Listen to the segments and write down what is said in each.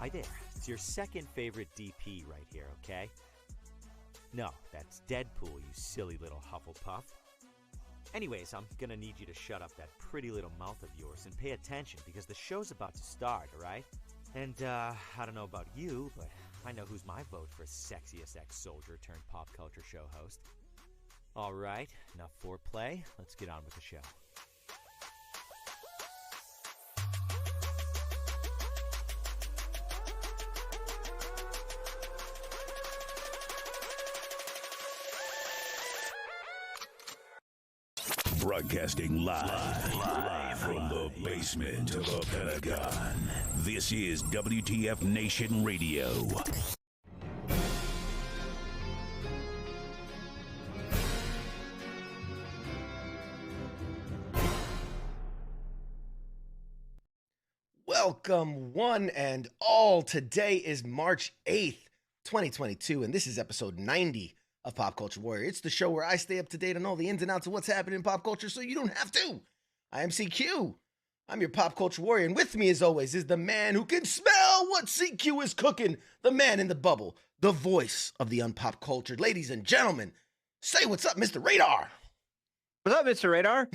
Hi there. It's your second favorite DP right here, okay? No, that's Deadpool, you silly little Hufflepuff. Anyways, I'm gonna need you to shut up that pretty little mouth of yours and pay attention because the show's about to start, alright? And, I don't know about you, but I know who's my vote for sexiest ex-soldier turned pop culture show host. Alright, enough foreplay. Let's get on with the show. Broadcasting live from the basement of the Pentagon. This is WTF Nation Radio. Welcome, one and all. Today is March 8th, 2022, and this is episode 90 of Pop Culture Warrior. It's the show where I stay up to date on all the ins and outs of what's happening in pop culture so you don't have to. I am CQ. I'm your Pop Culture Warrior, and with me as always is the man who can smell what CQ is cooking, the man in the bubble, the voice of the unpop culture. Ladies and gentlemen, say what's up, Mr. Radar. What's up, Mr. Radar?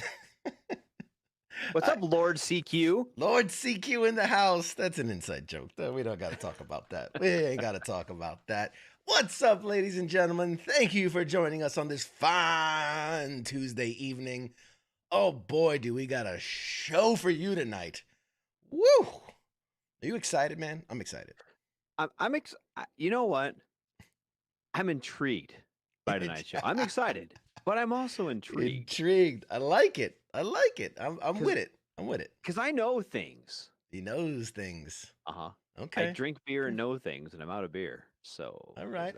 What's up, Lord CQ? Lord CQ in the house. That's an inside joke. We don't got to talk about that. We ain't got to talk about that. What's up, ladies and gentlemen? Thank you for joining us on this fine Tuesday evening. Oh boy, do we got a show for you tonight. Woo! Are you excited, man? I'm excited. You know what? I'm intrigued by tonight's show. I'm excited, but I'm also intrigued. Intrigued. I like it. I'm with it. Because I know things. He knows things. Uh-huh. Okay. I drink beer and know things, and I'm out of beer. So all right.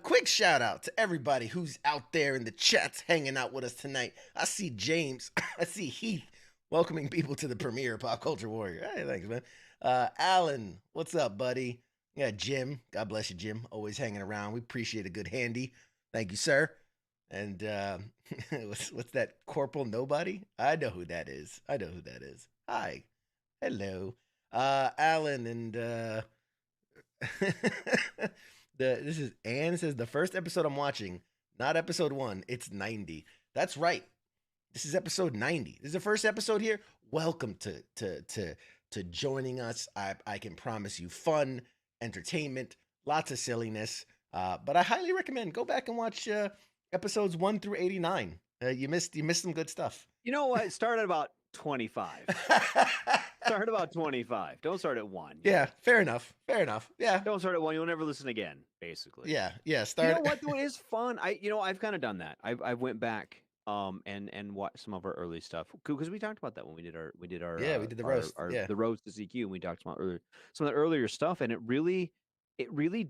Quick shout out to everybody who's out there in the chats hanging out with us tonight. I see James. I see Heath welcoming people to the premiere of Pop Culture Warrior. Hey, thanks, man. Alan, what's up, buddy? Yeah, Jim. God bless you, Jim. Always hanging around. We appreciate a good handy. Thank you, sir. And what's that? Corporal Nobody? I know who that is. Hi. Hello. Alan and this is Anne says the first episode I'm watching, not episode 1, it's 90. That's right. This is episode 90. This is the first episode here. Welcome to joining us. I can promise you fun, entertainment, lots of silliness. But I highly recommend go back and watch episodes 1 through 89. You missed some good stuff. You know what? Start at about 25. Start about 25. Don't start at 1. Yeah, fair enough. Yeah. Don't start at 1. You'll never listen again, basically. Yeah. Start. You know what? Though it is fun. I've kind of done that. I went back and watched some of our early stuff because we talked about that when we did our we did the roast the roast to CQ, and we talked about some of the earlier stuff, and it really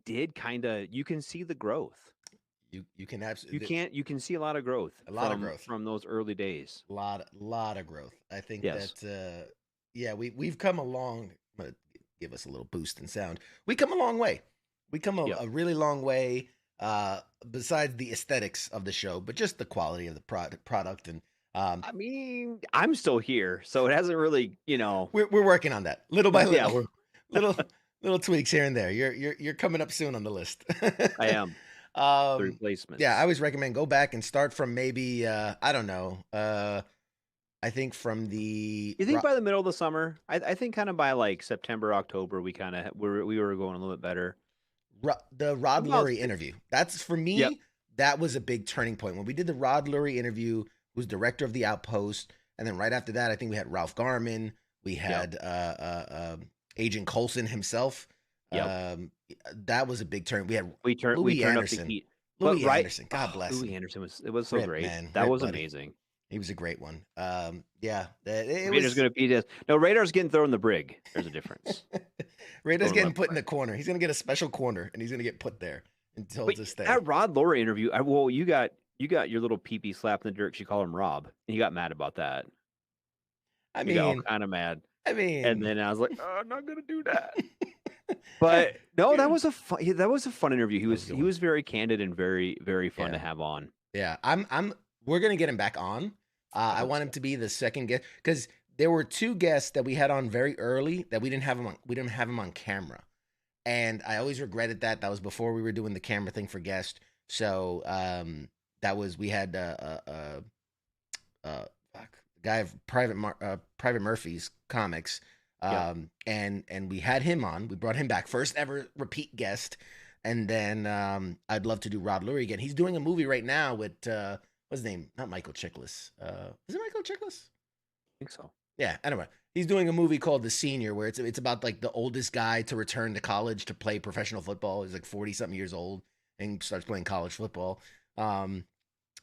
did kind of, you can see the growth. You can absolutely you can see a lot of growth. From those early days. A lot of growth. I think yes. that we've come a long. I'm gonna give us a little boost in sound. We come a long way. We come a really long way. Besides the aesthetics of the show, but just the quality of the product and. I mean, I'm still here, so it hasn't really, We're working on that little by little. Yeah, little tweaks here and there. You're coming up soon on the list. I am. The replacements. Yeah, I always recommend go back and start from maybe I don't know. I think from the. You think by the middle of the summer? I think kind of by like September, October, we were going a little bit better. The Rod Lurie interview. That's for me. Yep. That was a big turning point when we did the Rod Lurie interview. Who's director of The Outpost, and then right after that, I think we had Ralph Garman. We had Agent Coulson himself. Yep. That was a big turn. We turned Louis Anderson. Up the heat. Louis Anderson. God bless Louis him. Anderson was so great. Man. That was buddy. amazing. He was a great one. Radar's going to be this. No, Radar's getting thrown in the brig. There's a difference. Radar's getting put in the corner. He's going to get a special corner, and he's going to get put there until to stay. That Rod Lurie interview. You got your little pee-pee slap in the dirt. You call him Rob, and you got mad about that. You got kind of mad. And then I was like, I'm not going to do that. But no, that was a fun interview. He was very candid and very, very fun to have on. Yeah, we're gonna get him back on. I want him to be the second guest because there were two guests that we had on very early that we didn't have them on camera. And I always regretted that. That was before we were doing the camera thing for guest. So we had guy of Private Murphy's comics. And we had him on. We brought him back, first ever repeat guest. And then I'd love to do Rod Lurie again. He's doing a movie right now with what's his name? Not Michael Chiklis. Is it Michael Chiklis? I think so. Yeah. Anyway, he's doing a movie called The Senior, where it's about like the oldest guy to return to college to play professional football. He's like 40-something years old and starts playing college football.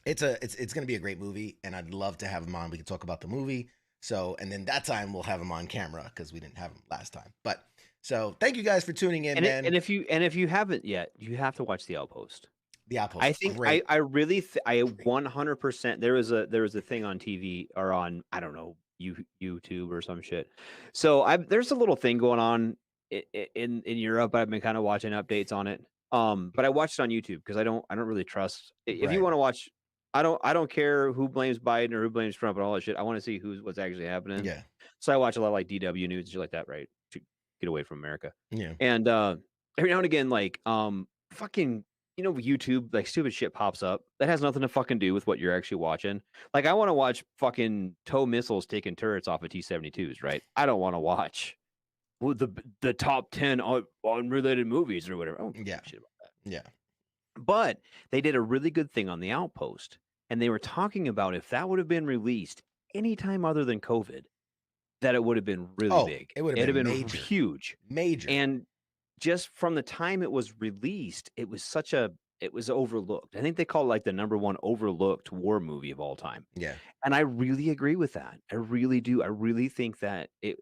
It's gonna be a great movie, and I'd love to have him on. We can talk about the movie. So, and then that time we'll have him on camera because we didn't have him last time. But so thank you guys for tuning in, man. And if you haven't yet, you have to watch The Outpost. The Outpost. I think great. I really I 100%. There was a thing on TV or on, I don't know, YouTube or some shit. So there's a little thing going on in Europe. I've been kind of watching updates on it. But I watched it on YouTube because I don't really trust. If you want to watch, I don't care who blames Biden or who blames Trump and all that shit. I want to see what's actually happening. Yeah. So I watch a lot of like DW News and shit like that, right? To get away from America. Yeah. And every now and again, like fucking, YouTube, like stupid shit pops up that has nothing to fucking do with what you're actually watching. Like I want to watch fucking TOW missiles taking turrets off of T-72s, right? I don't want to watch the top 10 unrelated movies or whatever. I don't give a shit about that. Yeah. But they did a really good thing on The Outpost, and they were talking about if that would have been released anytime other than COVID, that it would have been really big. It would have been major. Huge. Major. And just from the time it was released, it was overlooked. I think they call it like the #1 overlooked war movie of all time. Yeah. And I really agree with that. I really do. I really think that it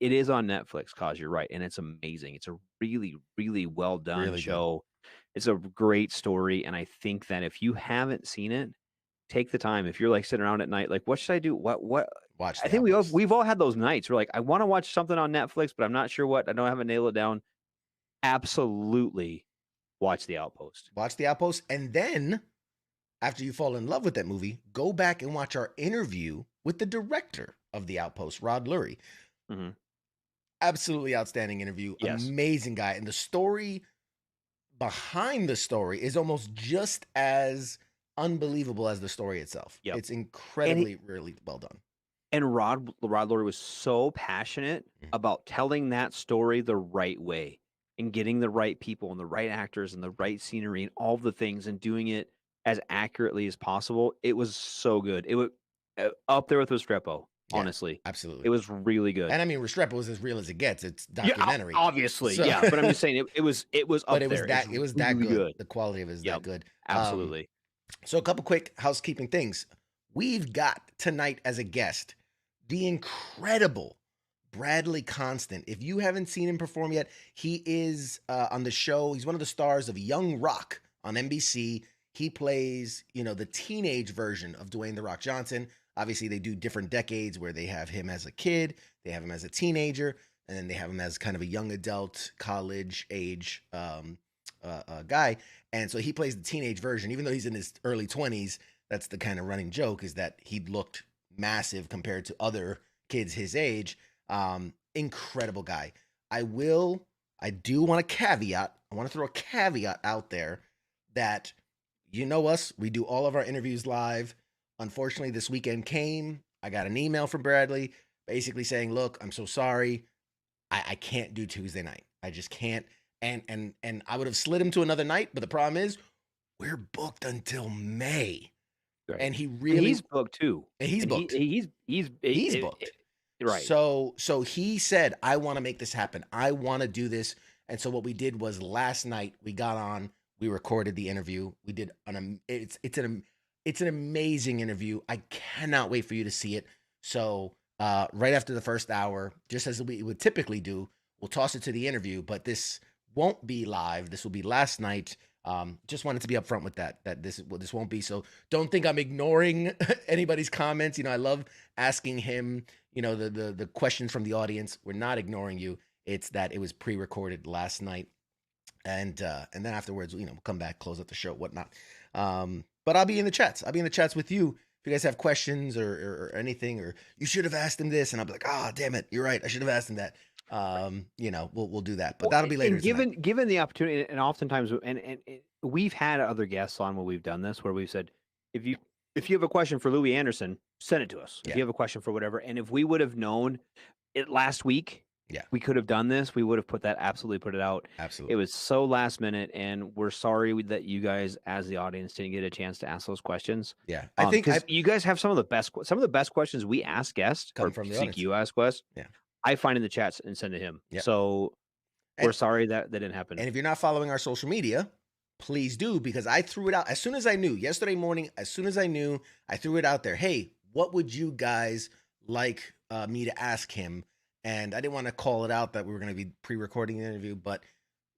is on Netflix, cause you're right. And it's amazing. It's a really, really well done show. Good. It's a great story. And I think that if you haven't seen it, take the time. If you're like sitting around at night, like, what should I do? What watch? I think we've all had those nights. We're like, I want to watch something on Netflix, but I'm not sure what. I don't have to nail it down. Absolutely watch The Outpost. Watch The Outpost. And then after you fall in love with that movie, go back and watch our interview with the director of The Outpost, Rod Lurie. Mm-hmm. Absolutely outstanding interview. Yes. Amazing guy. And the story behind the story is almost just as unbelievable as the story itself. Yep. It's incredibly, really well done. And Rod Lurie was so passionate about telling that story the right way and getting the right people and the right actors and the right scenery and all the things and doing it as accurately as possible. It was so good. It was up there with Restrepo, honestly. Absolutely. It was really good. And I mean, Restrepo is as real as it gets. It's documentary. Yeah, obviously. So. Yeah. But I'm just saying it was up there. It was that good. The quality of it is that good. Absolutely. So a couple quick housekeeping things. We've got tonight as a guest the incredible Bradley Constant. If you haven't seen him perform yet, he is on the show. He's one of the stars of Young Rock on NBC. He plays, the teenage version of Dwyane The Rock Johnson. Obviously, they do different decades where they have him as a kid, they have him as a teenager, and then they have him as kind of a young adult, college age guy. And so he plays the teenage version, even though he's in his early 20s. That's the kind of running joke, is that he looked massive compared to other kids his age. Incredible guy. I do want to I want to throw a caveat out there that, us, we do all of our interviews live. Unfortunately, this weekend came. I got an email from Bradley basically saying, look, I'm so sorry. I can't do Tuesday night. I just can't. And I would have slid him to another night, but the problem is we're booked until May. Right. And he's booked too. And he's booked. He's booked. Right. So he said, I want to make this happen. I want to do this. And so what we did was last night we got on, we recorded the interview. We did it's an amazing interview. I cannot wait for you to see it. So right after the first hour, just as we would typically do, we'll toss it to the interview, but this won't be live. This will be last night. Just wanted to be upfront with that this won't be. So don't think I'm ignoring anybody's comments. I love asking him, the questions from the audience. We're not ignoring you. It's that it was pre-recorded last night. And then afterwards, we'll come back, close out the show, whatnot. But I'll be in the chats. I'll be in the chats with you. you guys have questions or anything, or you should have asked him this, and I'll be like, oh, damn it, you're right, I should have asked him that. You know, we'll do that, but that'll be later tonight. Given the opportunity, and oftentimes, and we've had other guests on when we've done this, where we've said, if you have a question for Louis Anderson, send it to us. If you have a question for whatever, and if we would have known it last week, we could have done this. We would have put it out. Absolutely. It was so last minute, and we're sorry that you guys, as the audience, didn't get a chance to ask those questions. Yeah, I think you guys have some of the best questions we ask guests come from the audience. You ask questions. Yeah, I find in the chats and send to him. So we're sorry that didn't happen. And if you're not following our social media, please do, because I threw it out as soon as I knew yesterday morning. As soon as I knew, I threw it out there. Hey, what would you guys like me to ask him? And I didn't want to call it out that we were going to be pre-recording the interview, but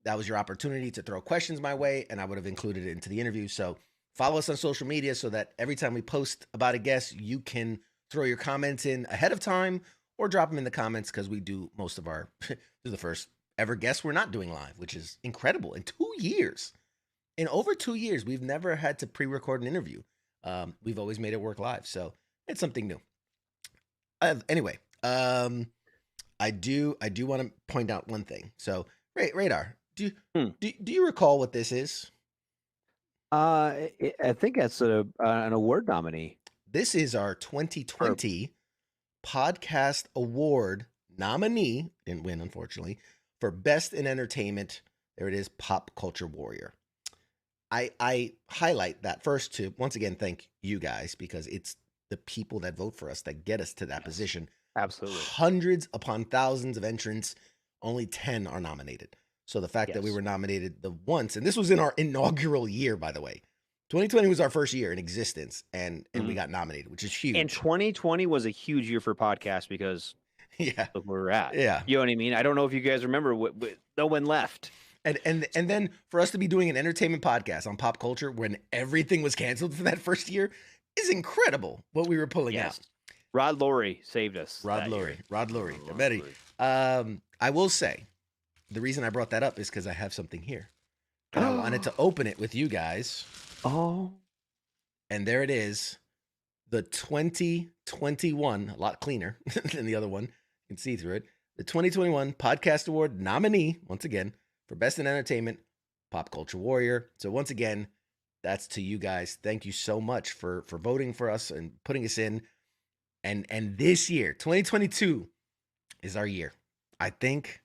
that was your opportunity to throw questions my way, and I would have included it into the interview. So follow us on social media so that every time we post about a guest, you can throw your comments in ahead of time or drop them in the comments, because we do most of our this is the first ever guest we're not doing live, which is incredible. In 2 years, in over 2 years, we've never had to pre-record an interview. We've always made it work live, so it's something new. Anyway, I do want to point out one thing. So, Radar, do you recall what this is? I think that's an award nominee. This is our 2020 Podcast Award nominee. Didn't win, unfortunately, for Best in Entertainment. There it is, Pop Culture Warrior. I highlight that first to once again thank you guys, because it's the people that vote for us that get us to that position. Absolutely. Hundreds upon thousands of entrants, only 10 are nominated. So the fact that we were nominated the once, and this was in our inaugural year, by the way. 2020 was our first year in existence, and we got nominated, which is huge. And 2020 was a huge year for podcasts because look where we're at. Yeah. You know what I mean? I don't know if you guys remember no one left. And then for us to be doing an entertainment podcast on pop culture when everything was canceled for that first year is incredible what we were pulling out. Rod Laurie saved us. Rod Laurie. I will say, the reason I brought that up is because I have something here. And I wanted to open it with you guys. Oh. And there it is. The 2021, a lot cleaner than the other one. You can see through it. The 2021 Podcast Award nominee, once again, for Best in Entertainment, Pop Culture Warrior. So once again, that's to you guys. Thank you so much for voting for us and putting us in. And this year, 2022, is our year. I think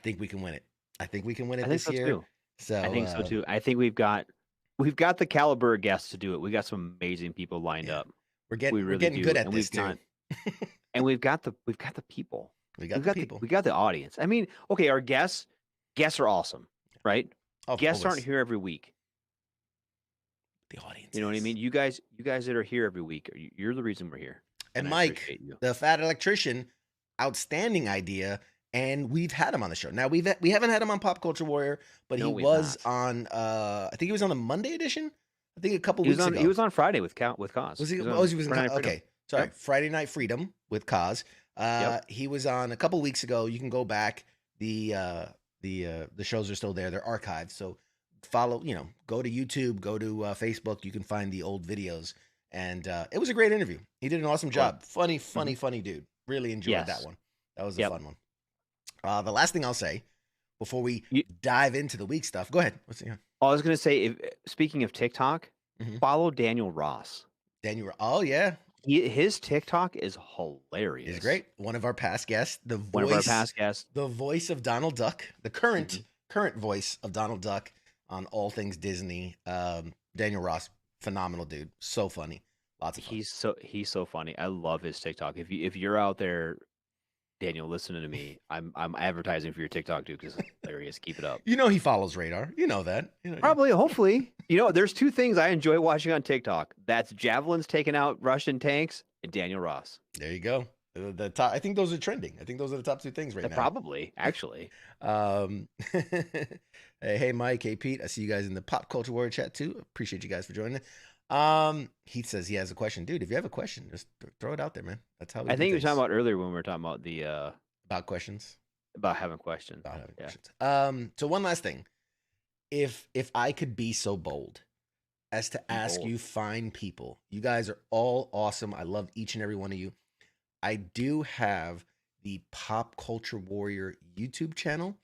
we can win it. I think we can win it this year. Too. So I think so too. I think we've got the caliber of guests to do it. We got some amazing people lined up. We're getting good at this too. And we've got the people. We got the people. We got the audience. I mean, okay, our guests are awesome, right? Guests aren't here every week. The audience. You know what I mean? You guys that are here every week, you're the reason we're here. And Mike, the fat electrician, outstanding idea, and we've had him on the show. Now we haven't had him on Pop Culture Warrior, but he was on. I think he was on the Monday edition. I think a couple weeks ago. He was on Friday with Cause. Was he? He was on okay. Sorry, Friday Night Freedom with Cause. He was on a couple weeks ago. You can go back. The shows are still there. They're archived. So follow. Go to YouTube. Go to Facebook. You can find the old videos. And it was a great interview. He did an awesome job. Funny dude. Really enjoyed that one. That was a fun one. The last thing I'll say before we dive into the week stuff. Go ahead. I was going to say, speaking of TikTok, follow Daniel Ross. Oh, yeah. His TikTok is hilarious. It's great. One of our past guests. The voice of Donald Duck. The current voice of Donald Duck on all things Disney. Daniel Ross. Phenomenal dude. So funny. Lots of fun. He's so funny. I love his TikTok. If you're out there, Daniel, listening to me, I'm advertising for your TikTok, dude, because it's hilarious. Keep it up. He follows Radar. You know that. Probably, hopefully. There's two things I enjoy watching on TikTok. That's javelins taking out Russian tanks and Daniel Ross. There you go. The top. I think those are trending. I think those are the top two things now. Probably, actually. Hey, Mike. Hey, Pete. I see you guys in the Pop Culture Warrior chat too. Appreciate you guys for joining. He says he has a question, dude. If you have a question, just throw it out there, man. That's how I think you were talking about earlier when we were talking about about questions, about having questions. Questions. So one last thing, if I could be so bold as to ask you fine people. You guys are all awesome. I love each and every one of you. I do have the Pop Culture Warrior YouTube channel.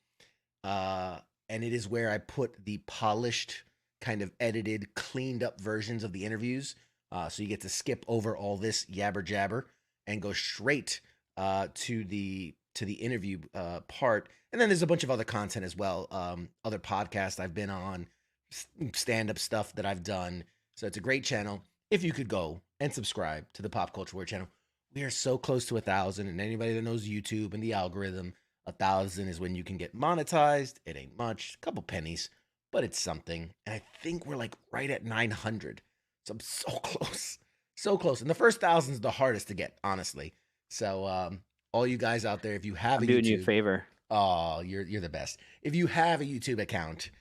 And it is where I put the polished, kind of edited, cleaned up versions of the interviews. So you get to skip over all this yabber jabber and go straight to the interview part. And then there's a bunch of other content as well. Other podcasts I've been on, stand-up stuff that I've done. So it's a great channel. If you could go and subscribe to the Pop Culture Warrior channel. We are so close to 1,000, and anybody that knows YouTube and the algorithm, 1,000 is when you can get monetized. It ain't much, a couple pennies, but it's something. And I think we're like right at 900. So I'm so close, so close. And the first 1,000 is the hardest to get, honestly. So all you guys out there, if you have I'm doing you a favor. Oh, you're the best. If you have a YouTube account,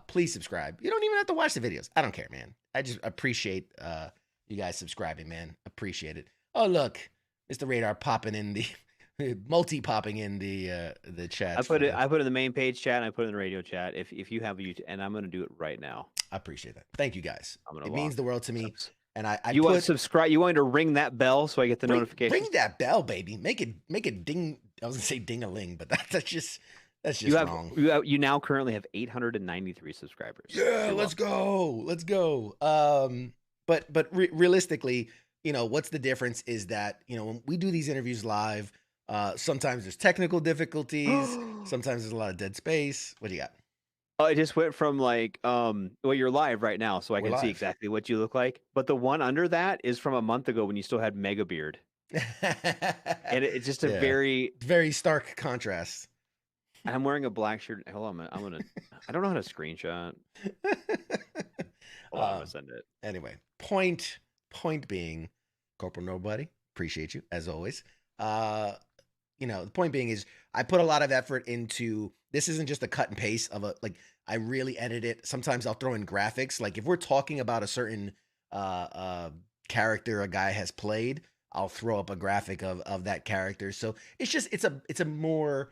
please subscribe. You don't even have to watch the videos. I don't care, man. I just appreciate you guys subscribing, man. Appreciate it. Oh, look, Mr. Radar popping in the multi-popping in the chat. I put it in the main page chat and I put it in the radio chat. If you have a YouTube, and I'm gonna do it right now. I appreciate that. Thank you guys. It means the world to me. And I want to subscribe. You want to ring that bell so I get the notification. Ring that bell, baby. Make it ding. I was gonna say ding-a-ling, but that's just wrong. You now currently have 893 subscribers. Yeah, let's go. But realistically, you know, what's the difference is that, you know, when we do these interviews live, sometimes there's technical difficulties. Sometimes there's a lot of dead space. What do you got? Oh, it just went from like, well, you're live right now, so I can see exactly what you look like. But the one under that is from a month ago when you still had mega beard. And it's just a very stark contrast. I'm wearing a black shirt. Hold on, I'm gonna. I don't know how to screenshot. Hold on, I'm gonna send it. Anyway, point being, Corporal Nobody, appreciate you as always. You know, the point being is I put a lot of effort into, this isn't just a cut and paste of I really edit it. Sometimes I'll throw in graphics. Like if we're talking about a certain character a guy has played, I'll throw up a graphic of that character. So it's a more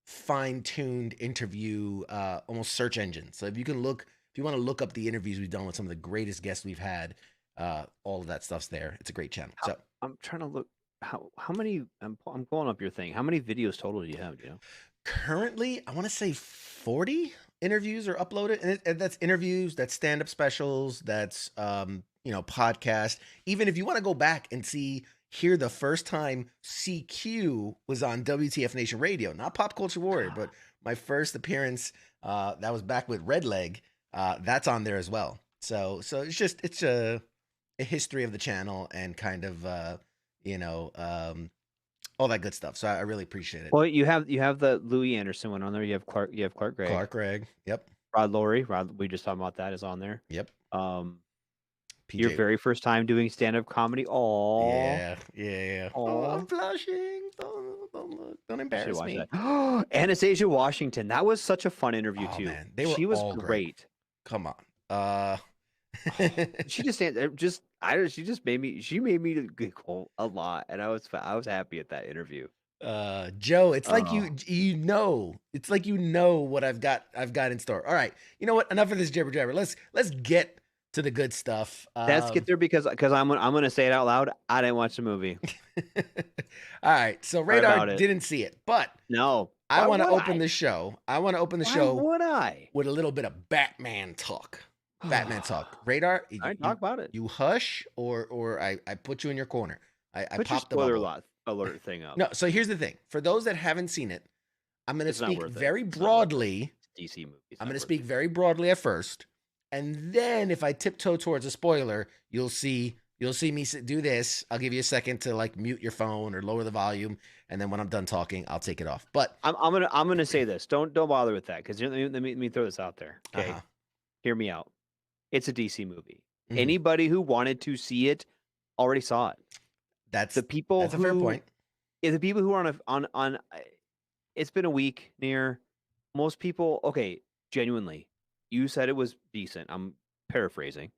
fine-tuned interview, almost search engine. So if you want to look up the interviews we've done with some of the greatest guests we've had, all of that stuff's there. It's a great channel. So I'm trying to look how many. I'm pulling up your thing. How many videos total do you have? Do you know? Currently, I want to say 40 interviews are uploaded, and that's interviews, that's stand-up specials, that's podcast. Even if you want to go back and hear the first time CQ was on WTF Nation Radio, not Pop Culture Warrior, but my first appearance, that was back with Red Leg. That's on there as well. So it's a history of the channel and kind of all that good stuff. So I really appreciate it. Well, you have the Louis Anderson one on there. You have Clark Gregg. Clark Gregg. Yep. Rod Laurie. We just talked about that is on there. Yep. Your very first time doing stand-up comedy. Oh. Yeah. Oh, I'm blushing. Don't embarrass me. Anastasia Washington. That was such a fun interview too. Man, she was great. Come on. She just made me giggle a lot, and I was happy at that interview. Joe, it's like it's like what I've got in store. All right, you know what? Enough of this jibber jabber. Let's get to the good stuff. Let's get there because I'm gonna say it out loud. I didn't watch the movie. All right, so Radar didn't see it, but no. I want to open the show. Would I? With a little bit of Batman talk. Radar, talk about it. You hush, or I put you in your corner. I put your spoiler alert thing up. No, so here's the thing. For those that haven't seen it, I'm going to speak very broadly. DC movies. I'm going to speak very broadly at first, and then if I tiptoe towards a spoiler, you'll see me do this. I'll give you a second to mute your phone or lower the volume, and then when I'm done talking, I'll take it off. But I'm gonna say this. Don't bother with that because let me throw this out there. Okay, Hear me out. It's a DC movie. Mm-hmm. Anybody who wanted to see it already saw it. That's a fair point. Yeah, the people who are on it's been a week near. Most people, okay, genuinely, you said it was decent. I'm paraphrasing,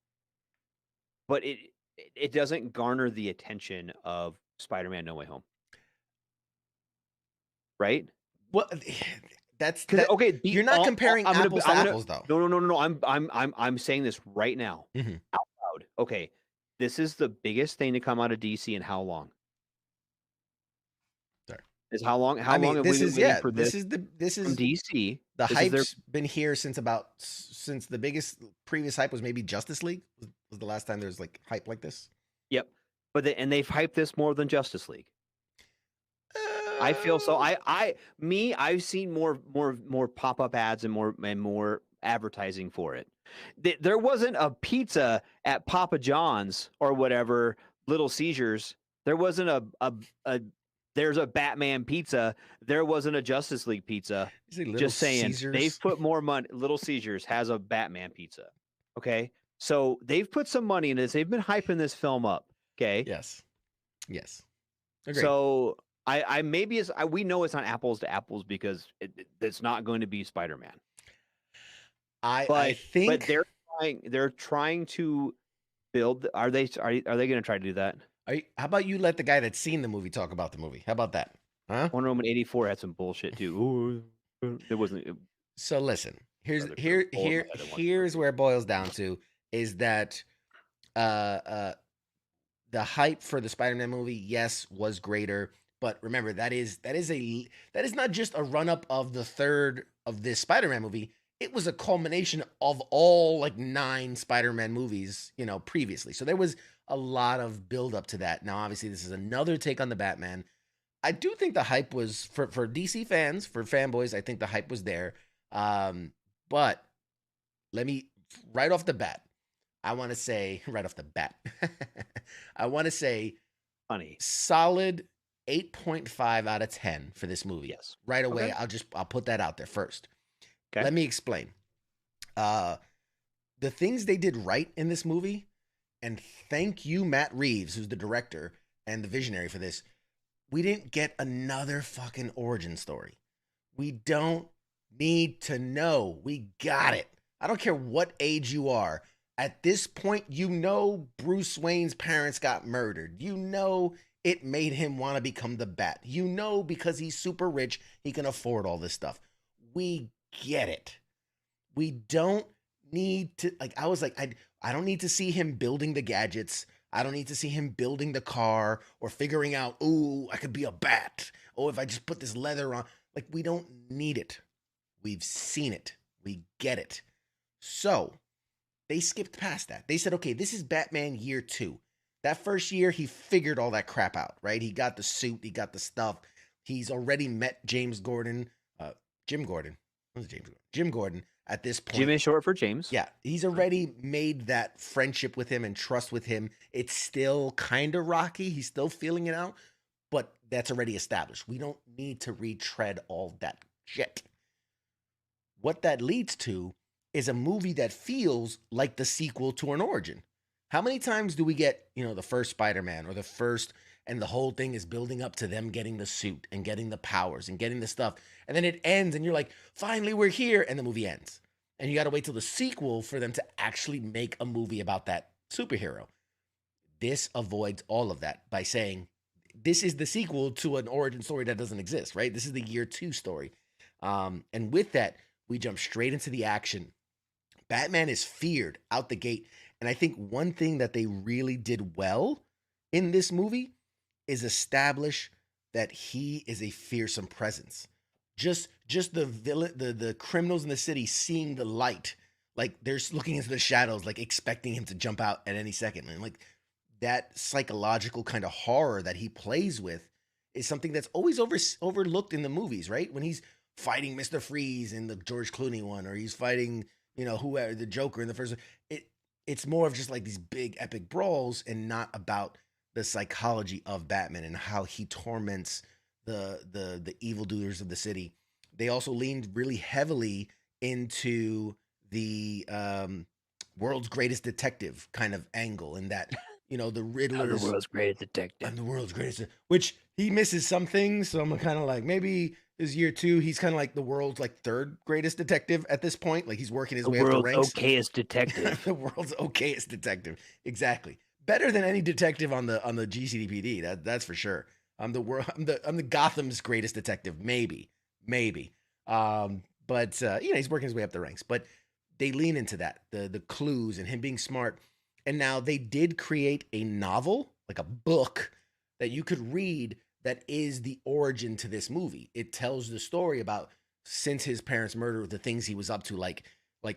but it doesn't garner the attention of Spider-Man: No Way Home, right? Well, That's that. Okay, you're not comparing apples to apples, though. No. I'm saying this right now out loud. Okay, this is the biggest thing to come out of DC in how long? Sorry. Is how long? How long have we been waiting for this? This is from DC. The hype's been here since the biggest previous hype was maybe Justice League was the last time there was like hype like this. Yep, but they've hyped this more than Justice League. I feel so. I've seen more pop-up ads and more advertising for it. There wasn't a pizza at Papa John's or whatever, Little Caesars. There wasn't there's a Batman pizza. There wasn't a Justice League pizza. Just saying, Caesars? They've put more money. Little Caesars has a Batman pizza. Okay, so they've put some money in this. They've been hyping this film up. Okay. Yes. Agreed. So we know it's not apples to apples because it's not going to be Spider-Man. I think, but they're trying to build. Are they going to try to do that? How about you let the guy that's seen the movie talk about the movie? How about that? Huh? Wonder Woman 84 had some bullshit too. Ooh, it wasn't. So listen, here's where it boils down to is that the hype for the Spider-Man movie, yes, was greater. But remember, that is not just a run-up of the third of this Spider-Man movie. It was a culmination of all like 9 Spider-Man movies, previously. So there was a lot of build up to that. Now, obviously, this is another take on the Batman. I do think the hype was for DC fans, for fanboys. I think the hype was there. But let me right off the bat, I want to say funny, solid 8.5 out of 10 for this movie. Yes. Right away, okay. I'll put that out there first. Okay. Let me explain. The things they did right in this movie, and thank you, Matt Reeves, who's the director and the visionary for this. We didn't get another fucking origin story. We don't need to know. We got it. I don't care what age you are. At this point, Bruce Wayne's parents got murdered. It made him want to become the Bat. Because he's super rich, he can afford all this stuff. We get it. We don't need to, I don't need to see him building the gadgets. I don't need to see him building the car or figuring out, I could be a bat. Oh, if I just put this leather on. We don't need it. We've seen it. We get it. So they skipped past that. They said, okay, this is Batman year 2. That first year, he figured all that crap out, right? He got the suit. He got the stuff. He's already met Jim Gordon. Jim Gordon at this point. Jim is short for James. Yeah. He's already made that friendship with him and trust with him. It's still kind of rocky. He's still feeling it out, but that's already established. We don't need to retread all that shit. What that leads to is a movie that feels like the sequel to an origin. How many times do we get, the first Spider-Man or the first, and the whole thing is building up to them getting the suit and getting the powers and getting the stuff. And then it ends and you're like, finally, we're here. And the movie ends. And you got to wait till the sequel for them to actually make a movie about that superhero. This avoids all of that by saying, this is the sequel to an origin story that doesn't exist, right? This is the year 2 story. And with that, we jump straight into the action. Batman is feared out the gate. And I think one thing that they really did well in this movie is establish that he is a fearsome presence. Just the villain, the criminals in the city seeing the light, they're looking into the shadows, expecting him to jump out at any second. And that psychological kind of horror that he plays with is something that's always overlooked in the movies, right? When he's fighting Mr. Freeze in the George Clooney one, or he's fighting, whoever, the Joker in the first one. It's more of just these big epic brawls and not about the psychology of Batman and how he torments the evildoers of the city. They also leaned really heavily into the world's greatest detective kind of angle, in that, the Riddler's the world's greatest detective. I'm the world's greatest, which he misses some things. So I'm kind of maybe is year 2. He's kind of the world's 3rd greatest detective at this point. He's working his way up the ranks. The world's okayest detective. The world's okayest detective. Exactly. Better than any detective on the GCDPD. That's for sure. I'm the Gotham's greatest detective. Maybe. But you know, he's working his way up the ranks. But they lean into that, the clues and him being smart. And now they did create a novel, like a book that you could read that is the origin to this movie. It tells the story about since his parents' murder, the things he was up to, like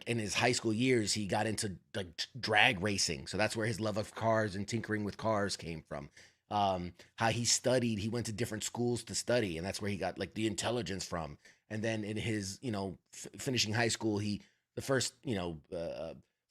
in his high school years, he got into like drag racing. So that's where his love of cars and tinkering with cars came from. How he studied, he went to different schools to study, and that's where he got like the intelligence from. And then in his, you know, finishing high school, the first, you know,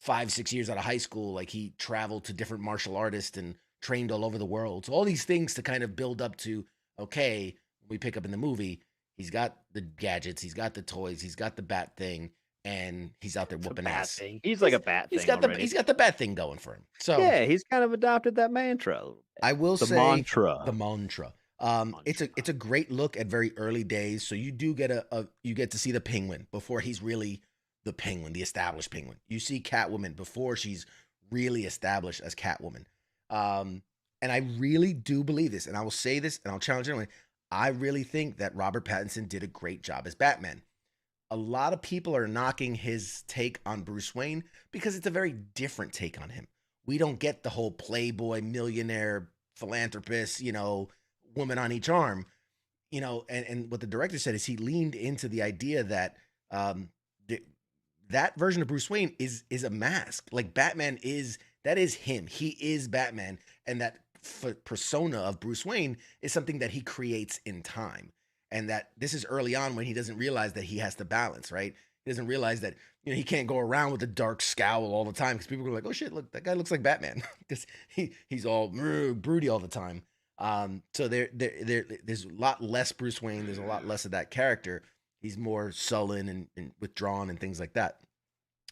5-6 years out of high school, like he traveled to different martial artists and trained all over the world. So all these things to kind of build up to, okay, we pick up in the movie, he's got the gadgets, he's got the toys, he's got the bat thing, and he's out there whooping ass. Thing. He's like a bat thing. He's got the bat thing going for him. So yeah, he's kind of adopted that mantra. I will say the mantra. It's a great look at very early days. So you do get you get to see the Penguin before he's really the Penguin, the established Penguin. You see Catwoman before she's really established as Catwoman. And I really do believe this, and I will say this, and I'll challenge anyone. I really think that Robert Pattinson did a great job as Batman. A lot of people are knocking his take on Bruce Wayne because it's a very different take on him. We don't get the whole playboy, millionaire, philanthropist, you know, woman on each arm, you know, and what the director said is he leaned into the idea that that version of Bruce Wayne is a mask. Like Batman that is him. He is Batman. And that persona of Bruce Wayne is something that he creates in time. And that this is early on when he doesn't realize that he has to balance, right? He doesn't realize that, you know, he can't go around with a dark scowl all the time because people are like, oh shit, look, that guy looks like Batman because he's all broody all the time. So there's a lot less Bruce Wayne. There's a lot less of that character. He's more sullen and withdrawn and things like that.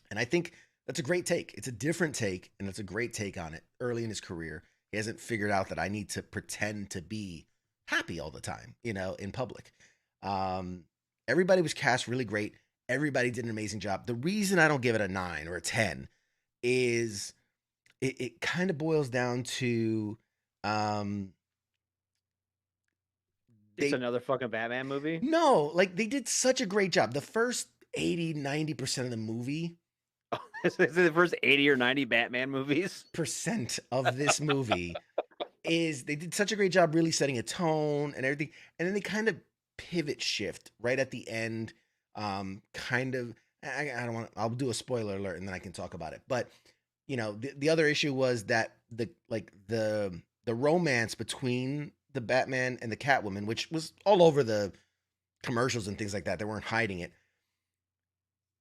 And I think that's a great take. It's a different take, and it's a great take on it early in his career. He hasn't figured out that I need to pretend to be happy all the time, you know, in public. Everybody was cast really great. Everybody did an amazing job. The reason I don't give it a 9 or a 10 is it kind of boils down to it's another fucking Batman movie? No, like they did such a great job. The first 80-90% of the movie. Is it the first 80 or 90 Batman movies? Percent of this movie is they did such a great job really setting a tone and everything. And then they kind of pivot shift right at the end. Kind of, I don't want, I'll do a spoiler alert and then I can talk about it. But, you know, the other issue was that the romance between the Batman and the Catwoman, which was all over the commercials and things like that. They weren't hiding it.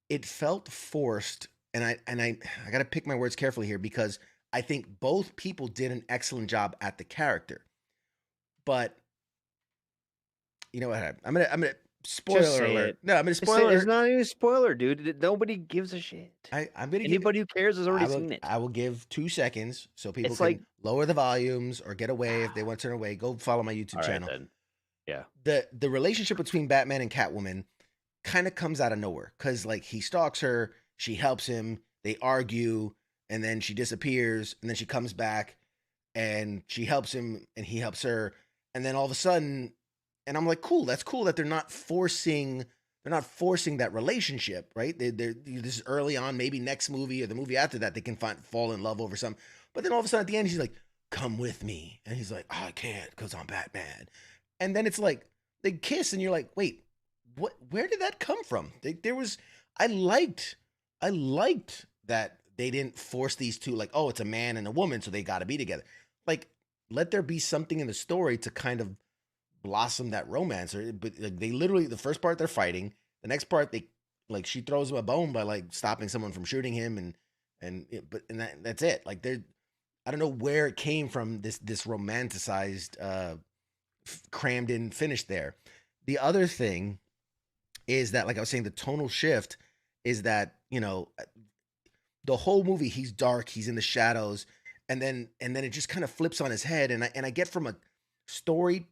It felt forced. And I got to pick my words carefully here because I think both people did an excellent job at the character. But you know what? I'm gonna spoiler alert. No, I'm gonna spoiler. It's not even a spoiler, dude. Nobody gives a shit. Anybody who cares has already seen it. I will give 2 seconds so people can lower the volumes or get away if they want to turn away. Go follow my YouTube channel. Then. Yeah. The relationship between Batman and Catwoman kind of comes out of nowhere because like he stalks her, she helps him, they argue, and then she disappears, and then she comes back, and she helps him, and he helps her, and then all of a sudden, and I'm like, cool, that's cool that they're not forcing that relationship, right? This is early on, maybe next movie or the movie after that, they can fall in love over something. But then all of a sudden at the end, she's like, come with me. And he's like, oh, I can't because I'm Batman. And then it's like, they kiss and you're like, wait, where did that come from? I liked that they didn't force these two, like, oh, it's a man and a woman, so they got to be together. Like, let there be something in the story to kind of blossom that romance. But like, they literally, the first part they're fighting, the next part like she throws him a bone by like stopping someone from shooting him, that's it. Like I don't know where it came from. This romanticized, crammed in finish there. The other thing is that, like I was saying, the tonal shift is that, you know, the whole movie he's dark, he's in the shadows, and then it just kind of flips on his head. And I get from a story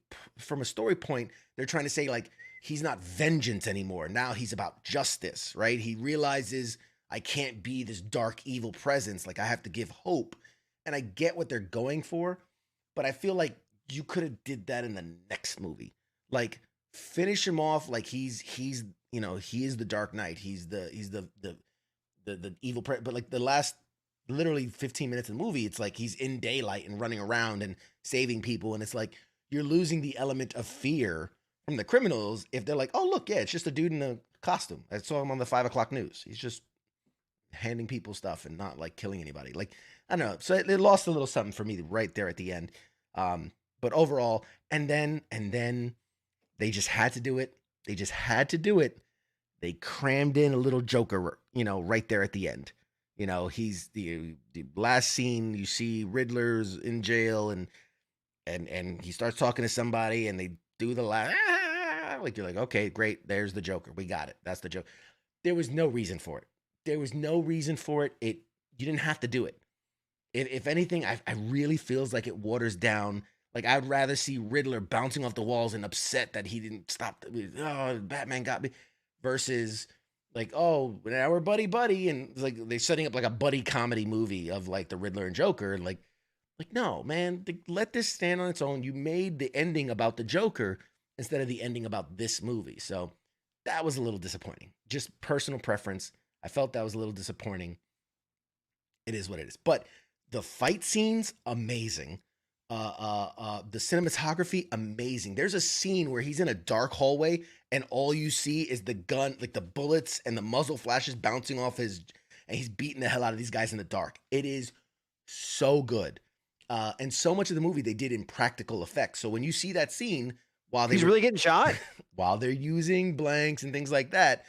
point, they're trying to say like he's not vengeance anymore. Now he's about justice, right? He realizes I can't be this dark evil presence. Like I have to give hope. And I get what they're going for, but I feel like you could have did that in the next movie. Like finish him off like he's you know, he is the Dark Knight. He's the evil but like the last literally 15 minutes of the movie, it's like he's in daylight and running around and saving people, and it's like you're losing the element of fear from the criminals if they're like, oh look, yeah, it's just a dude in a costume. I saw him on the 5 o'clock news. He's just handing people stuff and not like killing anybody. Like, I don't know. So it lost a little something for me right there at the end. But overall, and then they just had to do it. They just had to do it. They crammed in a little Joker, you know, right there at the end. You know, he's the last scene, you see Riddler's in jail and he starts talking to somebody and they do the last, like, you're like, okay, great. There's the Joker. We got it. That's the joke. There was no reason for it. There was no reason for it. You didn't have to do it. If anything, I really feels like it waters down. Like, I'd rather see Riddler bouncing off the walls and upset that he didn't stop. Oh, Batman got me. Versus, like, oh, now we're buddy. And like, they're setting up like a buddy comedy movie of like the Riddler and Joker. And like no, man, let this stand on its own. You made the ending about the Joker instead of the ending about this movie. So that was a little disappointing. Just personal preference. I felt that was a little disappointing. It is what it is. But the fight scenes, amazing. The cinematography, amazing. There's a scene where he's in a dark hallway and all you see is the gun, like the bullets and the muzzle flashes bouncing off and he's beating the hell out of these guys in the dark. It is so good. And so much of the movie they did in practical effects. So when you see that scene, while he's really getting shot, while they're using blanks and things like that,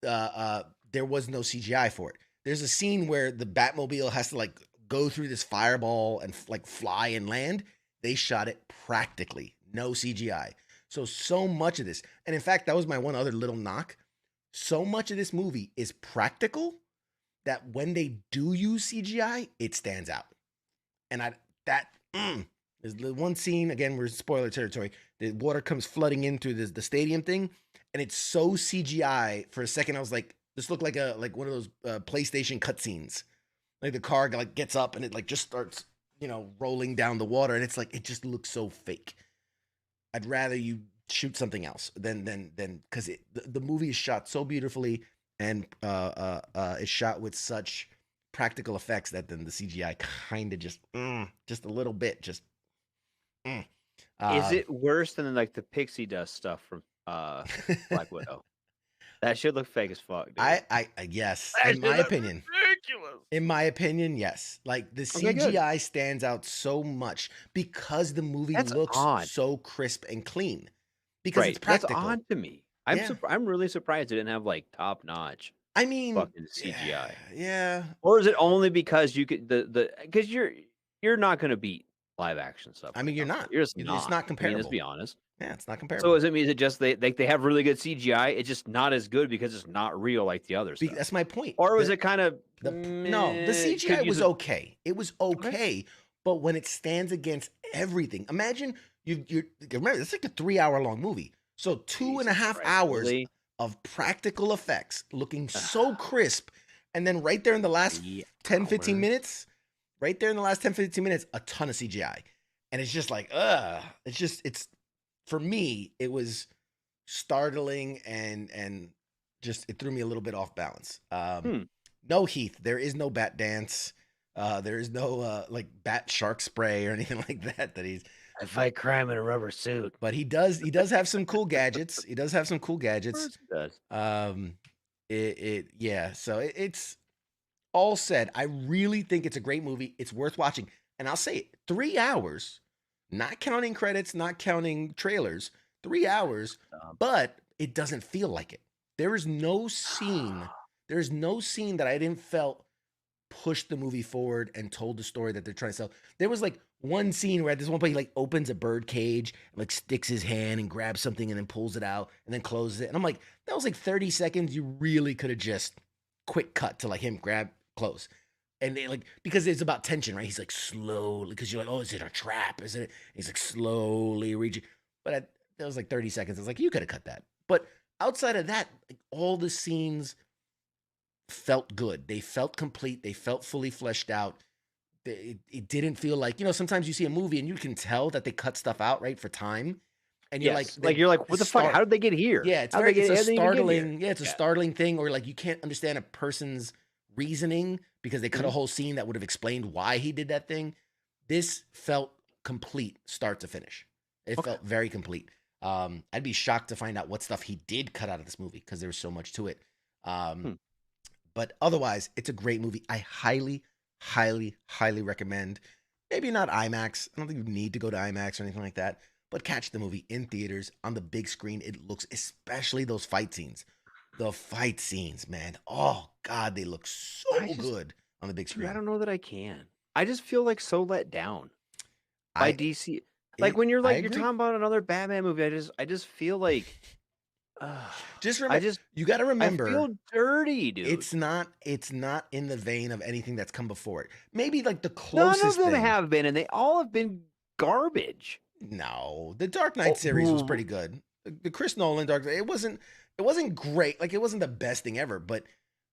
there was no CGI for it. There's a scene where the Batmobile has to like go through this fireball and like fly and land. They shot it practically, no CGI. So much of this, and in fact, that was my one other little knock. So much of this movie is practical that when they do use CGI, it stands out. And there's the one scene, again, we're in spoiler territory. The water comes flooding in through the stadium thing, and it's so CGI. For a second, I was like, this looked like one of those PlayStation cutscenes. Like the car like gets up and it like just starts, you know, rolling down the water, and it's like it just looks so fake. I'd rather you shoot something else than because the movie is shot so beautifully and is shot with such practical effects that then the CGI kind of just a little bit Is it worse than like the pixie dust stuff from Black Widow? That should look fake as fuck, dude. I yes, in my opinion. Ridiculous. In my opinion, yes. Like the CGI stands out so much because the movie looks so crisp and clean. Because it's practical. That's odd to me. I'm really surprised it didn't have like top notch. I mean, fucking CGI. Yeah. Or is it only because you could because you're not going to beat live action stuff. I mean, you're not. You're just not. It's not comparable. I mean, let's be honest. Yeah, it's not comparable. So is it just they have really good CGI? It's just not as good because it's not real like the others. That's my point. Or was it kind of no? The CGI was okay. It was okay, but when it stands against everything, imagine you remember it's like a 3-hour long movie. So 2.5 hours of practical effects looking so crisp, and then right there in the last 10-15 minutes, a ton of CGI, and it's just like it's. For me, it was startling and just it threw me a little bit off balance. No Heath, there is no bat dance. There is no like bat shark spray or anything like that. That I fight crime in a rubber suit. But he does have some cool gadgets. He does have some cool gadgets. Of course he does. So it's all said. I really think it's a great movie. It's worth watching, and I'll say it, 3 hours. Not counting credits, not counting trailers, 3 hours, but it doesn't feel like it. There is no scene that I didn't felt pushed the movie forward and told the story that they're trying to sell. There was like one scene where at this one point he like opens a bird cage and like sticks his hand and grabs something and then pulls it out and then closes it. And I'm like, that was like 30 seconds. You really could have just quick cut to like him grab, close. And they like, because it's about tension, right? He's like slowly, because you're like, oh, is it a trap? Is it? He's like slowly reaching. But that was like 30 seconds. I was like, you could have cut that. But outside of that, like, all the scenes felt good. They felt complete. They felt fully fleshed out. It didn't feel like, you know, sometimes you see a movie and you can tell that they cut stuff out, right, for time. And you're you're like, what the fuck? How did they get here? Yeah, it's a startling. Yeah, it's a startling thing, or like you can't understand a person's reasoning because they cut a whole scene that would have explained why he did that thing. This felt complete, start to finish. It felt very complete. I'd be shocked to find out what stuff he did cut out of this movie because there was so much to it. But otherwise, it's a great movie. I highly, highly, highly recommend. Maybe not IMAX. I don't think you need to go to IMAX or anything like that. But catch the movie in theaters on the big screen. It looks, especially those fight scenes. The fight scenes, man. Oh, God, they look so good on the big screen. I don't know that I can. I just feel like so let down by DC. Like when you're talking about another Batman movie, I just feel like just remember, you got to remember, I feel dirty, dude. It's not in the vein of anything that's come before it. Maybe like the closest None of them have been, and they all have been garbage. No, the Dark Knight series was pretty good. The Chris Nolan Dark Knight, it wasn't great. Like it wasn't the best thing ever, but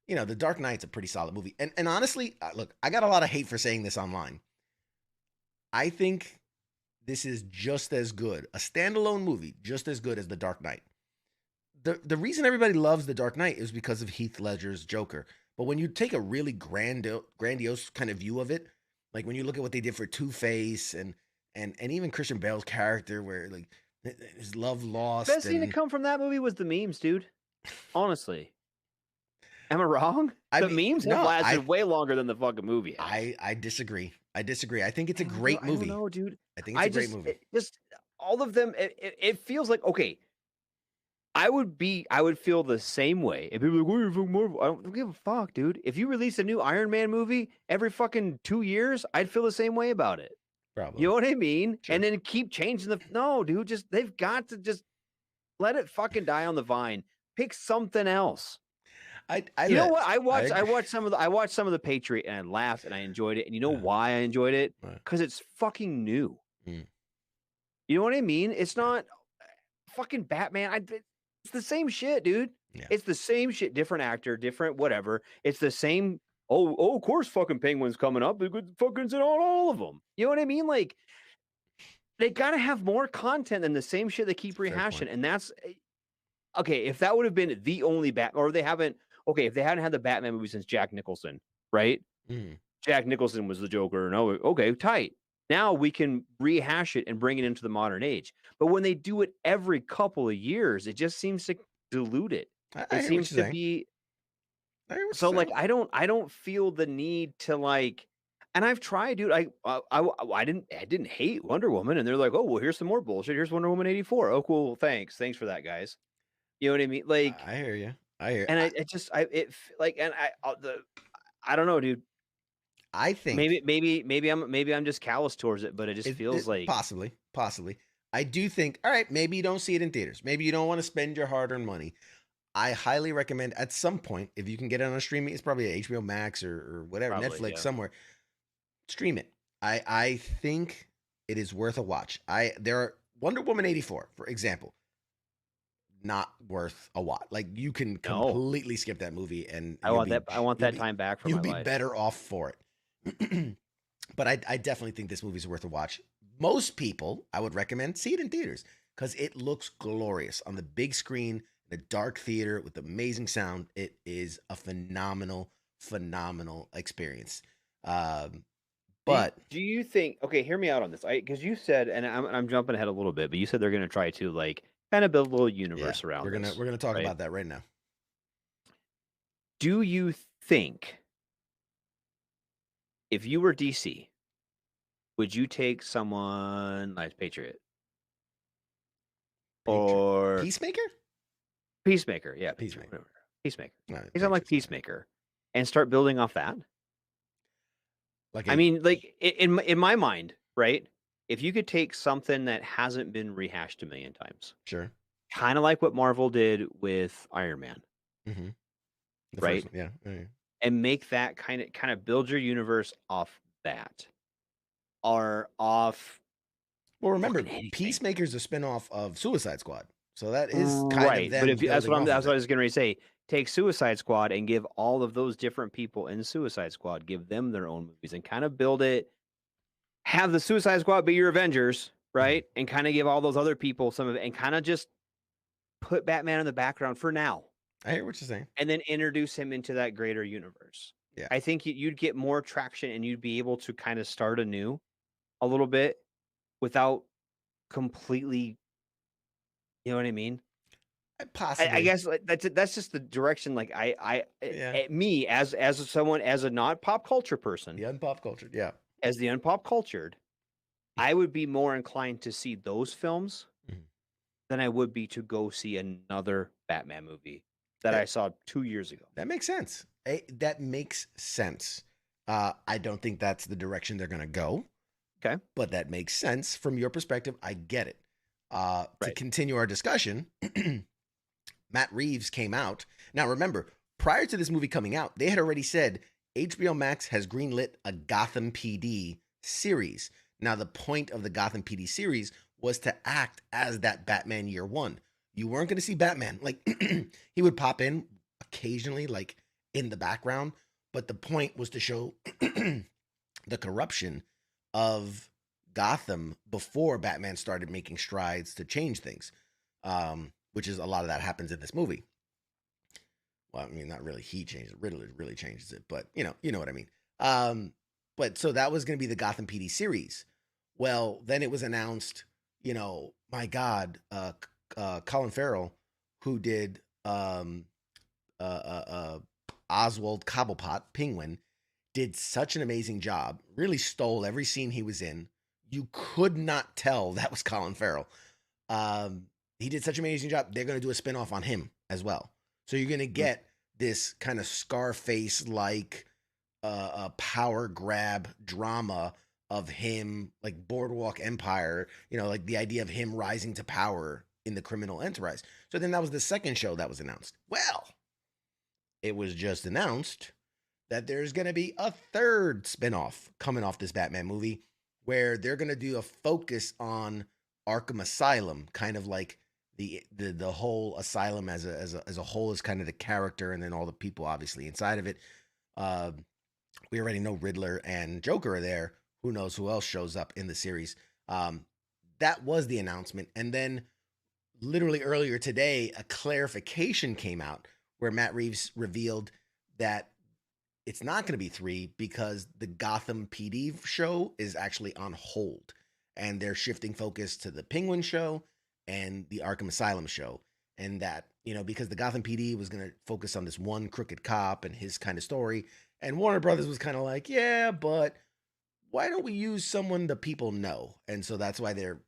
you know, the Dark Knight's a pretty solid movie. And honestly, look, I got a lot of hate for saying this online. I think this is just as good, a standalone movie, just as good as The Dark Knight. The reason everybody loves The Dark Knight is because of Heath Ledger's Joker. But when you take a really grandiose kind of view of it, like when you look at what they did for Two-Face and even Christian Bale's character, where like his love lost. Best thing to come from that movie was the memes, dude. Honestly, am I wrong? The memes have lasted way longer than the fucking movie. I disagree. I think it's a great movie. I don't know, dude. I think it's a great movie. Just all of them. It feels like okay. I would feel the same way if people are like, "What are you fucking Marvel?" I don't give a fuck, dude. If you release a new Iron Man movie every fucking 2 years, I'd feel the same way about it. Probably. You know what I mean? Sure. And then keep changing no, dude. They've got to just let it fucking die on the vine. Pick something else. You know what? I watched some of the Patriot and I laughed and I enjoyed it. And you know why I enjoyed it? Because it's fucking new. You know what I mean? It's not fucking Batman. It's the same shit, dude. Yeah. It's the same shit. Different actor, different whatever. It's the same. Oh, of course, fucking Penguin's coming up. They're fucking on all of them. You know what I mean? Like, they gotta have more content than the same shit they keep rehashing. And that's okay. If that would have been the only or if they hadn't had the Batman movie since Jack Nicholson, right? Jack Nicholson was the Joker. No, okay, tight. Now we can rehash it and bring it into the modern age. But when they do it every couple of years, it just seems to dilute it. It seems to be. So like I don't feel the need to like, and I've tried, dude. I didn't hate Wonder Woman, and they're like, oh well, here's some more bullshit. Here's Wonder Woman 84. Oh cool, thanks for that, guys. You know what I mean? Like I hear you. And I don't know, dude. I think maybe I'm just callous towards it, but it just feels like possibly. I do think. All right, maybe you don't see it in theaters. Maybe you don't want to spend your hard-earned money. I highly recommend at some point, if you can get it on a streaming, it's probably a HBO Max or whatever, Netflix somewhere. Stream it. I think it is worth a watch. There are Wonder Woman 84, for example, not worth a watch. Like you can completely skip that movie, and I want that time back for my life. You'll be better off for it. But I definitely think this movie is worth a watch. Most people, I would recommend see it in theaters because it looks glorious on the big screen. The dark theater with amazing sound. It is a phenomenal experience. But do you think? Okay, hear me out on this. Because you said, and I'm jumping ahead a little bit, but you said they're going to try to like kind of build a little universe around. We're gonna talk about that right now. Do you think if you were DC, would you take someone like Patriot or Peacemaker, yeah. Peacemaker. No, he's not like Peacemaker. And start building off that. Like I mean, like in my mind, right? If you could take something that hasn't been rehashed a million times. Sure. Kind of like what Marvel did with Iron Man. Right? Yeah. And make that kind of build your universe off that. Or off. Well, remember, Peacemaker's a spinoff of Suicide Squad. So that is kind of them. But that's what I was going to say. Take Suicide Squad and give all of those different people in Suicide Squad, give them their own movies and kind of build it. Have the Suicide Squad be your Avengers, right? And kind of give all those other people some of it, and kind of just put Batman in the background for now. I hear what you're saying. And then introduce him into that greater universe. Yeah. I think you'd get more traction, and you'd be able to kind of start anew a little bit without completely, you know what I mean? Possibly. I guess that's just the direction. Like me as someone, as a not pop culture person, the unpop cultured, yeah, as the unpop cultured, I would be more inclined to see those films than I would be to go see another Batman movie that I saw 2 years ago. That makes sense. That makes sense. I don't think that's the direction they're going to go. Okay. But that makes sense from your perspective. I get it. To continue our discussion, Matt Reeves came out. Now, remember, prior to this movie coming out, they had already said HBO Max has greenlit a Gotham PD series. Now, the point of the Gotham PD series was to act as that Batman Year One. You weren't going to see Batman. Like, he would pop in occasionally, like, in the background. But the point was to show the corruption of Gotham before Batman started making strides to change things, which is a lot of that happens in this movie. Well, I mean, not really he changes it. Riddler really changes it, but you know what I mean. But so that was going to be the Gotham PD series. Well, then it was announced, my God, Colin Farrell, who did Oswald Cobblepot, Penguin, did such an amazing job, really stole every scene he was in. You could not tell that was Colin Farrell. He did such an amazing job. They're going to do a spinoff on him as well. So you're going to get this kind of Scarface-like power grab drama of him, like Boardwalk Empire, like the idea of him rising to power in the criminal enterprise. So then that was the second show that was announced. Well, it was just announced that there's going to be a third spinoff coming off this Batman movie where they're going to do a focus on Arkham Asylum, kind of like the whole asylum as a whole is kind of the character, and then all the people obviously inside of it. We already know Riddler and Joker are there. Who knows who else shows up in the series? That was the announcement. And then literally earlier today, a clarification came out where Matt Reeves revealed that it's not going to be 3 because the Gotham PD show is actually on hold, and they're shifting focus to the Penguin show and the Arkham Asylum show. And that, because the Gotham PD was going to focus on this one crooked cop and his kind of story. And Warner Brothers was kind of like, yeah, but why don't we use someone the people know? And so that's why they're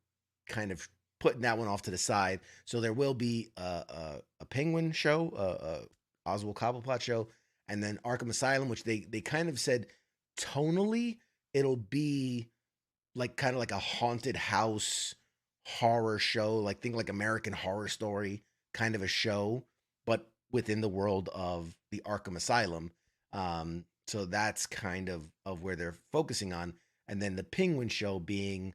kind of putting that one off to the side. So there will be a Penguin show, Oswald Cobblepot show, and then Arkham Asylum, which they kind of said tonally it'll be like kind of like a haunted house horror show, like think like American Horror Story kind of a show, but within the world of the Arkham Asylum. So that's kind of where they're focusing on. And then the Penguin show being,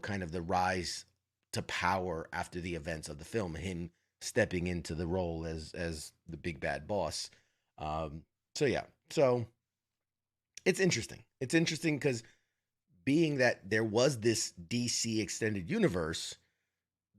kind of the rise to power after the events of the film, him stepping into the role as the big bad boss. So it's interesting. It's interesting because being that there was this DC extended universe,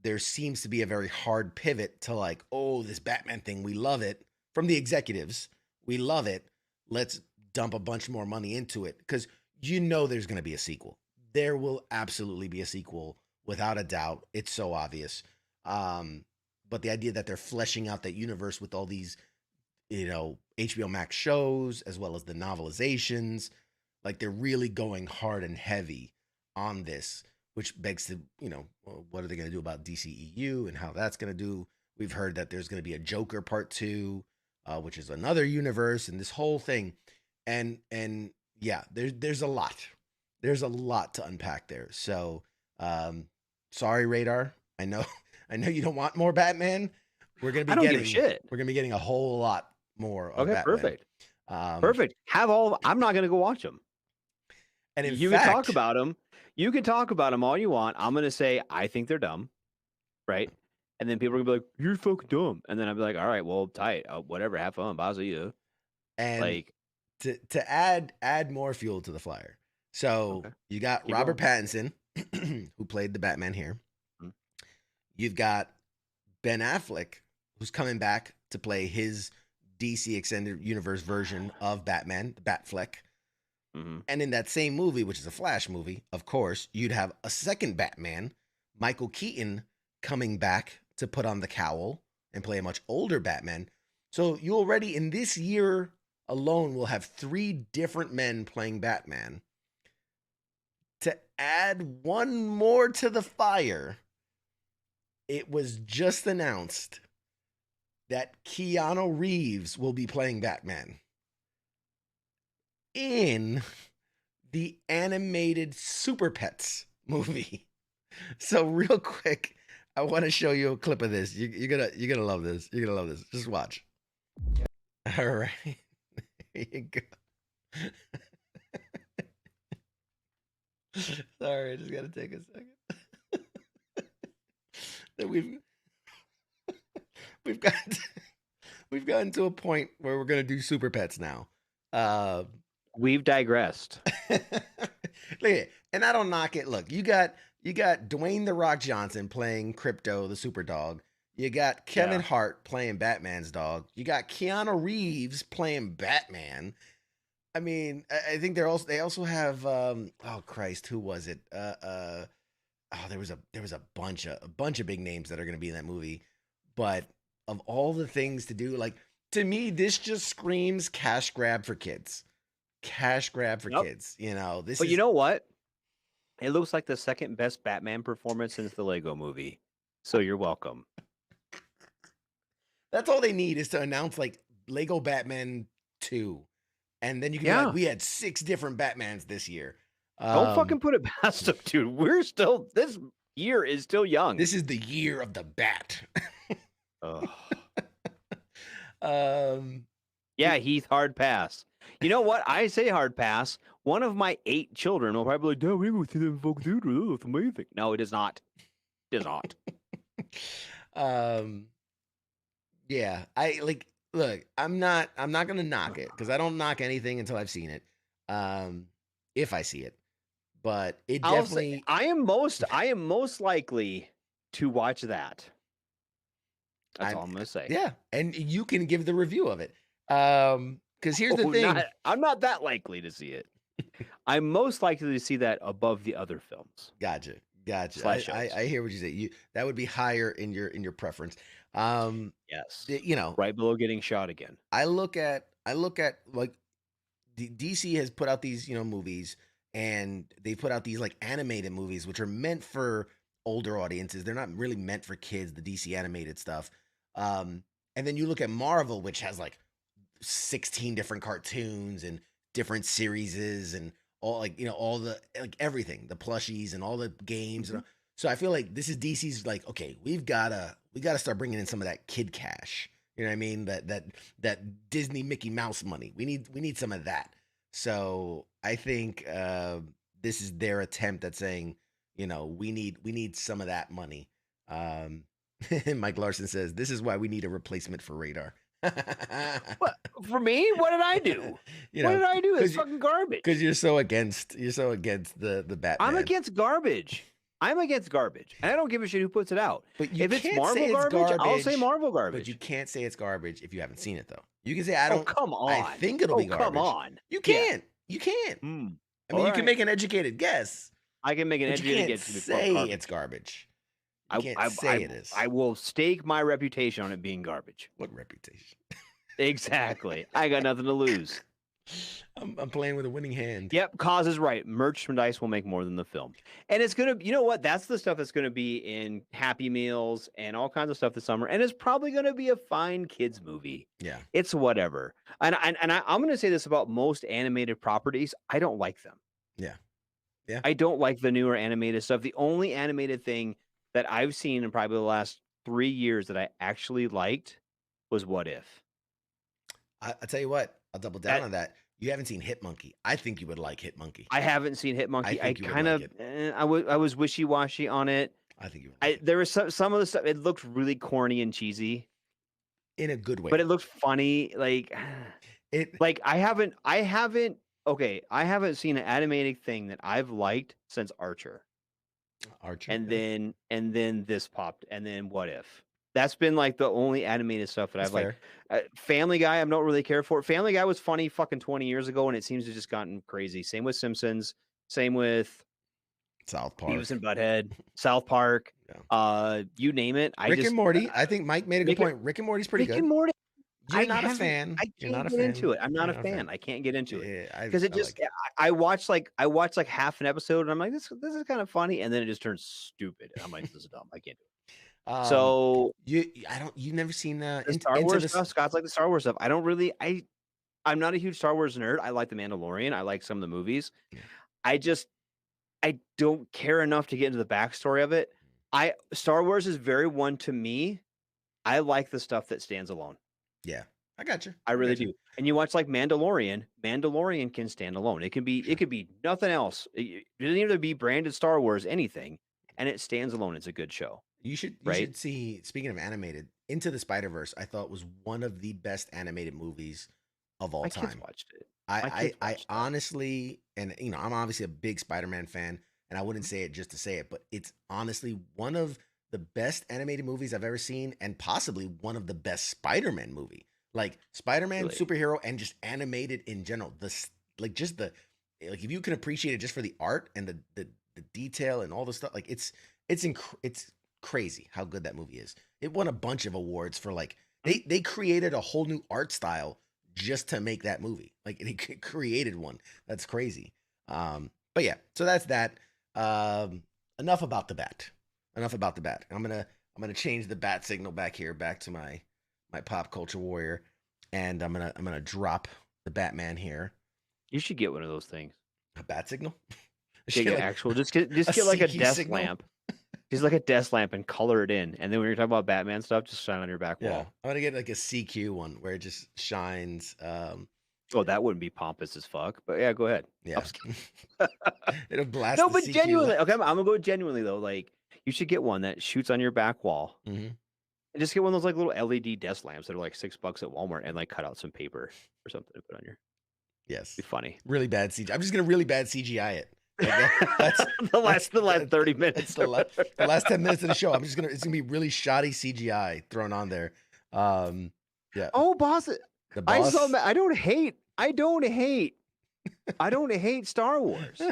there seems to be a very hard pivot to like, oh, this Batman thing, we love it. From the executives, we love it. Let's dump a bunch more money into it because there's going to be a sequel. There will absolutely be a sequel without a doubt. It's so obvious. But the idea that they're fleshing out that universe with all these, HBO Max shows, as well as the novelizations, like they're really going hard and heavy on this, which begs to, what are they going to do about DCEU and how that's going to do? We've heard that there's going to be a Joker Part 2, which is another universe, and this whole thing. And yeah, there's a lot. There's a lot to unpack there. So, sorry, Radar. I know you don't want more Batman. We're gonna be getting a whole lot more of Batman. Perfect. Perfect. I'm not gonna go watch them. And you can talk about them. You can talk about them all you want. I'm gonna say I think they're dumb, right? And then people are gonna be like, "You're fucking dumb," and then I'll be like, "All right, well, tight, whatever, have fun, bye, see you." And like to add more fuel to the fire. So you got Robert Pattinson who played the Batman here. Mhm. You've got Ben Affleck, who's coming back to play his DC Extended Universe version of Batman, the Batfleck. And in that same movie, which is a Flash movie, of course, you'd have a second Batman, Michael Keaton, coming back to put on the cowl and play a much older Batman. So you already, in this year alone, will have 3 different men playing Batman. To add one more to the fire, it was just announced that Keanu Reeves will be playing Batman in the animated Super Pets movie. So real quick, I want to show you a clip of this. You're gonna love this. You're gonna love this. Just watch. All right, here you go. Sorry, I just gotta take a second. We've gotten to a point where we're gonna do Super Pets now. We've digressed. Look at it. And I don't knock it. Look, you got Dwayne The Rock Johnson playing Crypto, the super dog. You got Kevin Hart playing Batman's dog. You got Keanu Reeves playing Batman. I mean, I think they also have oh Christ, who was it? There was a bunch of big names that are going to be in that movie. But of all the things to do, like, to me, this just screams cash grab for kids. Cash grab for kids, you know. But you know what? It looks like the second best Batman performance since the Lego movie. So you're welcome. That's all they need is to announce like Lego Batman 2. And then you can be like, we had 6 different Batmans this year. Don't fucking put it past them, dude. This year is still young. This is the year of the Bat. Yeah, Heath, hard pass. You know what? I say hard pass. One of my 8 children will probably be like, Dad, we go see them folk theater. That's amazing. No, it is not. It is not. Yeah, look, I'm not gonna knock it because I don't knock anything until I've seen it. If I see it. But it definitely I am most likely to watch that. That's all I'm gonna say. Yeah, and you can give the review of it. Because here's the thing. I'm not that likely to see it. I'm most likely to see that above the other films. Gotcha. I hear what you say. That would be higher in your preference. Yes. You know, right below getting shot again. I look at like DC has put out these, movies, and they put out these like animated movies which are meant for older audiences. They're not really meant for kids, the DC animated stuff. And then you look at Marvel, which has like 16 different cartoons and different series and all all the everything, the plushies and all the games. Mm-hmm. So I feel like this is DC's like, okay, we gotta start bringing in some of that kid cash. You know what I mean? That Disney Mickey Mouse money. We need some of that. So I think this is their attempt at saying, we need some of that money. Mike Larson says, this is why we need a replacement for Radar. What, for me? What did I do? What did I do? It's fucking garbage. Because you're so against the Batman. I'm against garbage. And I don't give a shit who puts it out. But if it's Marvel garbage, I'll say Marvel garbage. But you can't say it's garbage if you haven't seen it, though. You can say, I don't. Oh, come on. I think it'll be garbage. Come on. You can't. You can't. I mean, you can make an educated guess. I can make an educated guess. Say it's garbage. You can't say it is. I will stake my reputation on it being garbage. What reputation? Exactly. I got nothing to lose. I'm playing with a winning hand. Yep, Cause is right. Merchandise will make more than the film. And it's going to, you know what? That's the stuff that's going to be in Happy Meals and all kinds of stuff this summer. And it's probably going to be a fine kids movie. Yeah. It's whatever. And I'm going to say this about most animated properties. I don't like them. Yeah. Yeah. I don't like the newer animated stuff. The only animated thing that I've seen in probably the last 3 years that I actually liked was What If. I'll tell you what. I'll double down on that. You haven't seen Hit Monkey. I think you would like Hit Monkey. I haven't seen Hit Monkey. I kind of, I was wishy-washy on it. I think you would like it. There was some of the stuff, it looked really corny and cheesy. In a good way. But it looked funny. I haven't seen an animated thing that I've liked since Archer. Archer. and then this popped, and then What If. That's been like the only animated stuff that That's I've fair. Family Guy, I don't really care for. Family Guy was funny fucking 20 years ago, and it seems to have just gotten crazy. Same with Simpsons. Same with South Park. Beavis and Butthead. South Park. Yeah. You name it. Rick and Morty. I think Mike made a good point. Rick and Morty's pretty good. Rick and Morty. You're not a fan. I can't get into it. I'm not a fan. I can't get into it because it just. I watched like half an episode, and I'm like, this is kind of funny, and then it just turns stupid. And I'm like, this is dumb. I can't do it. So you've never seen the Star Wars stuff. Scott's like the Star Wars stuff. I don't really. I'm not a huge Star Wars nerd. I like The Mandalorian. I like some of the movies. Yeah. I don't care enough to get into the backstory of it. Star Wars is very one to me. I like the stuff that stands alone. Yeah, I got you. I really do. And you watch like Mandalorian. Mandalorian can stand alone. It could be nothing else. It doesn't even have to be branded Star Wars, anything, and it stands alone. It's a good show. You should see. Speaking of animated, Into the Spider-Verse, I thought was one of the best animated movies of all time. My kids watched it. I honestly, and I'm obviously a big Spider-Man fan, and I wouldn't say it just to say it, but it's honestly one of the best animated movies I've ever seen, and possibly one of the best Spider-Man movie. Like Spider-Man, really? Superhero, and just animated in general. If you can appreciate it just for the art and the detail and all the stuff, like it's crazy how good that movie is. It won a bunch of awards for they created a whole new art style just to make that movie. Like it created one. That's crazy. But yeah, so that's that. Enough about the bat. I'm gonna change the bat signal back to my pop culture warrior, and I'm gonna drop the Batman here. You should get one of those things. A bat signal? Get an actual. Just get like a desk lamp. Just like a desk lamp and color it in, and then when you're talking about Batman stuff, just shine on your back wall. I'm gonna get like a CQ one where it just shines. Oh, that wouldn't be pompous as fuck, but yeah, go ahead. Yeah, it'll blast. No, but CQ genuinely, okay, I'm gonna go genuinely though. Like, you should get one that shoots on your back wall, and just get one of those like little LED desk lamps that are like $6 at Walmart, and like cut out some paper or something to put on your. Yes, be funny. Really bad CGI. I'm just gonna really bad CGI it. That's the last 30 minutes. The last 10 minutes of the show. It's gonna be really shoddy CGI thrown on there. Yeah. Oh, boss. The boss. I don't hate Star Wars.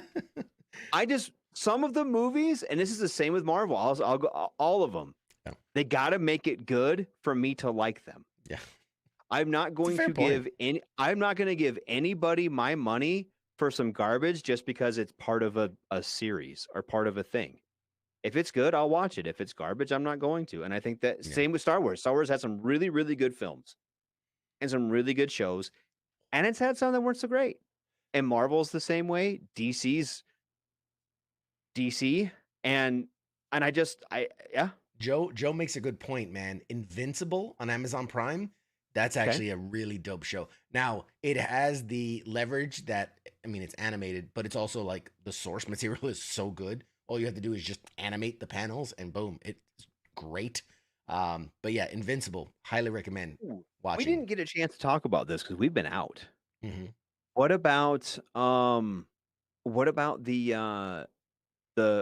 Some of the movies, and this is the same with Marvel. I'll go all of them. Yeah. They got to make it good for me to like them. Yeah. I'm not going to give anybody my money for some garbage just because it's part of a series or part of a thing. If it's good, I'll watch it. If it's garbage, I'm not going to. And I think that same with Star Wars. Star Wars had some really, really good films and some really good shows, and it's had some that weren't so great. And Marvel's the same way. DC's DC, and Joe makes a good point, man. Invincible on Amazon Prime. That's actually a really dope show. Now, it has the leverage that, it's animated, but it's also like the source material is so good. All you have to do is just animate the panels and boom, it's great. But yeah, Invincible, highly recommend watching. We didn't get a chance to talk about this because we've been out. Mm-hmm. What about the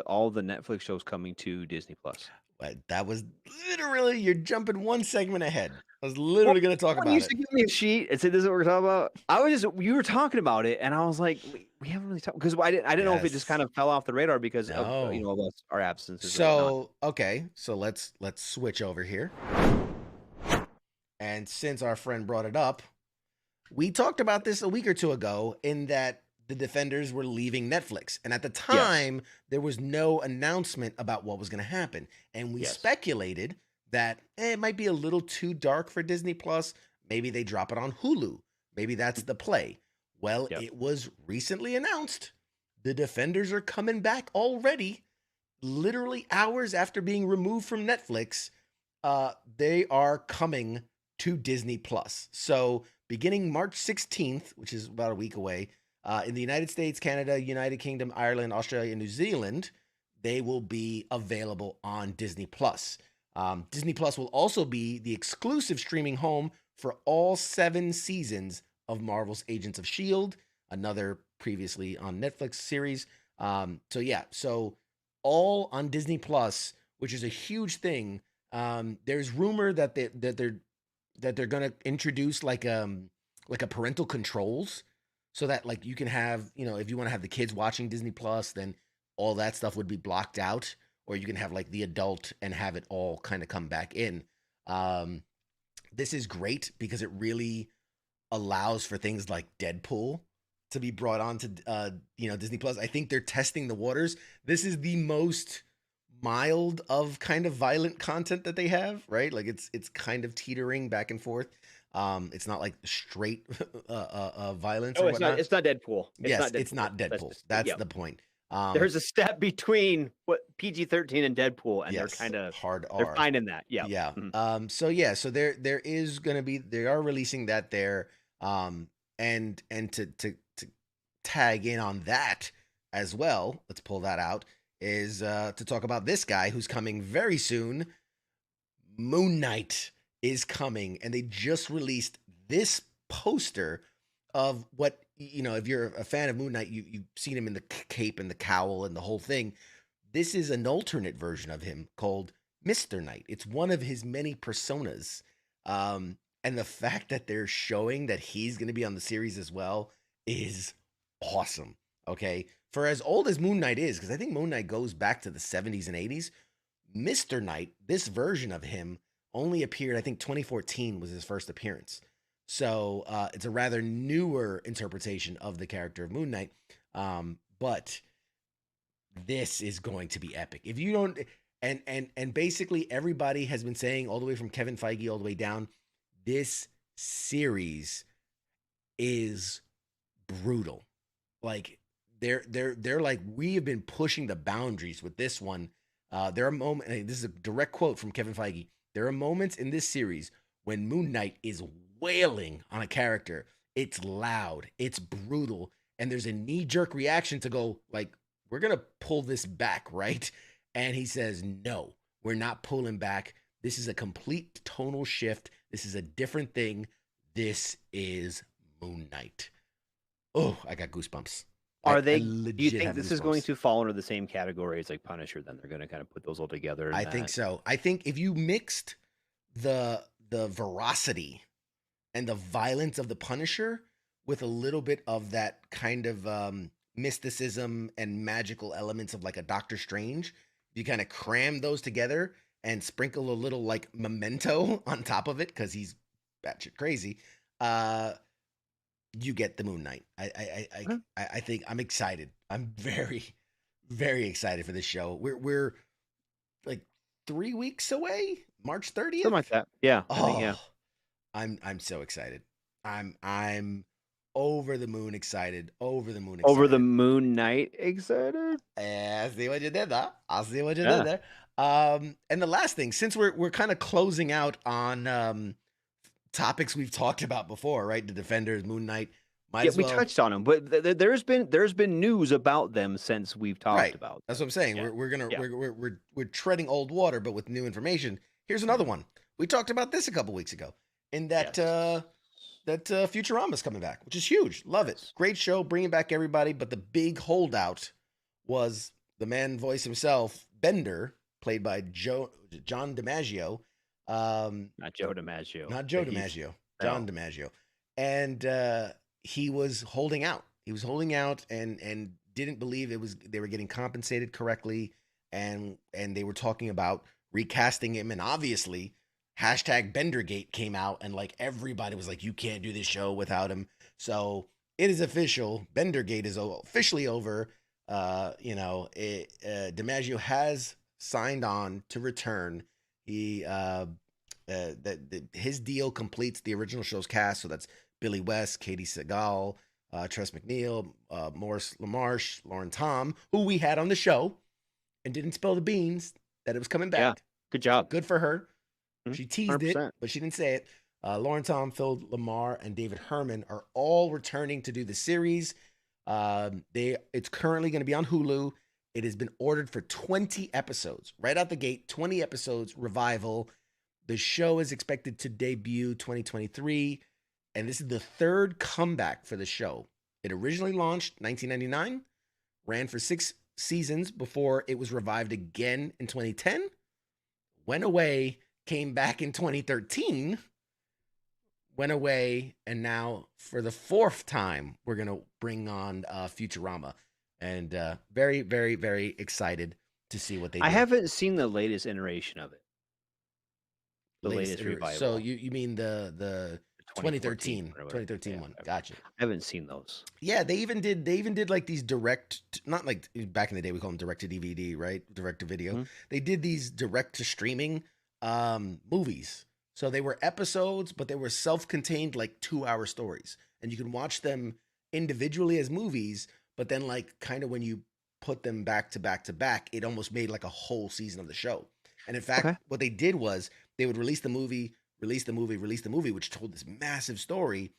all the Netflix shows coming to Disney Plus? That was literally, you're jumping one segment ahead. I was literally going to talk about it. You used to give me a sheet and say, this is what we're talking about. You were talking about it, and I was like, we haven't really talked, because I didn't know if it just kind of fell off the radar because of our absences. So, so let's switch over here. And since our friend brought it up, we talked about this a week or two ago in that the Defenders were leaving Netflix. And at the time, there was no announcement about what was going to happen. And we speculated that it might be a little too dark for Disney Plus. Maybe they drop it on Hulu. Maybe that's the play. Well, it was recently announced. The Defenders are coming back already. Literally hours after being removed from Netflix, they are coming to Disney Plus. So beginning March 16th, which is about a week away, in the United States, Canada, United Kingdom, Ireland, Australia, and New Zealand, they will be available on Disney Plus. Disney Plus will also be the exclusive streaming home for all 7 seasons of Marvel's Agents of S.H.I.E.L.D., another previously on Netflix series. So all on Disney Plus, which is a huge thing. There's rumor that they're gonna introduce like a parental controls, so that like you can have, if you want to have the kids watching Disney Plus, then all that stuff would be blocked out, or you can have like the adult and have it all kind of come back in. This is great because it really allows for things like Deadpool to be brought on to Disney Plus. I think they're testing the waters. This is the most mild of kind of violent content that they have, right? Like it's kind of teetering back and forth. It's not like straight violence. Oh, or it's whatnot. not. It's not Deadpool. It's not Deadpool. That's the point. There's a step between what PG-13 and Deadpool, and they're kind of hard R. They're finding that. Yeah. Yeah. Mm-hmm. So there is going to be, they are releasing that there. And to tag in on that as well, let's pull that out, is to talk about this guy who's coming very soon. Moon Knight is coming, and they just released this poster of what, if you're a fan of Moon Knight, you've seen him in the cape and the cowl and the whole thing. This is an alternate version of him called Mr. Knight. It's one of his many personas. And the fact that they're showing that he's going to be on the series as well is awesome. Okay. For as old as Moon Knight is, because I think Moon Knight goes back to the 70s and 80s, Mr. Knight, this version of him, only appeared, I think 2014 was his first appearance. So it's a rather newer interpretation of the character of Moon Knight. But this is going to be epic. If you don't, and basically everybody has been saying, all the way from Kevin Feige all the way down, this series is brutal. Like they're like, we have been pushing the boundaries with this one. There are moments, and this is a direct quote from Kevin Feige. There are moments in this series when Moon Knight is wailing on a character. It's loud, it's brutal, and there's a knee-jerk reaction to go like, we're gonna pull this back, right? And he says, no, we're not pulling back. This is a complete tonal shift. This is a different thing. This is Moon Knight. Oh, I got goosebumps. Do you think this is going to fall under the same category as like Punisher? Then they're going to kind of put those all together. I think so. I think if you mixed the veracity and the violence of the Punisher with a little bit of that kind of mysticism and magical elements of like a Doctor Strange, you kind of cram those together and sprinkle a little like Memento on top of it, because he's batshit crazy, you get the Moon Knight. I think I'm excited. I'm very, very excited for this show. We're like 3 weeks away, March 30th, something like that. Yeah. I'm so excited. I'm over the moon excited. Over the moon Knight excited. I see what you did there. I see what you did there. And the last thing, since we're kind of closing out on topics we've talked about before, right? The Defenders, Moon Knight. We touched on them, but there's been news about them since we've talked about them. That's what I'm saying. Yeah. We're treading old water, but with new information. Here's another one. We talked about this a couple weeks ago. In that Futurama's coming back, which is huge. Love it. Great show, bringing back everybody. But the big holdout was the man voice himself, Bender, played by John DiMaggio. Not Joe DiMaggio. John DiMaggio. And he was holding out. He was holding out and didn't believe they were getting compensated correctly. And they were talking about recasting him. And obviously, #Bendergate came out, and like everybody was like, you can't do this show without him. So it is official. Bendergate is officially over. DiMaggio has signed on to return. He his deal completes the original show's cast, so that's Billy West, Katie Segal, Tress MacNeille, Maurice LaMarche, Lauren Tom, who we had on the show and didn't spill the beans that it was coming back. Yeah, good job. Good for her. She 100%. teased it, but she didn't say it. Lauren Tom, Phil Lamar, and David Herman are all returning to do the series. It's currently going to be on Hulu. It has been ordered for 20 episodes. Right out the gate, 20 episodes revival. The show is expected to debut 2023, and this is the third comeback for the show. It originally launched 1999, ran for six seasons before it was revived again in 2010, went away, came back in 2013, went away, and now for the 4th time, we're going to bring on Futurama. And very, very, very excited to see what they do. I haven't seen the latest iteration of it. The latest revival. So you mean the 2013 one. Gotcha. I haven't seen those. Yeah, they even did like these not like back in the day we call them direct to DVD, right? Direct to video. Mm-hmm. They did these direct to streaming movies. So they were episodes, but they were self-contained like 2-hour stories. And you can watch them individually as movies, but then like kind of when you put them back to back to back, it almost made like a whole season of the show. And in fact, what they did was they would release the movie, which told this massive story.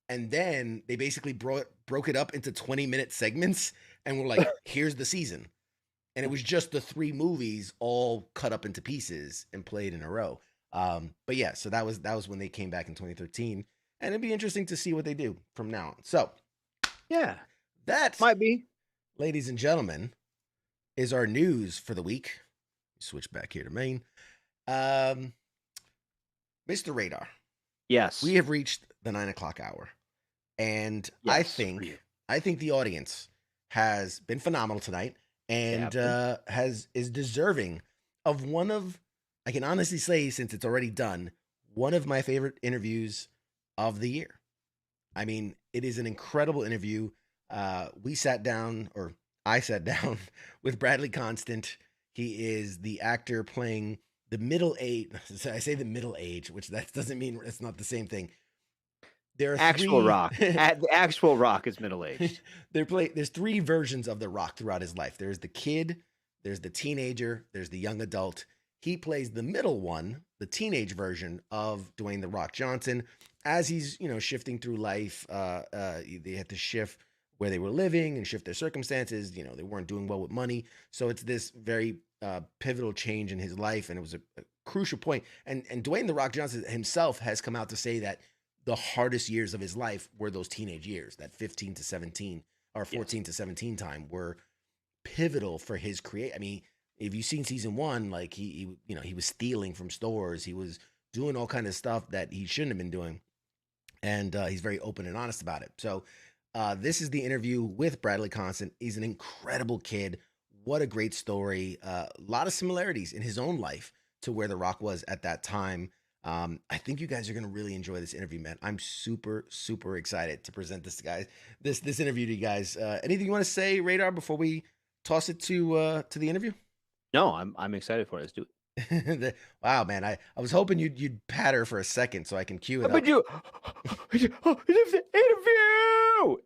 And then they basically broke it up into 20-minute segments and were like, here's the season. And it was just the 3 movies all cut up into pieces and played in a row. But yeah, so that was when they came back in 2013. And it'd be interesting to see what they do from now on. So yeah, that might be, ladies and gentlemen, is our news for the week. Switch back here to main. Mr. Radar. Yes. We have reached the 9 o'clock hour. And yes, I think the audience has been phenomenal tonight and is deserving of one of, I can honestly say, since it's already done, one of my favorite interviews of the year. I mean, it is an incredible interview. I sat down with Bradley Constant. He is the actor playing the middle age. I say the middle age, which that doesn't mean it's not the same thing. There are Rock. The actual Rock is middle aged. There's 3 versions of the Rock throughout his life. There's the kid, there's the teenager, there's the young adult. He plays the middle one, the teenage version of Dwayne The Rock Johnson, as he's shifting through life. They had to shift where they were living and shift their circumstances. They weren't doing well with money, so it's this very pivotal change in his life, and it was a crucial point. And Dwayne The Rock Johnson himself has come out to say that the hardest years of his life were those teenage years, that 15 to 17 or 14 to 17 time, were pivotal for his I mean, if you've seen season 1, like he was stealing from stores, he was doing all kind of stuff that he shouldn't have been doing, and he's very open and honest about it. So this is the interview with Bradley Constant. He's an incredible kid. What a great story. A lot of similarities in his own life to where The Rock was at that time. I think you guys are going to really enjoy this interview, man. I'm super, super excited to present this interview to you guys. Anything you want to say, Radar, before we toss it to the interview? No, I'm excited for it. Let's do it. Wow, man. I was hoping you'd patter for a second so I can cue it up.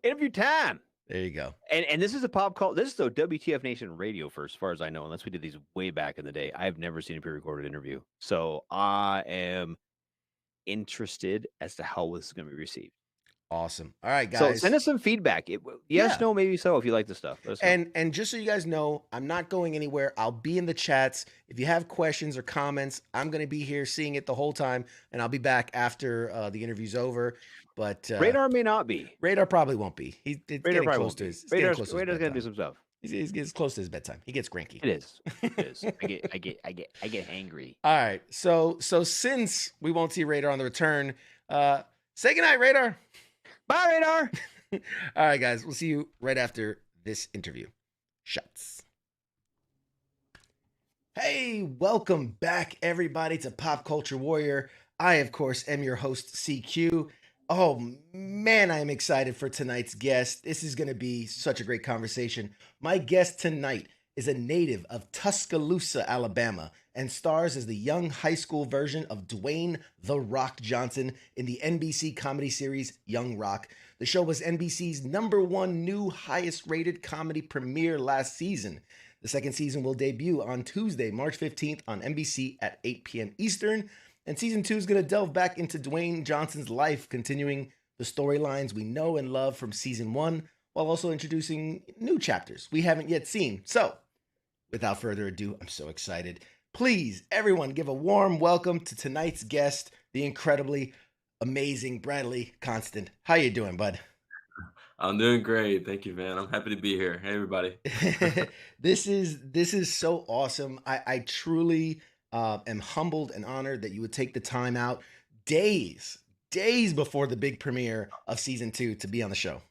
Interview time. There you go. And this is a pop call. This is the WTF Nation radio first, as far as I know, unless we did these way back in the day. I've never seen a pre-recorded interview. So I am interested as to how this is going to be received. Awesome. All right, guys. So send us some feedback. No, maybe so, if you like the stuff. And just so you guys know, I'm not going anywhere. I'll be in the chats. If you have questions or comments, I'm going to be here seeing it the whole time, and I'll be back after the interview's over. But Radar may not be. Radar probably won't be. It's getting close to his bedtime. Radar's going to do some stuff. He gets close to his bedtime. He gets cranky. It is. I get hangry. All right. So since we won't see Radar on the return, say goodnight, Radar. Bye, Radar. All right, guys. We'll see you right after this interview. Shots. Hey, welcome back, everybody, to Pop Culture Warrior. I, of course, am your host, CQ. Oh, man, I am excited for tonight's guest. This is going to be such a great conversation. My guest tonight is a native of Tuscaloosa, Alabama, and stars as the young high school version of Dwayne The Rock Johnson in the NBC comedy series Young Rock. The show was NBC's #1 new highest-rated comedy premiere last season. The second season will debut on Tuesday, March 15th on NBC at 8 p.m. Eastern. And season 2 is going to delve back into Dwayne Johnson's life, continuing the storylines we know and love from season 1, while also introducing new chapters we haven't yet seen. So, without further ado, I'm so excited. Please, everyone, give a warm welcome to tonight's guest, the incredibly amazing Bradley Constant. How you doing, bud? I'm doing great. Thank you, man. I'm happy to be here. Hey, everybody. This is so awesome. I truly am humbled and honored that you would take the time out days, days before the big premiere of season two to be on the show.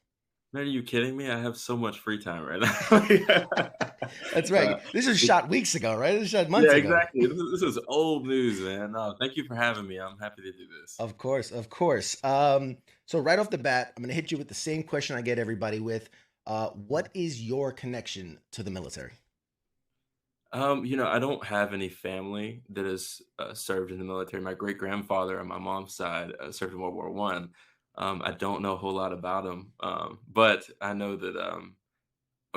Man, are you kidding me? I have so much free time right now. That's Uh, right. This was it- shot weeks ago, right? This was shot months yeah, ago. exactly. This is old news, man. No, thank you for having me. I'm happy to do this. Of course, of course. So right off the bat, I'm going to hit you with the same question I get everybody with. What is your connection to the military? I don't have any family that has served in the military. My great grandfather on my mom's side served in World War One. I don't know a whole lot about him, but I know that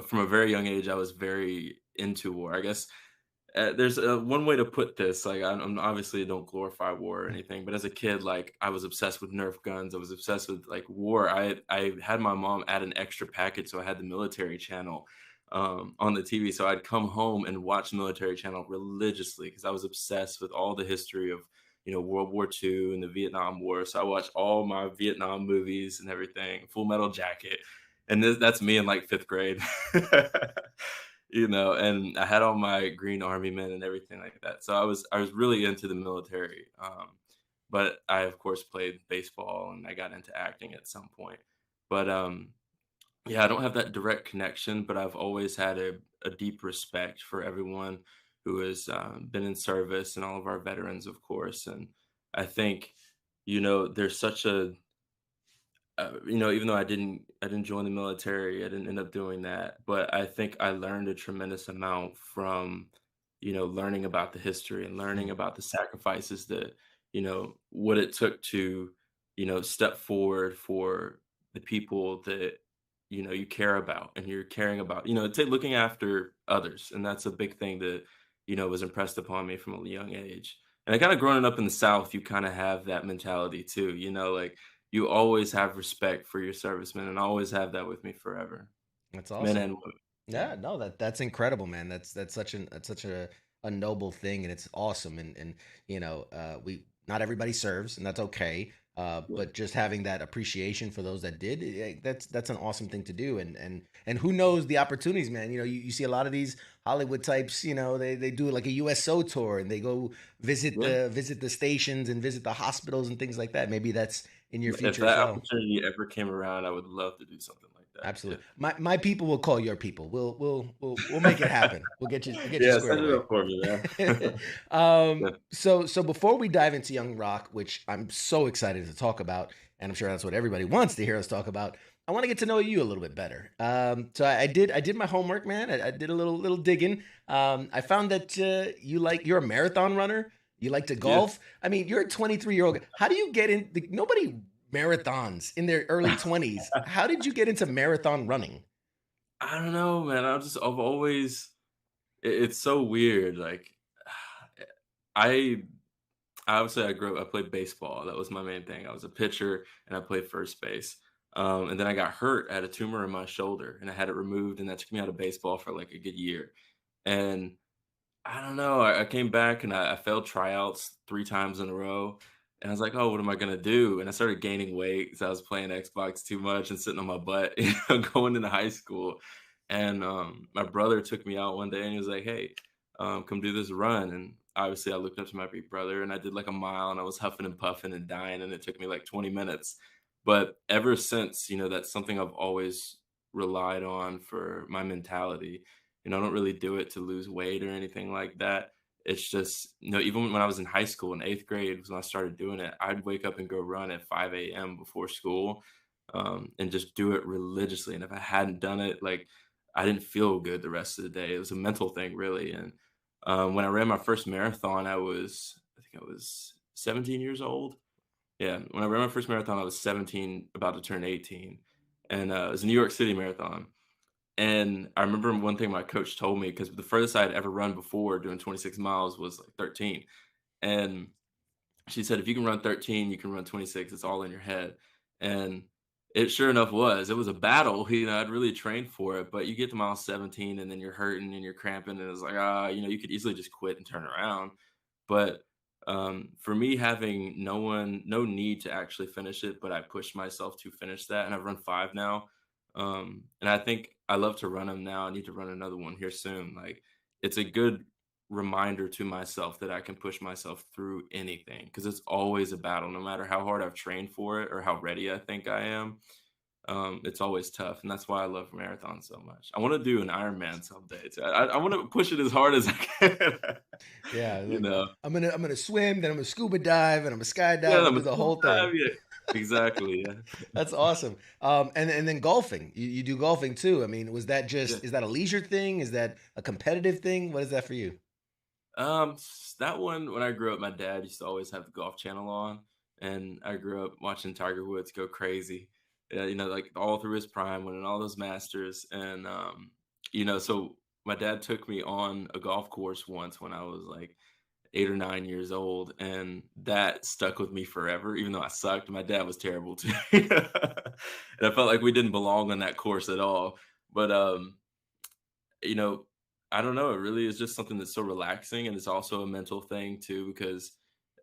from a very young age, I was very into war. I guess there's one way to put this. Like, I'm obviously don't glorify war or anything, but as a kid, like I was obsessed with Nerf guns. I was obsessed with like war. I had my mom add an extra package, so I had the military channel on the TV. So I'd come home and watch military channel religiously because I was obsessed with all the history of World War II and the Vietnam War. So I watched all my Vietnam movies and everything. Full Metal Jacket, and that's me in like fifth grade. And I had all my Green Army men and everything like that. So I was really into the military. But I of course played baseball and I got into acting at some point. But yeah, I don't have that direct connection, but I've always had a deep respect for everyone who has been in service and all of our veterans, of course. And I think, there's such a even though I didn't join the military, I didn't end up doing that, but I think I learned a tremendous amount from, learning about the history and learning Mm. about the sacrifices that, what it took to, step forward for the people that, you care about and you're caring about, looking after others. And that's a big thing that, was impressed upon me from a young age. And I kind of growing up in the South, you kind of have that mentality too, like you always have respect for your servicemen and always have that with me forever, That's men awesome. and women. Yeah. Yeah, no, that's incredible, man. That's such a noble thing, and it's awesome. And we not everybody serves, and that's okay. Yeah. But just having that appreciation for those that did, that's an awesome thing to do. And who knows the opportunities, man. You see a lot of these Hollywood types. They do like a USO tour, and they go Yeah. visit the stations and visit the hospitals and things like that. Maybe that's in your If future as that well. opportunity ever came around, I would love to do something like that. Yeah. Absolutely. My people will call your people. We'll make it happen. We'll get you Yeah, squared set it away. up for me, man. Yeah. So before we dive into Young Rock, which I'm so excited to talk about, and I'm sure that's what everybody wants to hear us talk about, I want to get to know you a little bit better. So I did my homework, man. I did a little digging. I found that you're a marathon runner. You like to Yeah. golf. I mean, you're a 23-year-old. How do you get in? Nobody marathons in their early 20s. How did you get into marathon running? I don't know, man. I've always it's so weird. Like I obviously I played baseball. That was my main thing. I was a pitcher and I played first base. And then I got hurt. I had a tumor in my shoulder and I had it removed, and that took me out of baseball for like a good year. And I don't know. I came back and I failed tryouts 3 times in a row. And I was like, oh, what am I gonna do? And I started gaining weight because I was playing Xbox too much and sitting on my butt, going into high school. And my brother took me out one day and he was like, hey, come do this run. And obviously I looked up to my big brother and I did like a mile and I was huffing and puffing and dying and it took me like 20 minutes. But ever since, that's something I've always relied on for my mentality. I don't really do it to lose weight or anything like that. It's just, even when I was in high school in eighth grade was when I started doing it. I'd wake up and go run at 5 a.m. before school, and just do it religiously. And if I hadn't done it, like I didn't feel good the rest of the day. It was a mental thing, really. And when I ran my first marathon, I think I was 17 years old. Yeah, when I ran my first marathon, I was 17, about to turn 18, and it was a New York City marathon. And I remember one thing my coach told me, because the furthest I had ever run before doing 26 miles was like 13. And she said, if you can run 13, you can run 26. It's all in your head. And it sure enough was. It was a battle. I'd really trained for it, but you get to mile 17 and then you're hurting and you're cramping. And it's like, you could easily just quit and turn around. But for me, having no need to actually finish it, but I pushed myself to finish that. And I've run 5 now. And I think I love to run them now. I need to run another one here soon. Like, it's a good reminder to myself that I can push myself through anything because it's always a battle, no matter how hard I've trained for it or how ready I think I am. It's always tough, and that's why I love marathons so much. I want to do an Ironman someday. I want to push it as hard as I can. Yeah, you like, know. I'm gonna swim, then I'm gonna scuba dive, and I'm gonna skydive, Yeah, and I'm do a the scuba whole thing. dive, yeah. Exactly. Yeah. That's awesome. And then golfing. You do golfing too. I mean, was that Yeah. is that a leisure thing? Is that a competitive thing? What is that for you? That one, when I grew up, my dad used to always have the Golf Channel on, and I grew up watching Tiger Woods go crazy. Like all through his prime, winning all those Masters, and so my dad took me on a golf course once when I was like 8 or 9 years old, and that stuck with me forever. Even though I sucked, my dad was terrible too, and I felt like we didn't belong on that course at all. But you know, I don't know. It really is just something that's so relaxing, and it's also a mental thing too, because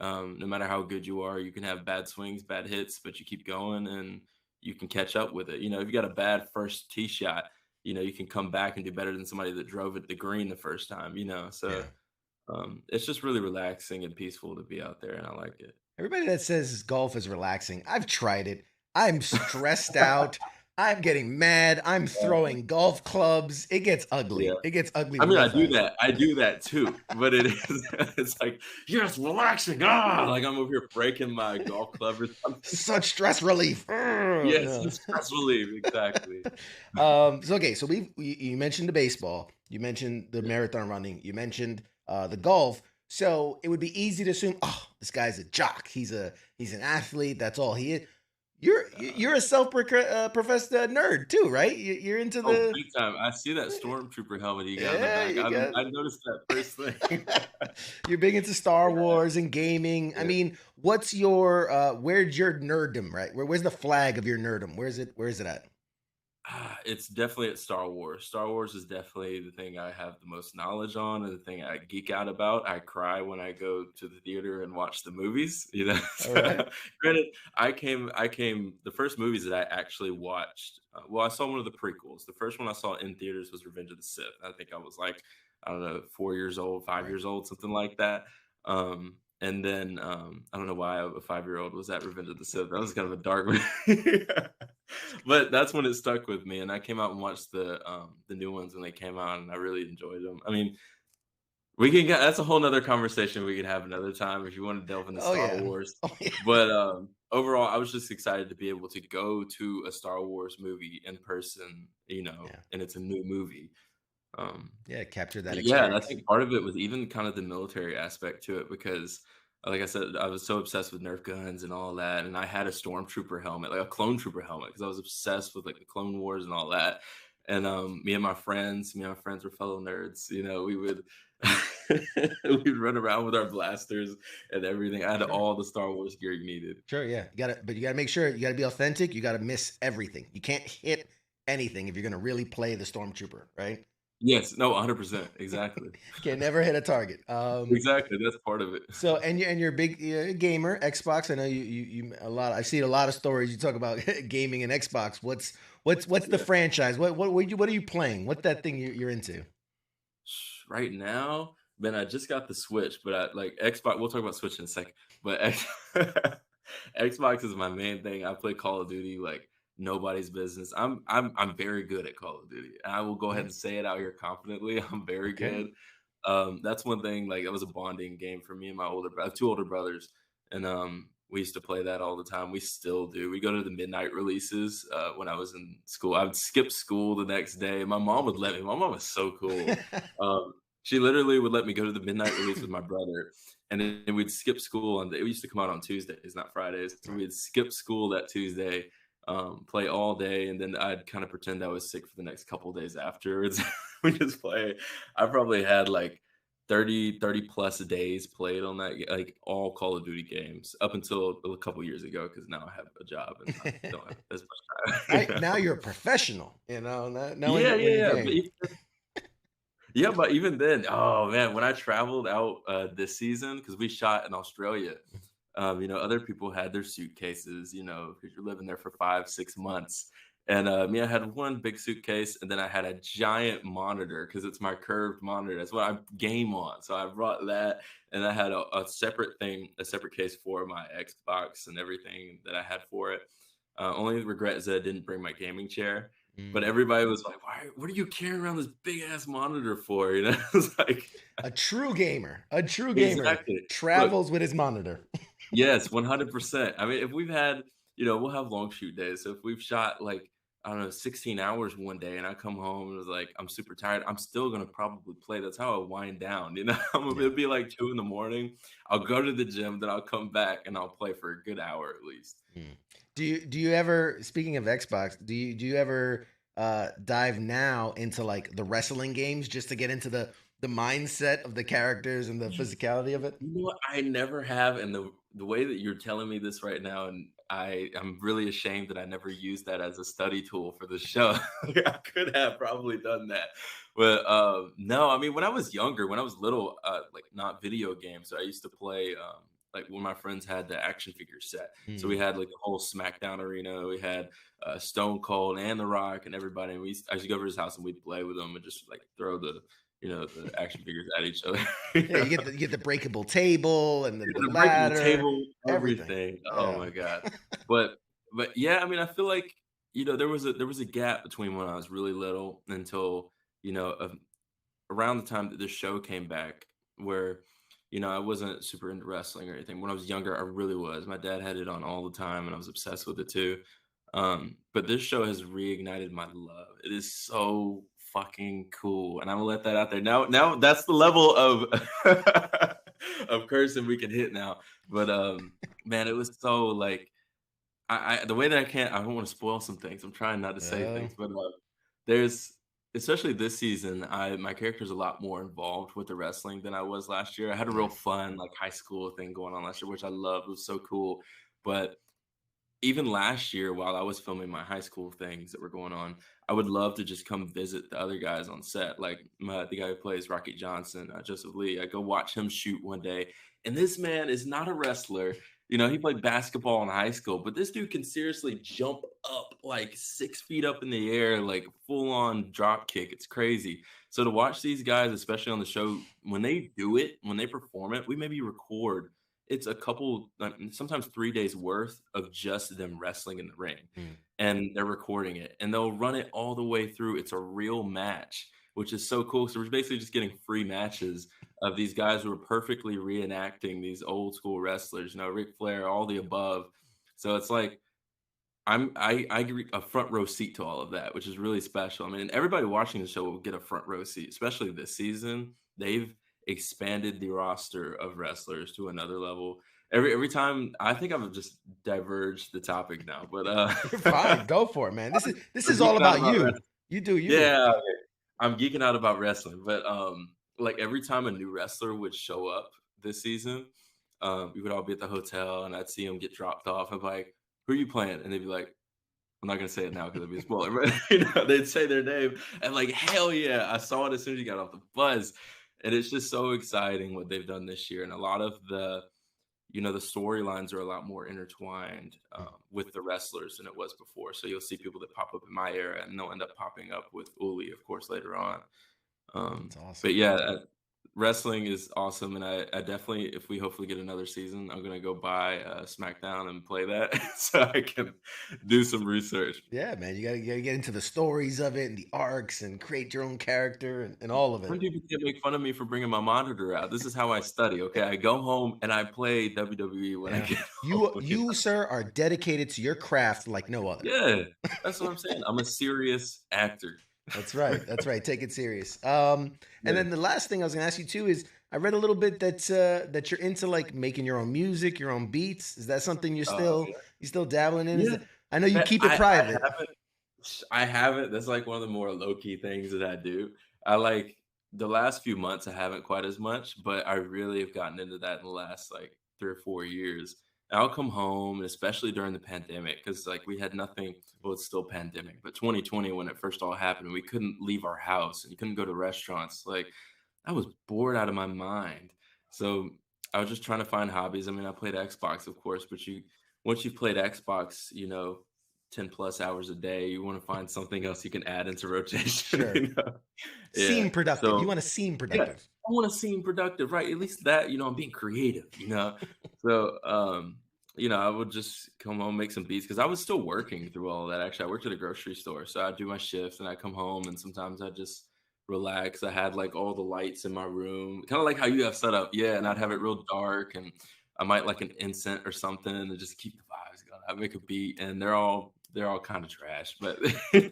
no matter how good you are, you can have bad swings, bad hits, but you keep going and you can catch up with it. If you got a bad first tee shot, you can come back and do better than somebody that drove it the green the first time. So Yeah. it's just really relaxing and peaceful to be out there, and I like it. Everybody that says golf is relaxing, I've tried it. I'm stressed out. I'm getting mad. I'm throwing golf clubs. It gets Yeah. ugly. It gets ugly I mean, real I do fast. that. I do that too, but it is it's like, "Yes, relaxing, like I'm over here breaking my golf club or something. Such stress relief. Yes, No. it's stress relief, exactly. So okay, so you mentioned the baseball, you mentioned the Yeah. marathon running, you mentioned the golf. So it would be easy to assume, oh, this guy's a jock. He's an athlete. That's all he is. You're a professed nerd too, right? You're into Oh, the big time. I see that stormtrooper helmet you got in the yeah. back. You got I noticed that first thing. you're big into Star Yeah, Wars and gaming. I yeah. mean, what's your where's your nerddom, right? Where's the flag of your nerddom? Where is it at? It's definitely at Star Wars. Star Wars is definitely the thing I have the most knowledge on and the thing I geek out about. I cry when I go to the theater and watch the movies. All right. Granted, I came the first movies that I actually watched. Well, I saw one of the prequels. The first one I saw in theaters was Revenge of the Sith. I think I was like, I don't know, 4 years old, five Right. years old, something like that. And then I don't know why a 5 year old was at Revenge of the Sith. That was kind of a dark movie. But that's when it stuck with me, and I came out and watched the new ones when they came out, and I really enjoyed them. I mean, we can get that's a whole nother conversation we can have another time if you want to delve into Oh Star yeah. Wars. Oh yeah. But overall, I was just excited to be able to go to a Star Wars movie in person, Yeah. and it's a new movie. Um, Yeah, capture that but yeah, and I experience. think part of it was even kind of the military aspect to it because, like I said, I was so obsessed with Nerf guns and all that, and I had a stormtrooper helmet, like a clone trooper helmet, because I was obsessed with like the Clone Wars and all that. And me and my friends were fellow nerds. We would we'd run around with our blasters and everything. I had Sure. all the Star Wars gear you needed. Sure, yeah. You gotta make sure you gotta be authentic. You gotta miss everything. You can't hit anything if you're gonna really play the stormtrooper, right? Yes, no, 100%, exactly, Can never hit a target. exactly. That's part of it. So you're a big gamer, Xbox. I know you a lot. I see a lot of stories. You talk about gaming and Xbox. What's the Yeah. franchise? What are you playing? What's that thing you're into? Right now, man, I just got the Switch, but I like Xbox. We'll talk about Switch in a second. But Xbox is my main thing. I play Call of Duty like nobody's business. I'm very good at Call of Duty. And I will go ahead Mhm. and say it out here confidently. I'm very Okay. good. That's one thing. Like it was a bonding game for me and my I have two older brothers, and we used to play that all the time. We still do. We go to the midnight releases. When I was in school, I would skip school the next day. My mom would let me. My mom was so cool. She literally would let me go to the midnight release with my brother, and then we'd skip school. And it used to come out on Tuesdays, not Fridays. So Right. we'd skip school that Tuesday, play all day, and then I'd kind of pretend I was sick for the next couple days afterwards. We just play. I probably had like 30 plus days played on that, like all Call of Duty games up until a couple years ago, because now I have a job and I don't have as much time. Now you're a professional. Now Yeah, when you yeah, yeah. game. Yeah, but even then, oh man, when I traveled out this season, because we shot in Australia, other people had their suitcases, because you're living there for 5, 6 months. And I had one big suitcase, and then I had a giant monitor because it's my curved monitor. That's what I game on. So I brought that, and I had a separate thing, a separate case for my Xbox and everything that I had for it. Only regret is that I didn't bring my gaming chair. But everybody was like, "Why? What are you carrying around this big ass monitor for?" You know, it's like a true gamer exactly. travels Look, with his monitor. yes, 100%. I mean, if we've had, we'll have long shoot days. So if we've shot like, I don't know, 16 hours one day and I come home and was like, I'm super tired, I'm still going to probably play. That's how I wind down. It'll be like 2 in the morning. I'll go to the gym, then I'll come back and I'll play for a good hour at least. Do you ever, speaking of Xbox, do you ever dive now into like the wrestling games just to get into the mindset of the characters and the physicality of it? You know what? I never have, and the way that you're telling me this right now, and I'm really ashamed that I never used that as a study tool for the show. I could have probably done that, but no. I mean, when I was younger, when I was little, like not video games, I used to play. Like when my friends had the action figure set, so we had like the whole SmackDown arena. We had Stone Cold and The Rock and everybody. And I used to go over to his house and we'd play with them and just like throw the action figures at each other. Yeah, you get the breakable table and the The breakable ladder, table, everything. everything. Oh my god! But yeah, I mean, I feel like there was a gap between when I was really little until around the time that this show came back, where I wasn't super into wrestling or anything. When I was younger, I really was. My dad had it on all the time, and I was obsessed with it too. But this show has reignited my love. It is so fucking cool, and I'm gonna let that out there. Now that's the level of of cursing we can hit now. But man, it was so like I the way that I don't want to spoil some things. I'm trying not to say things, but there's especially this season, my character's a lot more involved with the wrestling than I was last year. I had a real fun like high school thing going on last year, which I loved. It was so cool. But even last year, while I was filming my high school things that were going on, I would love to just come visit the other guys on set, like the guy who plays Rocky Johnson, Joseph Lee. I go watch him shoot one day, and this man is not a wrestler. He played basketball in high school, but this dude can seriously jump up like 6 feet up in the air, like full on drop kick. It's crazy. So to watch these guys, especially on the show, when they do it, when they perform it, we maybe record it's a couple, sometimes 3 days worth of just them wrestling in the ring, and they're recording it, and they'll run it all the way through. It's a real match, which is so cool. So we're basically just getting free matches of these guys who are perfectly reenacting these old school wrestlers, Ric Flair, all the above. So it's like I get a front row seat to all of that, which is really special. I mean, everybody watching the show will get a front row seat, especially this season. They've expanded the roster of wrestlers to another level. Every time, I think I've just diverged the topic now, but you're fine. Go for it, man. This is all about you. Wrestling. You do you. Yeah, I'm geeking out about wrestling, but like every time a new wrestler would show up this season, we would all be at the hotel, and I'd see them get dropped off. I'm like, "Who are you playing?" And they'd be like, I'm not gonna say it now because it'd be a spoiler, but they'd say their name and like, hell yeah, I saw it as soon as you got off the bus. And it's just so exciting what they've done this year. And a lot of the storylines are a lot more intertwined with the wrestlers than it was before. So you'll see people that pop up in my era, and they'll end up popping up with Uli, of course, later on. That's awesome. But yeah, wrestling is awesome, and I definitely, if we hopefully get another season, I'm gonna go buy SmackDown and play that so I can do some research. Yeah, man, you gotta get into the stories of it and the arcs and create your own character and all of it. Some people can make fun of me for bringing my monitor out. This is how I study. Okay, I go home and I play WWE when I get home. You sir are dedicated to your craft like no other. Yeah, that's what I'm saying. I'm a serious actor. That's right. That's right. Take it serious. And then the last thing I was gonna ask you too is I read a little bit that you're into like making your own music, your own beats. Is that something you're still dabbling in? Yeah. I know you keep it private. I haven't. That's like one of the more low key things that I do. I like the last few months I haven't quite as much, but I really have gotten into that in the last like 3 or 4 years. I'll come home, and especially during the pandemic, because like we had nothing. Well, it's still pandemic, but 2020 when it first all happened, we couldn't leave our house and you couldn't go to restaurants. Like I was bored out of my mind. So I was just trying to find hobbies. I mean, I played Xbox, of course, but once you've played Xbox, 10 plus hours a day. You want to find something else you can add into rotation. Sure. You know? Seem Yeah. productive. So you want to seem yeah, productive. I want to seem productive, right? At least that, I'm being creative, So, I would just come home, make some beats because I was still working through all of that. Actually, I worked at a grocery store, so I'd do my shifts and I'd come home and sometimes I'd just relax. I had like all the lights in my room, kind of like how you have set up, yeah. And I'd have it real dark, and I might like an incense or something, and just keep the vibes going. I make a beat, and they're all kind of trash, but Hey,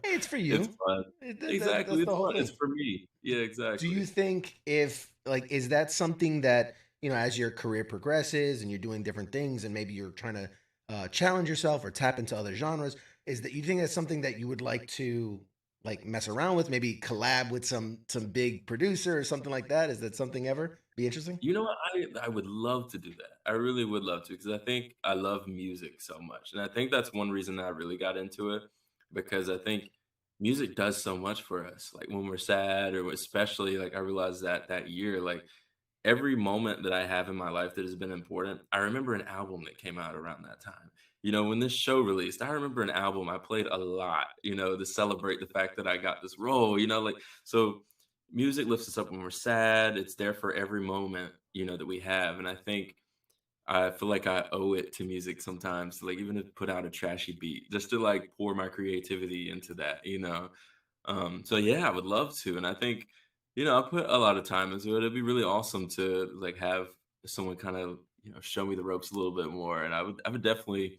it's for it's you. fun. That's Exactly, the it's whole fun. It's thing. for me. Yeah, Do you exactly. think is that something that, as your career progresses and you're doing different things and maybe you're trying to challenge yourself or tap into other genres, is that you think that's something that you would like to like mess around with, maybe collab with some big producer or something like that? Is that something ever be interesting? You know what? I would love to do that. I really would love to because I think I love music so much. And I think that's one reason that I really got into it because I think music does so much for us. Like when we're sad or especially like I realized that year, like every moment that I have in my life that has been important, I remember an album that came out around that time. When this show released, I remember an album I played a lot, to celebrate the fact that I got this role, like so music lifts us up when we're sad. It's there for every moment, that we have. And I think I feel like I owe it to music sometimes to like even to put out a trashy beat, just to like pour my creativity into that. So yeah, I would love to. And I think, I put a lot of time into it. It'd be really awesome to like have someone kind of, show me the ropes a little bit more. And I would definitely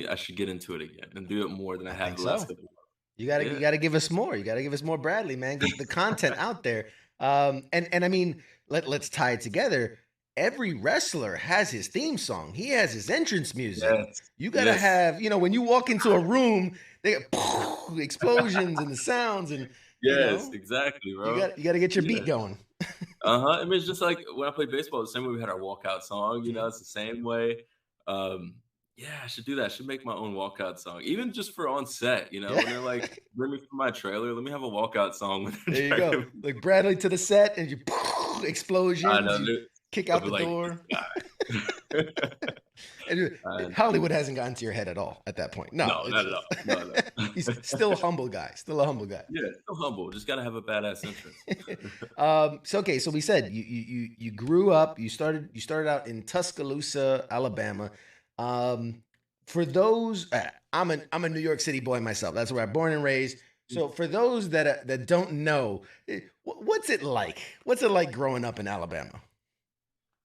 I should get into it again and do it more than I I have think the last so. couple of You Yeah. gotta give us more. You gotta give us more Bradley, man. Get the content out there. And I mean, let's tie it together. Every wrestler has his theme song. He has his entrance music. Yes. You gotta Yes. have, when you walk into a room, they got explosions and the sounds, and Yes, exactly, bro. you gotta get your beat Yeah. going. Uh-huh. I mean, it's just like when I played baseball, the same way we had our walkout song, Mhm. it's the same way. Um, yeah, I should do that. I should make my own walkout song, even just for on set, Yeah. when they're like, bring me from my trailer, let me have a walkout song when they're There you dragging go. me. Like Bradley to the set, and you I explosions. know, You dude. kick I'll out be the like, door. this guy. And I know. Hollywood hasn't gotten to your head at all at that point. No, No, it's not at all. No, he's no. still a humble guy. Still a humble guy. Yeah, still humble. Just gotta have a badass entrance. So okay, so we said you grew up. You started out in Tuscaloosa, Alabama. For those, I'm a New York City boy myself. That's where I'm born and raised. So for those that don't know, what's it like? What's it like growing up in Alabama?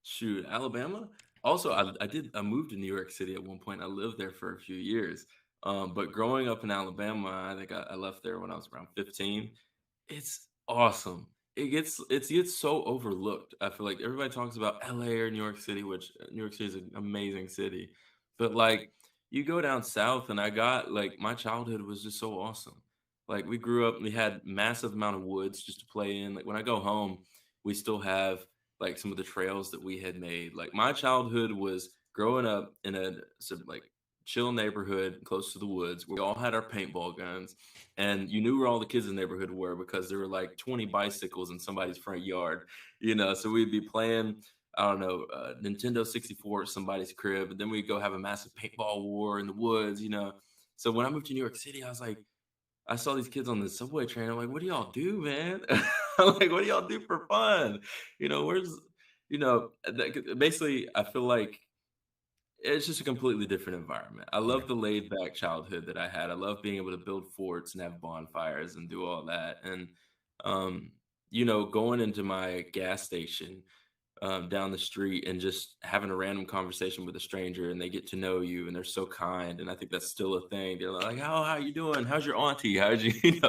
Shoot, Alabama? Also, I moved to New York City at one point. I lived there for a few years. But growing up in Alabama, I think I left there when I was around 15. It's awesome. It gets so overlooked. I feel like everybody talks about LA or New York City, which New York City is an amazing city. But like you go down south and I got like my childhood was just so awesome. Like we grew up, we had massive amount of woods just to play in. Like when I go home, we still have like some of the trails that we had made. Like my childhood was growing up in a sort of like chill neighborhood close to the woods. We all had our paintball guns, and you knew where all the kids in the neighborhood were because there were like 20 bicycles in somebody's front yard. So we'd be playing. I don't know, Nintendo 64 at somebody's crib, and then we'd go have a massive paintball war in the woods. So when I moved to New York City, I saw these kids on the subway train. I'm like, what do y'all do, man? I'm like, what do y'all do for fun? Where's, basically, I feel like it's just a completely different environment. I Yeah. love the laid back childhood that I had. I love being able to build forts and have bonfires and do all that. And, going into my gas station down the street and just having a random conversation with a stranger and they get to know you and they're so kind. And I think that's still a thing. They're like, oh, how you doing? How's your auntie? How's you,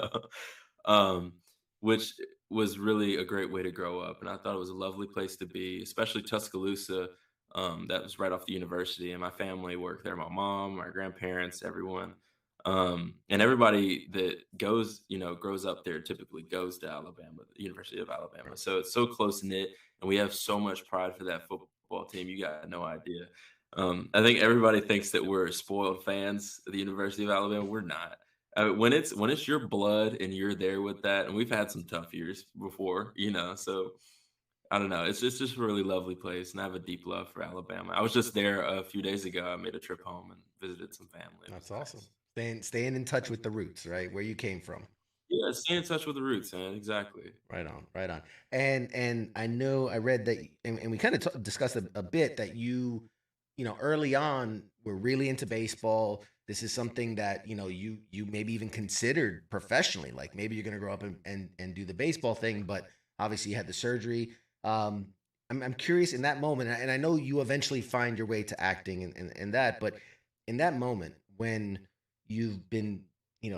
um, which was really a great way to grow up. And I thought it was a lovely place to be, especially Tuscaloosa. That was right off the university and my family worked there. My mom, my grandparents, everyone. And everybody that grows up there typically goes to Alabama, the University of Alabama. So it's so close knit and we have so much pride for that football team. You got no idea. I think everybody thinks that we're spoiled fans of the University of Alabama. We're not. When it's your blood and you're there with that, and we've had some tough years before. So I don't know. It's just a really lovely place, and I have a deep love for Alabama. I was just there a few days ago. I made a trip home and visited some family. That's awesome. Staying in touch with the roots, right? Where you came from. Yeah, stay in touch with the roots, man. Exactly. Right on, right on. And I know I read that, and we kind of discussed a bit that you early on were really into baseball. This is something that you maybe even considered professionally, like maybe you're going to grow up and do the baseball thing, but obviously you had the surgery. I'm curious in that moment, and I know you eventually find your way to acting and that, but in that moment when you've been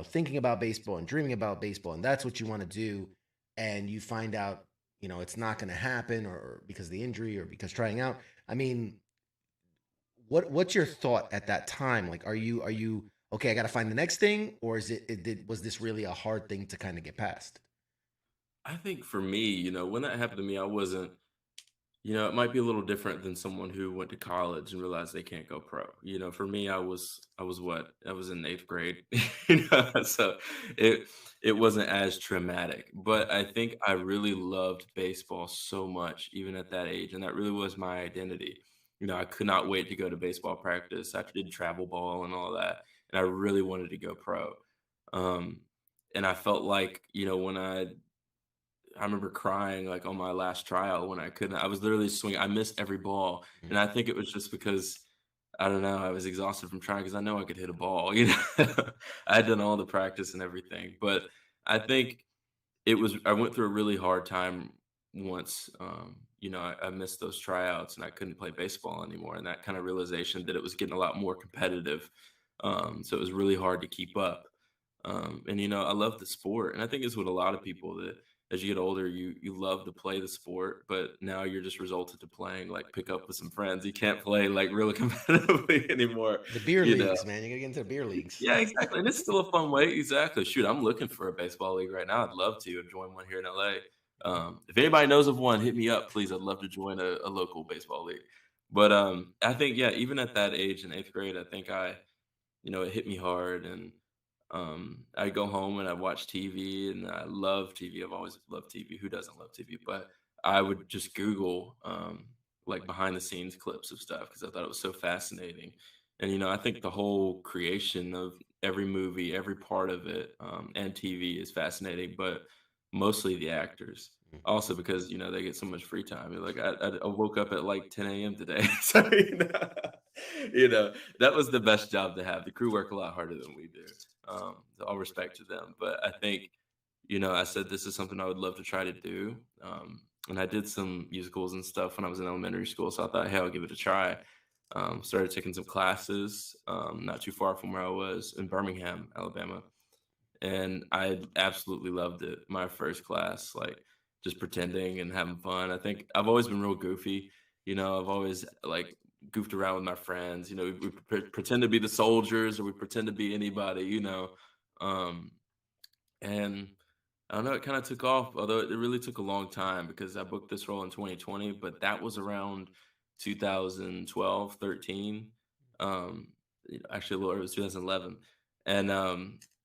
thinking about baseball and dreaming about baseball, and that's what you want to do, and you find out it's not going to happen, or because of the injury or because trying out. I mean, what's your thought at that time? Like, are you okay? I got to find the next thing, or was this really a hard thing to kind of get past? I think for me, when that happened to me, I wasn't. It might be a little different than someone who went to college and realized they can't go pro. For me, I was in eighth grade, so it wasn't as traumatic. But I think I really loved baseball so much, even at that age, and that really was my identity. I could not wait to go to baseball practice. I did travel ball and all that, and I really wanted to go pro. Um, and I felt like, when I remember crying like on my last tryout when I couldn't. I was literally swinging. I missed every ball, and I think it was just because I don't know. I was exhausted from trying because I know I could hit a ball. I had done all the practice and everything, but I think it was. I went through a really hard time once. I missed those tryouts and I couldn't play baseball anymore, and that kind of realization that it was getting a lot more competitive. So it was really hard to keep up. And I love the sport, and I think it's what a lot of people that as you get older, you love to play the sport, but now you're just resulted to playing like pick up with some friends. You can't play like really competitively anymore. The beer leagues, man. You gotta get into the beer leagues. Yeah, exactly. And it's still a fun way. Exactly. Shoot, I'm looking for a baseball league right now. I'd love to join one here in LA. If anybody knows of one, hit me up, please. I'd love to join a local baseball league. But I think, yeah, even at that age in eighth grade, I think it hit me hard. And I go home and I watch TV, and I love TV. I've always loved TV. Who doesn't love TV? But I would just Google like behind the scenes clips of stuff because I thought it was so fascinating. And I think the whole creation of every movie, every part of it, and TV is fascinating, but mostly the actors. Also because they get so much free time. Like I woke up at like 10 a.m. today, so that was the best job to have. The crew work a lot harder than we do. All respect to them, but I think I said this is something I would love to try to do. And I did some musicals and stuff when I was in elementary school, so I thought, hey, I'll give it a try. Started taking some classes not too far from where I was in Birmingham, Alabama, and I absolutely loved it. My first class, like just pretending and having fun. I think I've always been real goofy. I've always like goofed around with my friends. We pretend to be the soldiers or we pretend to be anybody. And I don't know, it kind of took off, although it really took a long time because I booked this role in 2020, but that was around 2012, 13. Actually, it was 2011. And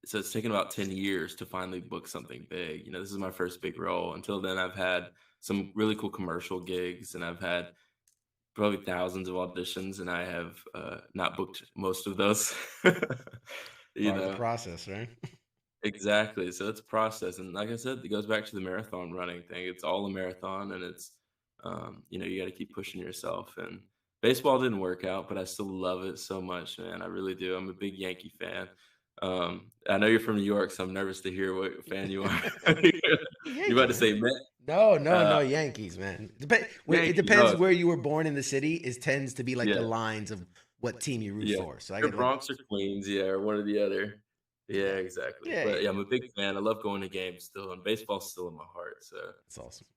so it's taken about 10 years to finally book something big. This is my first big role. Until then, I've had some really cool commercial gigs, and I've had probably thousands of auditions, and I have not booked most of those. Part of the process, right? Exactly. So it's a process, and like I said, it goes back to the marathon running thing. It's all a marathon, and it's you got to keep pushing yourself. And baseball didn't work out, but I still love it so much, man. I really do. I'm a big Yankee fan. I know you're from New York, so I'm nervous to hear what fan you are. You about to say Met? No, Yankees, man. It depends where you were born in the city. Tends to be like the lines of what team you root for. So I get Bronx or Queens, or one or the other. Yeah, exactly. But I'm a big fan. I love going to games still, and baseball's still in my heart. So that's awesome.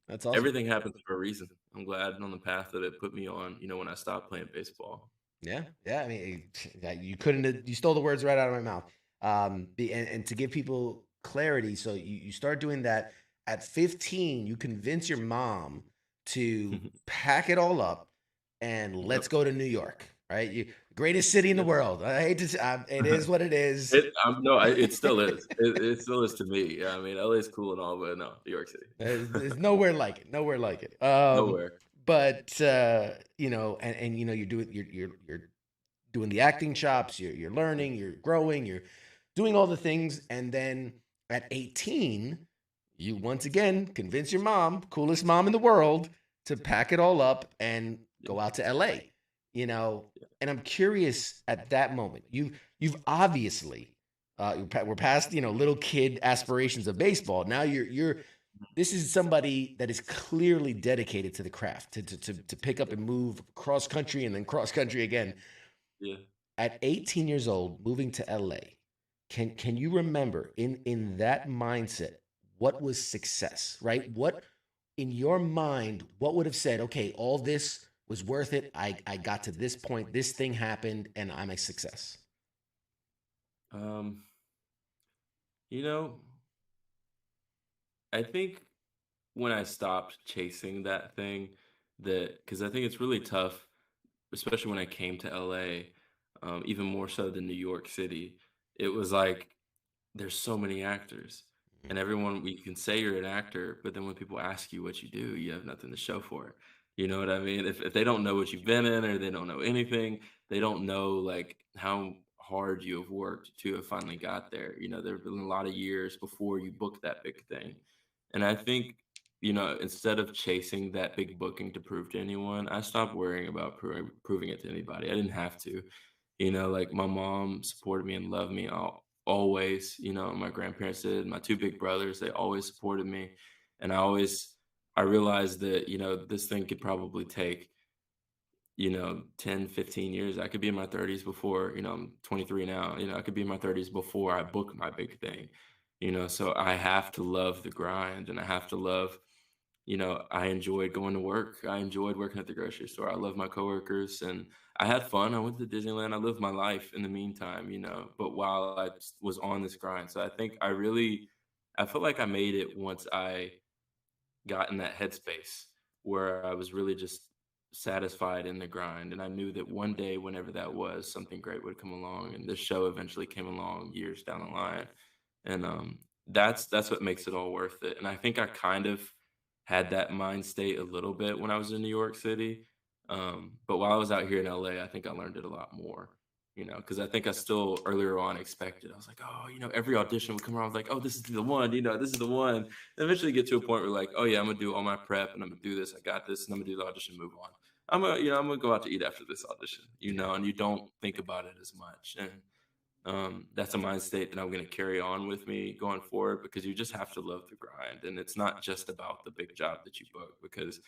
That's awesome. Everything happens for a reason. I'm glad on the path that it put me on. When I stopped playing baseball. Yeah. I mean, you stole the words right out of my mouth. And to give people clarity, so you start doing that at 15. You convince your mom to pack it all up and let's go to New York. right? Greatest city in the world. I hate to, it is what it is. It still is. It still is to me. Yeah, I mean, LA is cool and all, but no, New York City. There's nowhere like it. Nowhere like it. Nowhere. But you know, and you know, you're doing the acting chops. You're learning. You're growing. You're doing all the things, and then at 18, you once again convince your mom, coolest mom in the world, to pack it all up and go out to LA. You know, and I'm curious at that moment. You've obviously we're past, you know, little kid aspirations of baseball. Now this is somebody that is clearly dedicated to the craft, to pick up and move cross country and then cross country again. Yeah. At 18 years old, moving to LA, can you remember in that mindset what was success, right? What in your mind, what would have said, okay, all this was worth it. I got to this point, this thing happened, and I'm a success. You know, I think when I stopped chasing that thing, because I think it's really tough, especially when I came to LA, even more so than New York City. It was like there's so many actors, and everyone, you can say you're an actor, but then when people ask you what you do, you have nothing to show for it. You know what I mean? If they don't know what you've been in, or they don't know anything, they don't know like how hard you have worked to have finally got there. You know, there have been a lot of years before you booked that big thing. And I think, you know, instead of chasing that big booking to prove to anyone, I stopped worrying about proving it to anybody. I didn't have to. You know, like my mom supported me and loved me always. You know, my grandparents did. My two big brothers, they always supported me. And I realized that, you know, this thing could probably take, you know, 10, 15 years. I could be in my 30s before, you know, I'm 23 now, you know, I could be in my 30s before I book my big thing, you know, so I have to love the grind, and I have to love, you know, I enjoyed going to work. I enjoyed working at the grocery store. I love my coworkers, and I had fun. I went to Disneyland. I lived my life in the meantime, you know, but while I was on this grind. So I think I feel like I made it once I got in that headspace where I was really just satisfied in the grind. And I knew that one day, whenever that was, something great would come along. And this show eventually came along years down the line. And that's what makes it all worth it. And I think I kind of had that mind state a little bit when I was in New York City. But while I was out here in LA, I think I learned it a lot more. You know, because I think I still earlier on expected. I was like, oh, you know, every audition would come around. I was like, oh, this is the one. You know, this is the one. And eventually get to a point where like, oh yeah, I'm gonna do all my prep and I'm gonna do this. I got this, and I'm gonna do the audition. Move on. I'm gonna go out to eat after this audition. You know, and you don't think about it as much. And that's a mind state that I'm gonna carry on with me going forward, because you just have to love the grind, and it's not just about the big job that you book. Because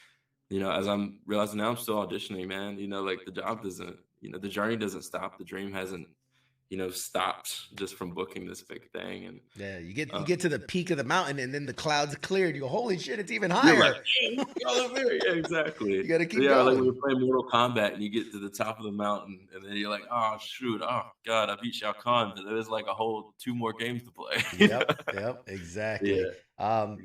you know, as I'm realizing now, I'm still auditioning, man. You know, like the job doesn't, you know, the journey doesn't stop. The dream hasn't, you know, stopped just from booking this big thing. And yeah, you get to the peak of the mountain, and then the clouds cleared. You go, holy shit, it's even higher. Like, hey, all over there. Yeah, exactly. You got to keep going. Like when you're playing Mortal Kombat and you get to the top of the mountain, and then you're like, oh shoot, oh god, I beat Shao Kahn, but there's like a whole 2 more games to play. Yep, exactly. Exactly.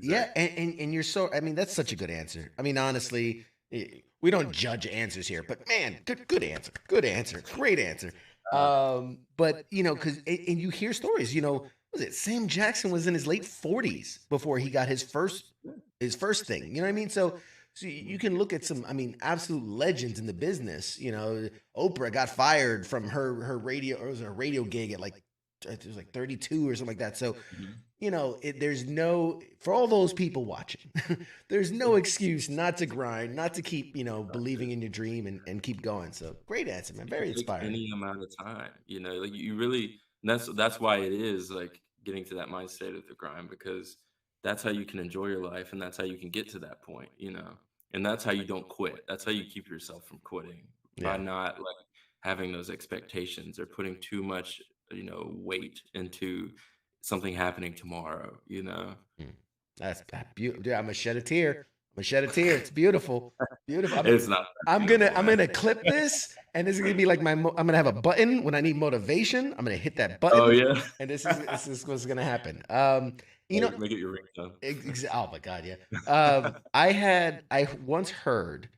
Yeah, and you're so. I mean, that's such a good answer. I mean, honestly, we don't judge answers here, but man, good answer, great answer. But you know, because and you hear stories. You know, was it Sam Jackson was in his late 40s before he got his first thing. You know what I mean? So you can look at some, I mean, absolute legends in the business. You know, Oprah got fired from her radio, or it was a radio gig at like, it was like 32 or something like that. So, you know, there's no, for all those people watching, there's no excuse not to grind, not to keep, you know, believing in your dream and keep going. So great answer, man. Very inspiring. Any amount of time, you know, like you really, that's why it is like getting to that mindset of the grind, because that's how you can enjoy your life, and that's how you can get to that point, you know, and that's how you don't quit. That's how you keep yourself from quitting, by not like having those expectations or putting too much, you know, weight into something happening tomorrow, you know. That's beautiful. Dude, I'm gonna shed a tear. It's beautiful. It's not. I'm gonna clip this, and this is gonna be like I'm gonna have a button when I need motivation. I'm gonna hit that button. Oh yeah. And this is what's gonna happen. You know, make it your ringtone. Oh my god, yeah. I once heard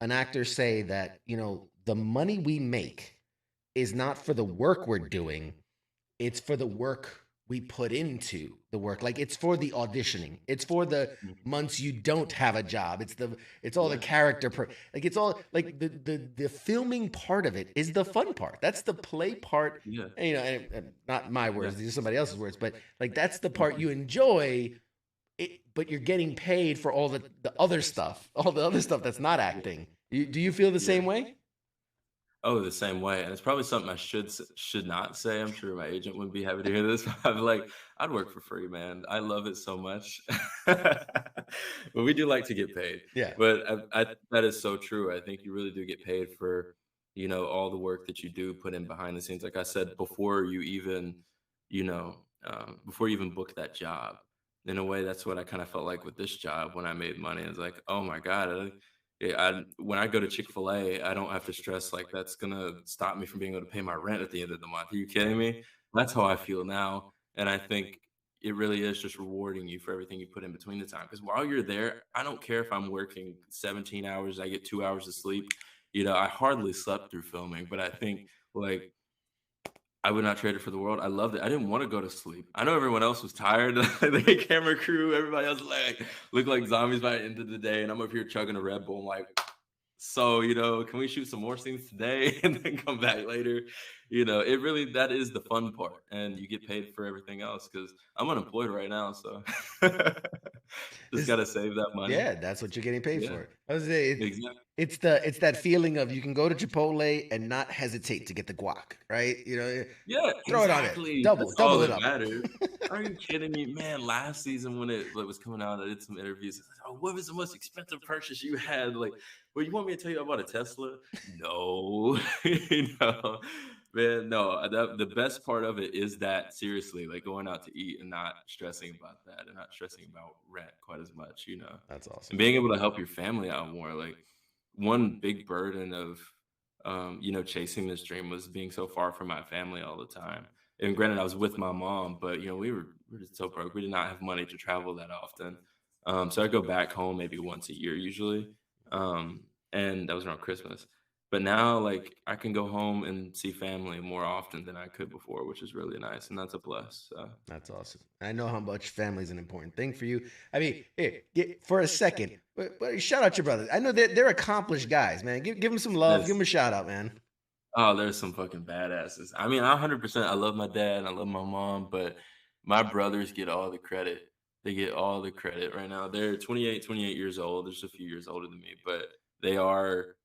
an actor say that, you know, the money we make is not for the work we're doing, it's for the work we put into the work. Like, it's for the auditioning, it's for the months you don't have a job, it's all the character like, it's all like the filming part of it is the fun part. That's the play part. And not my words, these are somebody else's words, but like, that's the part you enjoy it, but you're getting paid for all the other stuff, that's not acting. Do you feel the same way? Oh, the same way, and it's probably something I should not say. I'm sure my agent wouldn't be happy to hear this. I'm like, I'd work for free, man. I love it so much. But we do like to get paid. Yeah. But that is so true. I think you really do get paid for, all the work that you do put in behind the scenes. Like I said, before you even, book that job. In a way, that's what I kind of felt like with this job when I made money. It's like, oh my God, when I go to Chick-fil-A, I don't have to stress like that's gonna stop me from being able to pay my rent at the end of the month. Are you kidding me? That's how I feel now. And I think it really is just rewarding you for everything you put in between the time. Because while you're there, I don't care if I'm working 17 hours, I get 2 hours of sleep. I hardly slept through filming, but I think like I would not trade it for the world. I loved it. I didn't want to go to sleep. I know everyone else was tired. The camera crew, everybody else looked like zombies by the end of the day. And I'm up here chugging a Red Bull. I'm like, so, can we shoot some more scenes today and then come back later? It really, that is the fun part. And you get paid for everything else because I'm unemployed right now. So just got to save that money. Yeah, that's what you're getting paid for. I was saying, Exactly. It's that feeling of you can go to Chipotle and not hesitate to get the guac, right? Yeah, throw exactly. it on it, double it up. Matters. Are you kidding me, man? Last season when it was coming out, I did some interviews. Oh, what was the most expensive purchase you had? Like, well, you want me to tell you about a Tesla? No, man, no. The best part of it is that seriously, like going out to eat and not stressing about that, and not stressing about rent quite as much. That's awesome. And being able to help your family out more, like. One big burden of, chasing this dream was being so far from my family all the time. And granted, I was with my mom, but we were just so broke. We did not have money to travel that often. So I go back home maybe once a year usually, and that was around Christmas. But now, like, I can go home and see family more often than I could before, which is really nice, and that's a plus. So. That's awesome. I know how much family is an important thing for you. I mean, for a second, but shout out your brothers. I know they're accomplished guys, man. Give them some love. Give them a shout out, man. Oh, there's some fucking badasses. I mean, 100%. I love my dad and I love my mom, but my brothers get all the credit. They get all the credit right now. They're 28 years old. They're just a few years older than me, but they are.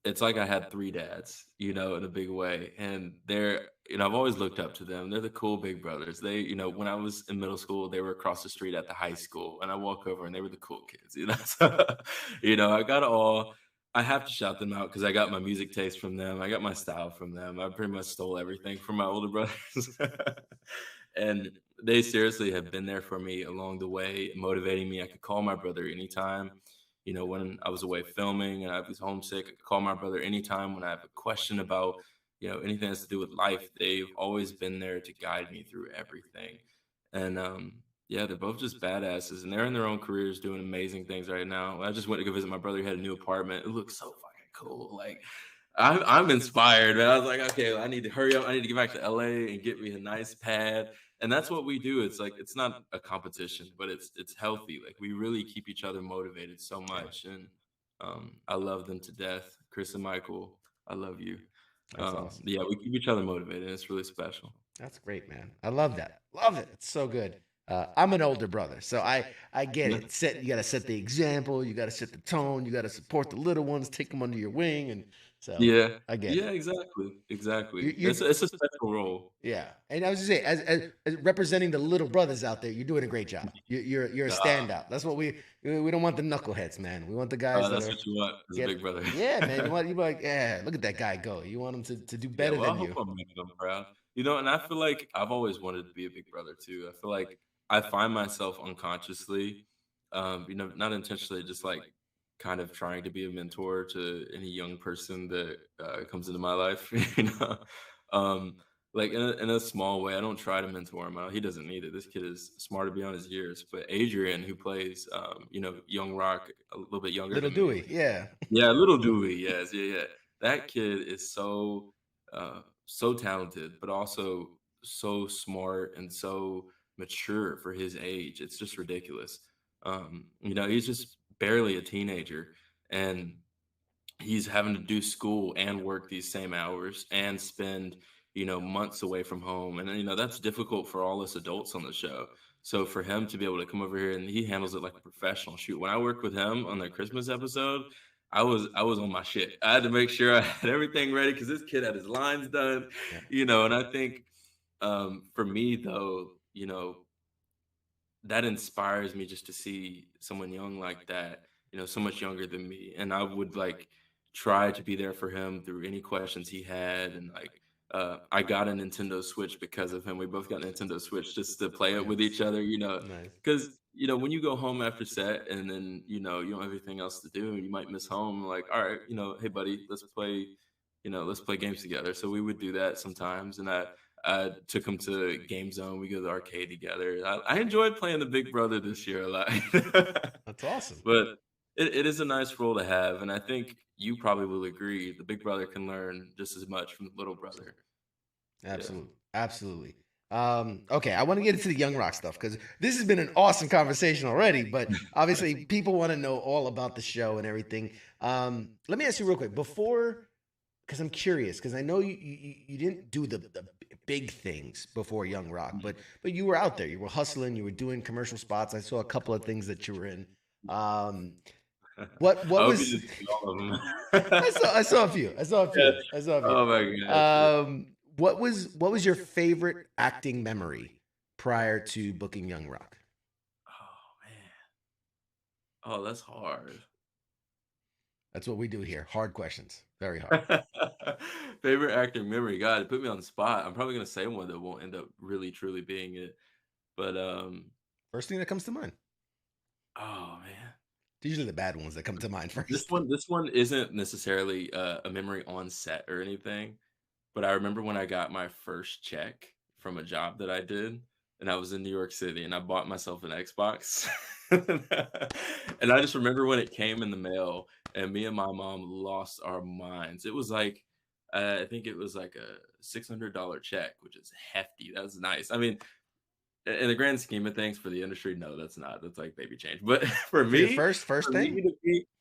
It's like I had 3 dads, in a big way. And they're, I've always looked up to them. They're the cool big brothers. They, when I was in middle school, they were across the street at the high school. And I walk over and they were the cool kids, So, I have to shout them out because I got my music taste from them. I got my style from them. I pretty much stole everything from my older brothers. And they seriously have been there for me along the way, motivating me. I could call my brother anytime. When I was away filming and I was homesick, I could call my brother anytime when I have a question about, anything that's to do with life. They've always been there to guide me through everything. And they're both just badasses and they're in their own careers doing amazing things right now. I just went to go visit my brother. He had a new apartment. It looks so fucking cool. Like, I'm inspired, man. I was like, okay, I need to hurry up. I need to get back to LA and get me a nice pad. And that's what we do. It's like, it's not a competition, but it's healthy. Like, we really keep each other motivated so much. And I love them to death. Chris and Michael, I love you. Awesome. Yeah, we keep each other motivated. And it's really special. That's great, man. I love that. Love it. It's so good. I'm an older brother, so I get it. You got to set the example. You got to set the tone. You got to support the little ones, take them under your wing, and so I get it. Yeah, exactly. It's a special role. Yeah, and I was just saying, as representing the little brothers out there, you're doing a great job. You're a standout. That's what we don't want the knuckleheads, man. We want the guys. That's what you want as a big brother. Yeah, man. You want yeah. Look at that guy go. You want him to do better than you. I hope I'm making them proud. And I feel like I've always wanted to be a big brother too. I feel like I find myself unconsciously, not intentionally, just like kind of trying to be a mentor to any young person that comes into my life, like in a small way. I don't try to mentor him. He doesn't need it. This kid is smart beyond his years. But Adrian, who plays, young Rock, a little bit younger. Little Dewey, yeah. Yeah, little Dewey, yes, yeah. that kid is so talented, but also so smart and so mature for his age. It's just ridiculous. He's just barely a teenager, and he's having to do school and work these same hours and spend months away from home, and that's difficult for all us adults on the show. So for him to be able to come over here, and he handles it like a professional. Shoot, when I worked with him on the Christmas episode, I was on my shit. I had to make sure I had everything ready because this kid had his lines done. And I think for me though, that inspires me just to see someone young like that, so much younger than me. And I would like try to be there for him through any questions he had. And like, I got a Nintendo Switch because of him. We both got Nintendo Switch just to play it with each other, Nice. because, when you go home after set and then, you don't have anything else to do and you might miss home, like, all right, hey buddy, let's play games together. So we would do that sometimes. And I took him to Game Zone. We go to the arcade together. I enjoyed playing the big brother this year a lot. That's awesome. But it is a nice role to have. And I think you probably will agree. The big brother can learn just as much from the little brother. Absolutely. Yeah. Absolutely. Okay, I want to get into the Young Rock stuff because this has been an awesome conversation already, but obviously people want to know all about the show and everything. Let me ask you real quick before, because I'm curious, because I know you didn't do the big things before Young Rock, but you were out there, you were hustling, you were doing commercial spots. I saw a couple of things that you were in. What was? I saw a few. Oh my god. What was your favorite acting memory prior to booking Young Rock? Oh man. Oh, that's hard. That's what we do here. Hard questions. Very hard. Favorite acting memory. God, it put me on the spot. I'm probably gonna say one that won't end up really truly being it. But first thing that comes to mind. Oh man. It's usually the bad ones that come to mind first. This one isn't necessarily a memory on set or anything. But I remember when I got my first check from a job that I did, and I was in New York City, and I bought myself an Xbox. And I just remember when it came in the mail, and me and my mom lost our minds. It was like, I think it was like a $600 check, which is hefty. That was nice. I mean, in the grand scheme of things for the industry, no, that's not. That's like baby change. But for me, first thing.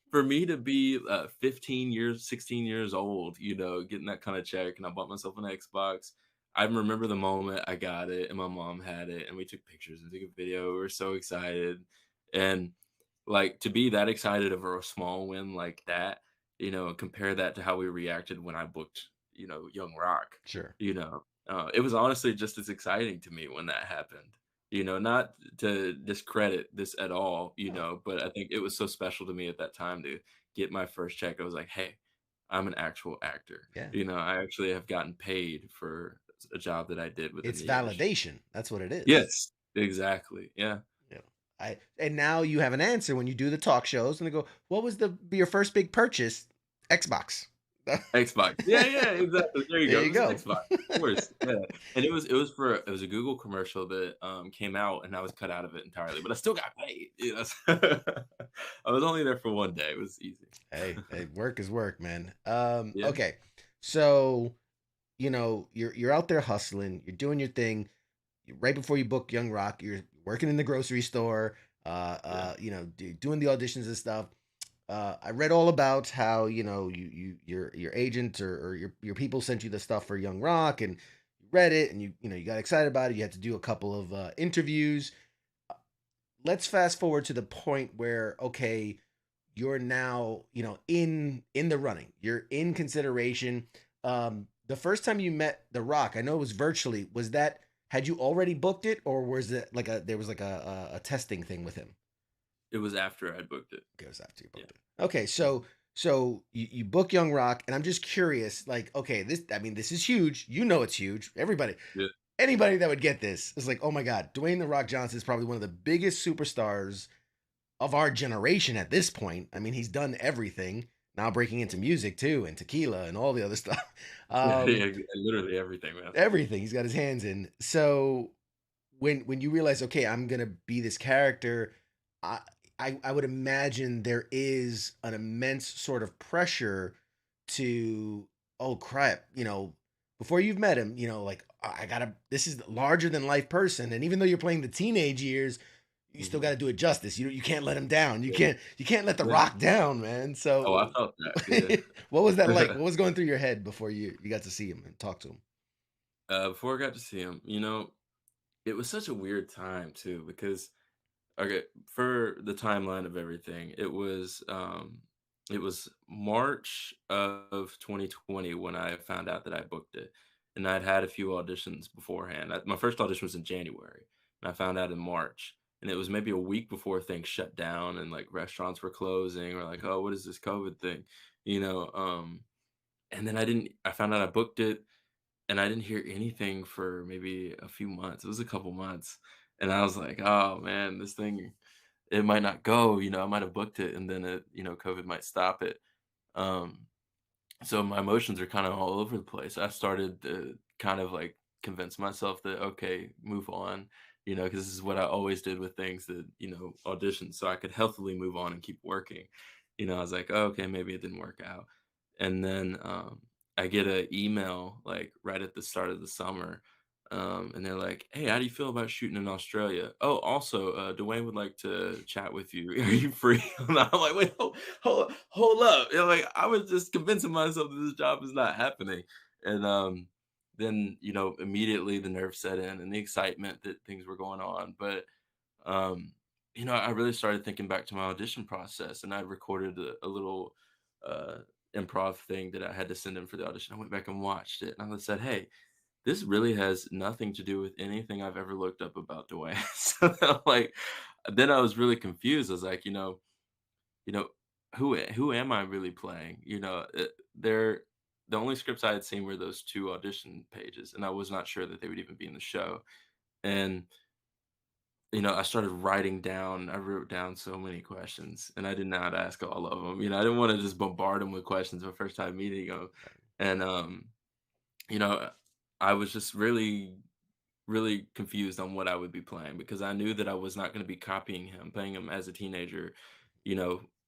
For me to be 15 years, 16 years old, getting that kind of check, and I bought myself an Xbox. I remember the moment I got it, and my mom had it, and we took pictures and took a video. We were so excited, and like to be that excited over a small win like that, compare that to how we reacted when I booked, Young Rock. Sure. It was honestly just as exciting to me when that happened. Not to discredit this at all, but I think it was so special to me at that time to get my first check. I was like, hey, I'm an actual actor. Yeah. I actually have gotten paid for a job that I did with. It's validation. Industry. That's what it is. Yes, exactly. Yeah. And now you have an answer when you do the talk shows, and they go, what was your first big purchase? Xbox. Xbox. Yeah, exactly. There you go. Xbox. Of course. Yeah. And it was a Google commercial that came out, and I was cut out of it entirely, but I still got paid. I was only there for one day. It was easy. Hey, work is work, man. Okay. So, you're out there hustling, you're doing your thing. Right before you book Young Rock, you're working in the grocery store, doing the auditions and stuff. I read all about how your agent or your people sent you the stuff for Young Rock, and you read it, and you got excited about it. You had to do a couple of interviews. Let's fast forward to the point where you're now in the running. You're in consideration. The first time you met The Rock, I know it was virtually. Was that, had you already booked it, or was it like there was a testing thing with him? It was after I booked it. Okay, it was after you booked it. Okay, so you book Young Rock, and I'm just curious, like, this is huge. It's huge. Anybody that would get this is like, oh my God, Dwyane The Rock Johnson is probably one of the biggest superstars of our generation at this point. I mean, he's done everything. Now breaking into music too, and tequila and all the other stuff. Literally everything, man. Everything he's got his hands in. So when you realize, okay, I'm gonna be this character, I would imagine there is an immense sort of pressure to, oh crap, before you've met him, like, this is a larger than life person. And even though you're playing the teenage years, you still got to do it justice. You can't let him down. You can't let The Yeah. Rock down, man. Oh, I So felt that. what was that like? Yeah. What was going through your head before you got to see him and talk to him? Before I got to see him, it was such a weird time too because okay, for the timeline of everything, it was March of 2020 when I found out that I booked it, and I'd had a few auditions beforehand. My first audition was in January, and I found out in March, and it was maybe a week before things shut down and like restaurants were closing or like, oh, what is this COVID thing, you know? And then I found out I booked it, and I didn't hear anything for maybe a few months. It was a couple months, and I was like, oh man, this thing it might not go, I might have booked it and then COVID might stop it. Um, so my emotions are kind of all over the place. I started to kind of like convince myself that, okay, move on, because this is what I always did with things that, auditions. So I could healthily move on and keep working. I was like, oh, okay, maybe it didn't work out. And then I get an email like right at the start of the summer, and they're like, "Hey, how do you feel about shooting in Australia? Oh, also, Dwayne would like to chat with you. Are you free?" And I'm like, "Wait, hold up!" Like I was just convincing myself that this job is not happening, and then immediately the nerves set in and the excitement that things were going on. But um, I really started thinking back to my audition process, and I recorded a little uh, improv thing that I had to send in for the audition. I went back and watched it, and I said, "Hey, this really has nothing to do with anything I've ever looked up about Dwayne." So then I was really confused. I was like, you know, who am I really playing? They're the only scripts I had seen were those two audition pages, and I was not sure that they would even be in the show. And I started writing down. I wrote down so many questions, and I did not ask all of them. I didn't want to just bombard them with questions the first time meeting them, and you know, I was just really, really confused on what I would be playing because I knew that I was not going to be copying him, playing him as a teenager,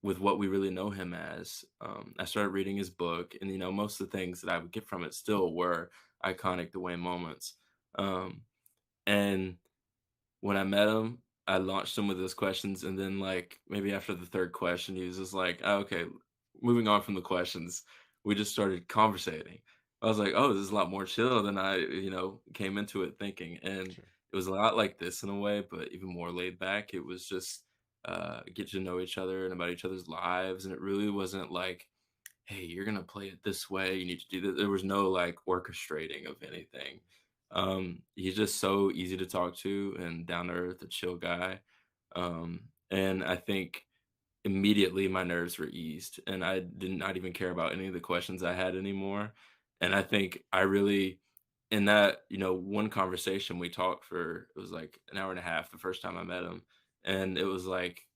with what we really know him as. I started reading his book, and most of the things that I would get from it still were iconic Dwayne moments. Um, and when I met him, I launched him with those questions, and then like maybe after the third question, he was just like, "Oh, okay, moving on from the questions." We just started conversating. I was like, "Oh, this is a lot more chill than I, came into it thinking." And Sure. it was a lot like this in a way, but even more laid back. It was just get to know each other and about each other's lives, and it really wasn't like, "Hey, you're gonna play it this way. You need to do this." There was no like orchestrating of anything. He's just so easy to talk to and down to earth, a chill guy. And I think immediately my nerves were eased and I did not even care about any of the questions I had anymore. And I think I really, in that, one conversation we talked for, it was like an hour and a half the first time I met him. And it was like,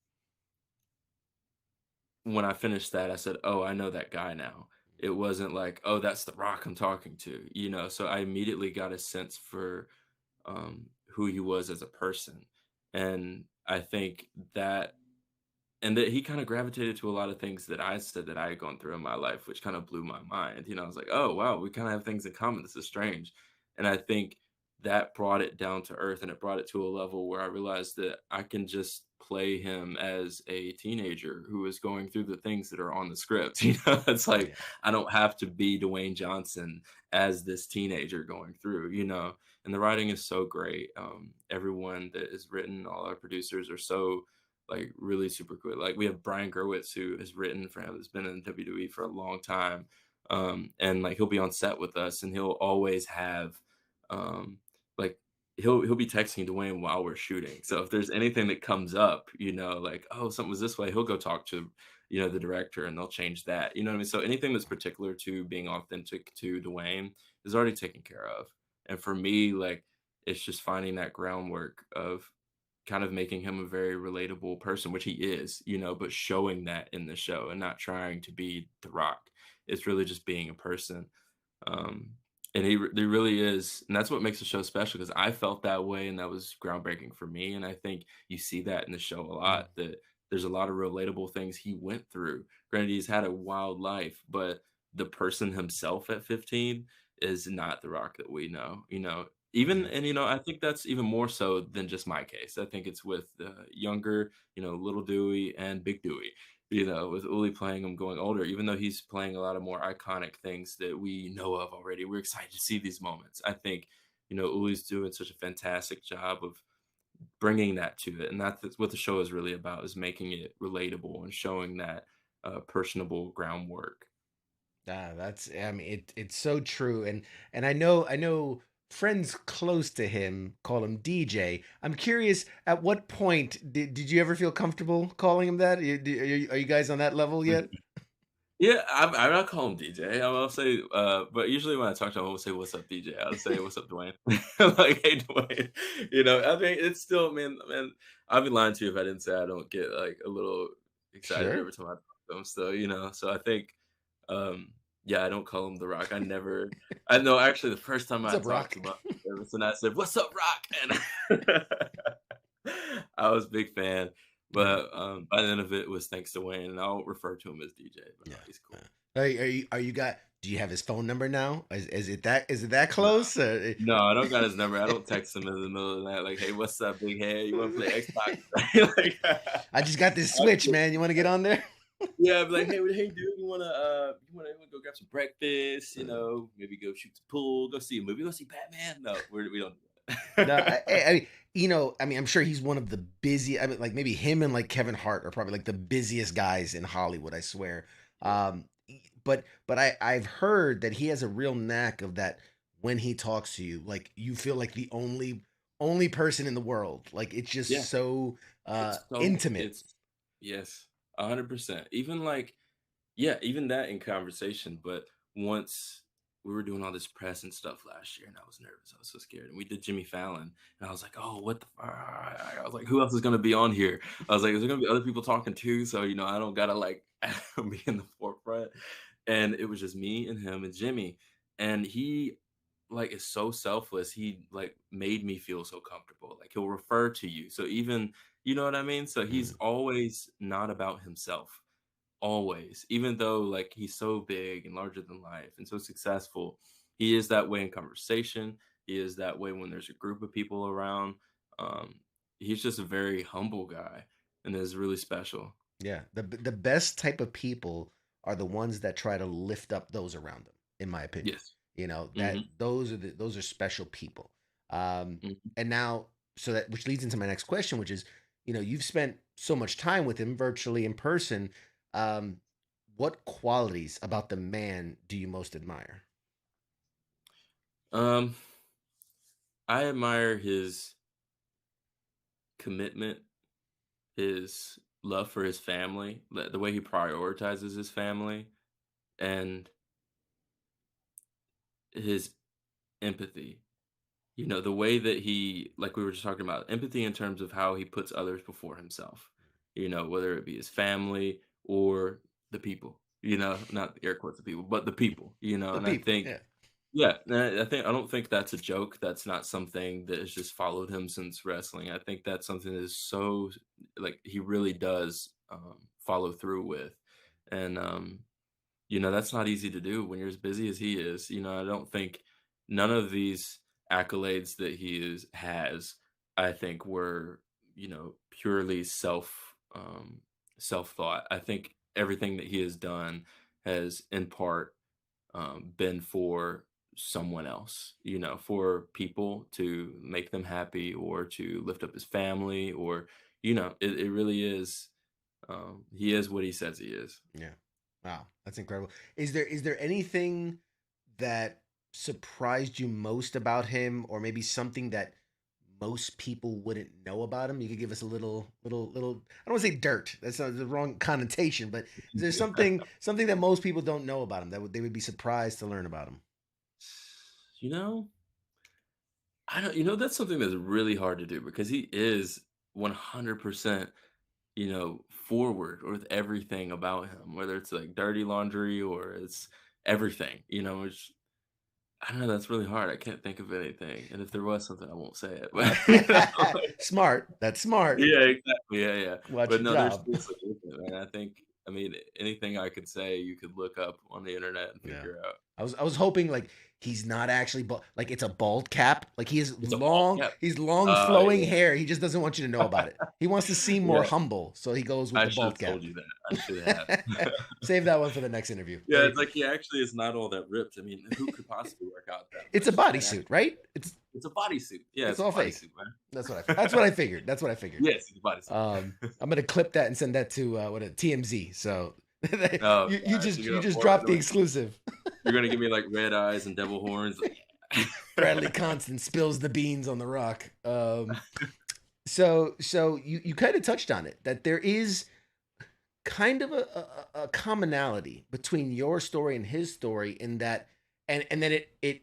when I finished that, I said, "Oh, I know that guy now." It wasn't like, "Oh, that's the Rock I'm talking to," So I immediately got a sense for who he was as a person, and I think that and that he kind of gravitated to a lot of things that I said that I had gone through in my life, which kind of blew my mind. I was like, "Oh, wow, we kind of have things in common. This is strange." And I think that brought it down to earth and it brought it to a level where I realized that I can just play him as a teenager who is going through the things that are on the script. It's like Yeah. I don't have to be Dwayne Johnson as this teenager going through, and the writing is so great. Everyone that is written, all our producers are so like really super good. Like we have Brian Gerwitz who has written for him, has been in WWE for a long time. And like he'll be on set with us and he'll always have um like he'll be texting Dwayne while we're shooting. So if there's anything that comes up, like, oh, something was this way, he'll go talk to the director and they'll change that. You know what I mean? So anything that's particular to being authentic to Dwayne is already taken care of. And for me, like it's just finding that groundwork of kind of making him a very relatable person, which he is, but showing that in the show and not trying to be The Rock. It's really just being a person. Um, and he really is. And that's what makes the show special because I felt that way and that was groundbreaking for me. And I think you see that in the show a Mm. lot, that there's a lot of relatable things he went through. Granted, he's had a wild life, but the person himself at 15 is not The Rock that we know, you know? Even Yeah. and, I think that's even more so than just my case. I think it's with the younger, Little Dewey and Big Dewey, with Uli playing him going older, even though he's playing a lot of more iconic things that we know of already. We're excited to see these moments. I think, Uli's doing such a fantastic job of bringing that to it, and that's what the show is really about, is making it relatable and showing that personable groundwork. I mean, it's so true, and I know friends close to him call him DJ. I'm curious, at what point did you ever feel comfortable calling him that? Are you guys on that level yet? Yeah, I'm not call him DJ. I'll say, but usually when I talk to him, I won't say, "What's up, DJ?" I'll say, "What's up, Dwayne?" Like, "Hey, Dwayne." I mean, it's still, man. I'd be lying to you if I didn't say I don't get like a little excited Sure. every time I talk to him. Still. So I think, um, yeah, I don't call him the Rock. I know actually the first time What's I up, talked Rock? to him, and I said, "What's up, Rock?" And I was a big fan. Yeah. But by the end of it was thanks to Wayne, and I'll refer to him as DJ. But no, Yeah. he's cool. Are you got? Do you have his phone number now? Is it that close? No, I don't got his number. I don't text him in the middle of the night like, "Hey, what's up, big head? You want to play Xbox?" Like, I just got this I Switch, feel- man. You want to get on there? yeah, I'd be like, "Hey, dude, you wanna go grab some breakfast? Uh, Maybe go shoot some pool, go see a movie, go see Batman." No, we don't do No, that. I'm sure he's one of the busy. I mean, like maybe him and like Kevin Hart are probably like the busiest guys in Hollywood. I swear. Yeah. But I've heard that he has a real knack of that when he talks to you, like you feel like the only person in the world. Like it's Yeah. just so intimate. It's yes, 100%. Even like, yeah, even that in conversation. But once we were doing all this press and stuff last year, and I was nervous, I was so scared. And we did Jimmy Fallon, and I was like, "Oh, what the?" I was like, "Who else is gonna be on here?" I was like, "Is there gonna be other people talking too?" So I don't gotta like be in the forefront. And it was just me and him and Jimmy, and he like is so selfless. He like made me feel so comfortable. Like he'll refer to you. So even you know what I mean? So he's Mm, always not about himself. Always. Even though like he's so big and larger than life and so successful, he is that way in conversation. He is that way when there's a group of people around. Um, he's just a very humble guy and is really special. yeah, the best type of people are the ones that try to lift up those around them. In my opinion, Yes. that Hmm. those are special people. Um, Hmm. and now, so that which leads into my next question, which is, you've spent so much time with him virtually in person. Um, what qualities about the man do you most admire? Um, I admire his commitment, his love for his family, the way he prioritizes his family, and his empathy. The way that he, like we were just talking about, empathy in terms of how he puts others before himself, whether it be his family or the people, not air quotes the people, but the people, The and I people, think, yeah, yeah, and I don't think that's a joke. That's not something that has just followed him since wrestling. I think that's something that is so, like, he really does follow through with. And, that's not easy to do when you're as busy as he is. I don't think none of these accolades that has, I think were, purely self thought. I think everything that he has done has in part been for someone else, for people to make them happy or to lift up his family or, it really is. He is what he says he is. yeah. Wow, that's incredible. Is there anything that surprised you most about him, or maybe something that most people wouldn't know about him? You could give us a little. I don't want to say dirt. That's not the wrong connotation, but is there something that most people don't know about him that they would be surprised to learn about him? You know, I don't, that's something that's really hard to do because he is 100%, forward with everything about him, whether it's like dirty laundry or it's everything, which I don't know. That's really hard. I can't think of anything. And if there was something, I won't say it. But, Smart. That's smart. yeah, exactly. Yeah, yeah. Watch But your no, there's job. seriously isn't, man. I think I mean, anything I could say, you could look up on the internet and Yeah. figure out. I was hoping like he's not actually like it's a bald cap. Like It's a bald cap. he's long flowing Yeah. hair. He just doesn't want you to know about it. He wants to seem more Yeah. humble, so he goes with I the should bald have cap. told you that. I should have. Save that one for the next interview. Yeah, it's like he actually is not all that ripped. I mean, who could possibly work out that It's a much? bodysuit, right? It's a bodysuit. Yeah, it's it's a all fake. bodysuit, man. That's what I figured. That's what I figured. Yes, it's a bodysuit. I'm gonna clip that and send that to TMZ. So Oh, you gosh, just you're you gonna just forward dropped it the on- exclusive. You're gonna give me like red eyes and devil horns. Bradley Constant spills the beans on the rock. So you kind of touched on it, that there is kind of a commonality between your story and his story, in that, and then it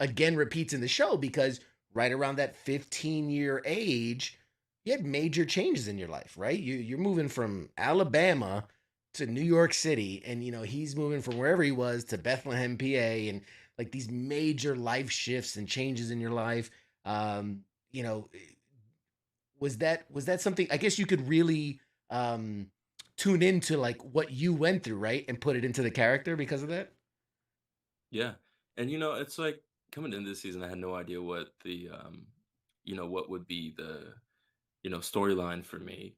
again repeats in the show, because right around that 15-year age, you had major changes in your life, right? You're moving from Alabama to New York City, and he's moving from wherever he was to Bethlehem, PA, and like these major life shifts and changes in your life. You know, was that something, I guess, you could really tune into, like what you went through, right, and put it into the character because of that? Yeah. And it's like coming into this season, I had no idea what the what would be the storyline for me.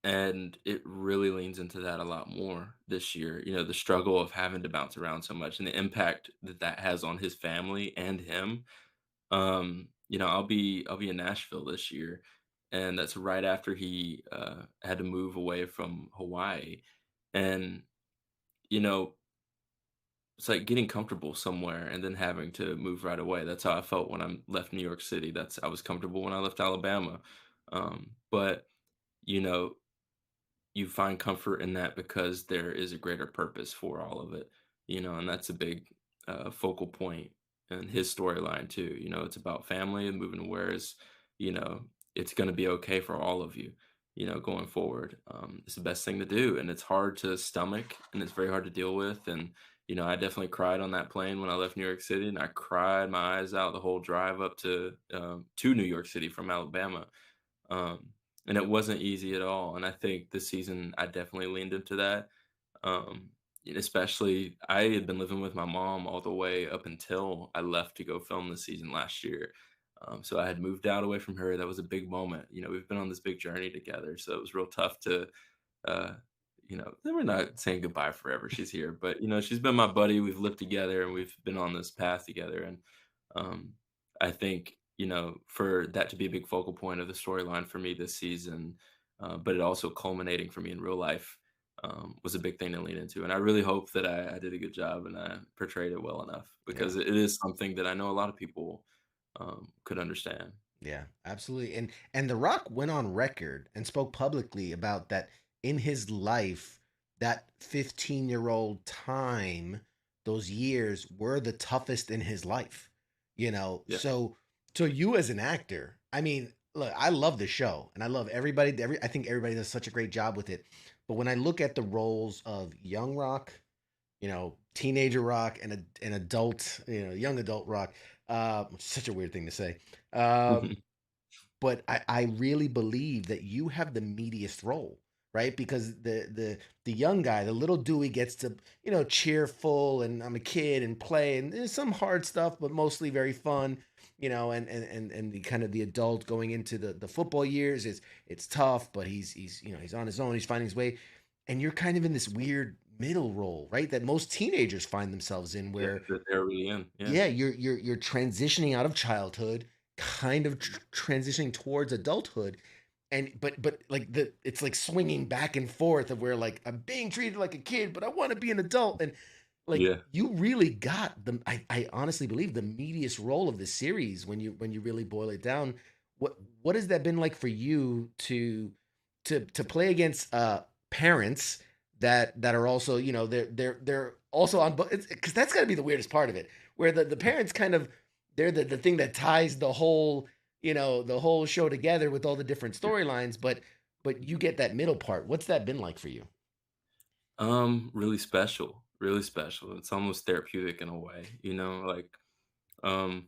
And it really leans into that a lot more this year. The struggle of having to bounce around so much and the impact that that has on his family and him. I'll be in Nashville this year, and that's right after he had to move away from Hawaii. And you know, it's like getting comfortable somewhere and then having to move right away. That's how I felt when I left New York City. I was comfortable when I left Alabama. But you know, you find comfort in that because there is a greater purpose for all of it, and that's a big focal point in his storyline too. It's about family and moving to whereas, you know, it's going to be okay for all of you, going forward. It's the best thing to do, and it's hard to stomach, and it's very hard to deal with. And I definitely cried on that plane when I left New York City, and I cried my eyes out the whole drive up to New York City from Alabama. Um, and it wasn't easy at all. And I think this season I definitely leaned into that. And especially I had been living with my mom all the way up until I left to go film the season last year. So I had moved out away from her. That was a big moment. We've been on this big journey together. So it was real tough to, uh, we're not saying goodbye forever. She's here, but she's been my buddy. We've lived together and we've been on this path together. And um, I think, for that to be a big focal point of the storyline for me this season, but it also culminating for me in real life, was a big thing to lean into. And I really hope that I did a good job and I portrayed it well enough, Yeah. because it is something that I know a lot of people could understand. Yeah, absolutely. And The Rock went on record and spoke publicly about that in his life, that 15-year-old time, those years were the toughest in his life. Yeah. So you as an actor, I mean, look, I love the show and I love everybody. I think everybody does such a great job with it. But when I look at the roles of young Rock, teenager Rock, and an adult, young adult Rock, such a weird thing to say. But I really believe that you have the meatiest role, right? Because the young guy, the little Dewey, gets to, cheerful, and I'm a kid and play, and there's some hard stuff, but mostly very fun, and the kind of the adult going into the football years is, it's tough, but he's on his own, he's finding his way. And you're kind of in this weird middle role, right? That most teenagers find themselves in, where that they're really in. yeah, you're transitioning out of childhood, kind of transitioning towards adulthood, and but like it's like swinging back and forth of where, like, I'm being treated like a kid, but I want to be an adult, and like Yeah. you really got I honestly believe the meatiest role of the series when you really boil it down. What has that been like for you to play against parents that are also, they're also on, because that's got to be the weirdest part of it, where the parents kind of, they're the thing that ties the whole, the whole show together with all the different storylines, but you get that middle part. What's that been like for you? Really special. Really special. It's almost therapeutic in a way, like, um,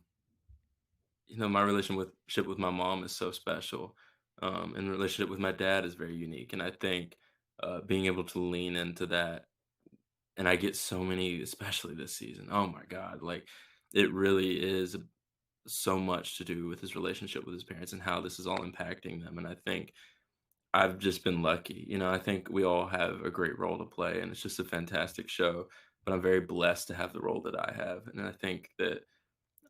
my relationship with my mom is so special. And the relationship with my dad is very unique. And I think, being able to lean into that. And I get so many, especially this season. Oh my God. Like it really is so much to do with his relationship with his parents and how this is all impacting them. And I think I've just been lucky. I think we all have a great role to play, and it's just a fantastic show. But I'm very blessed to have the role that I have. And I think that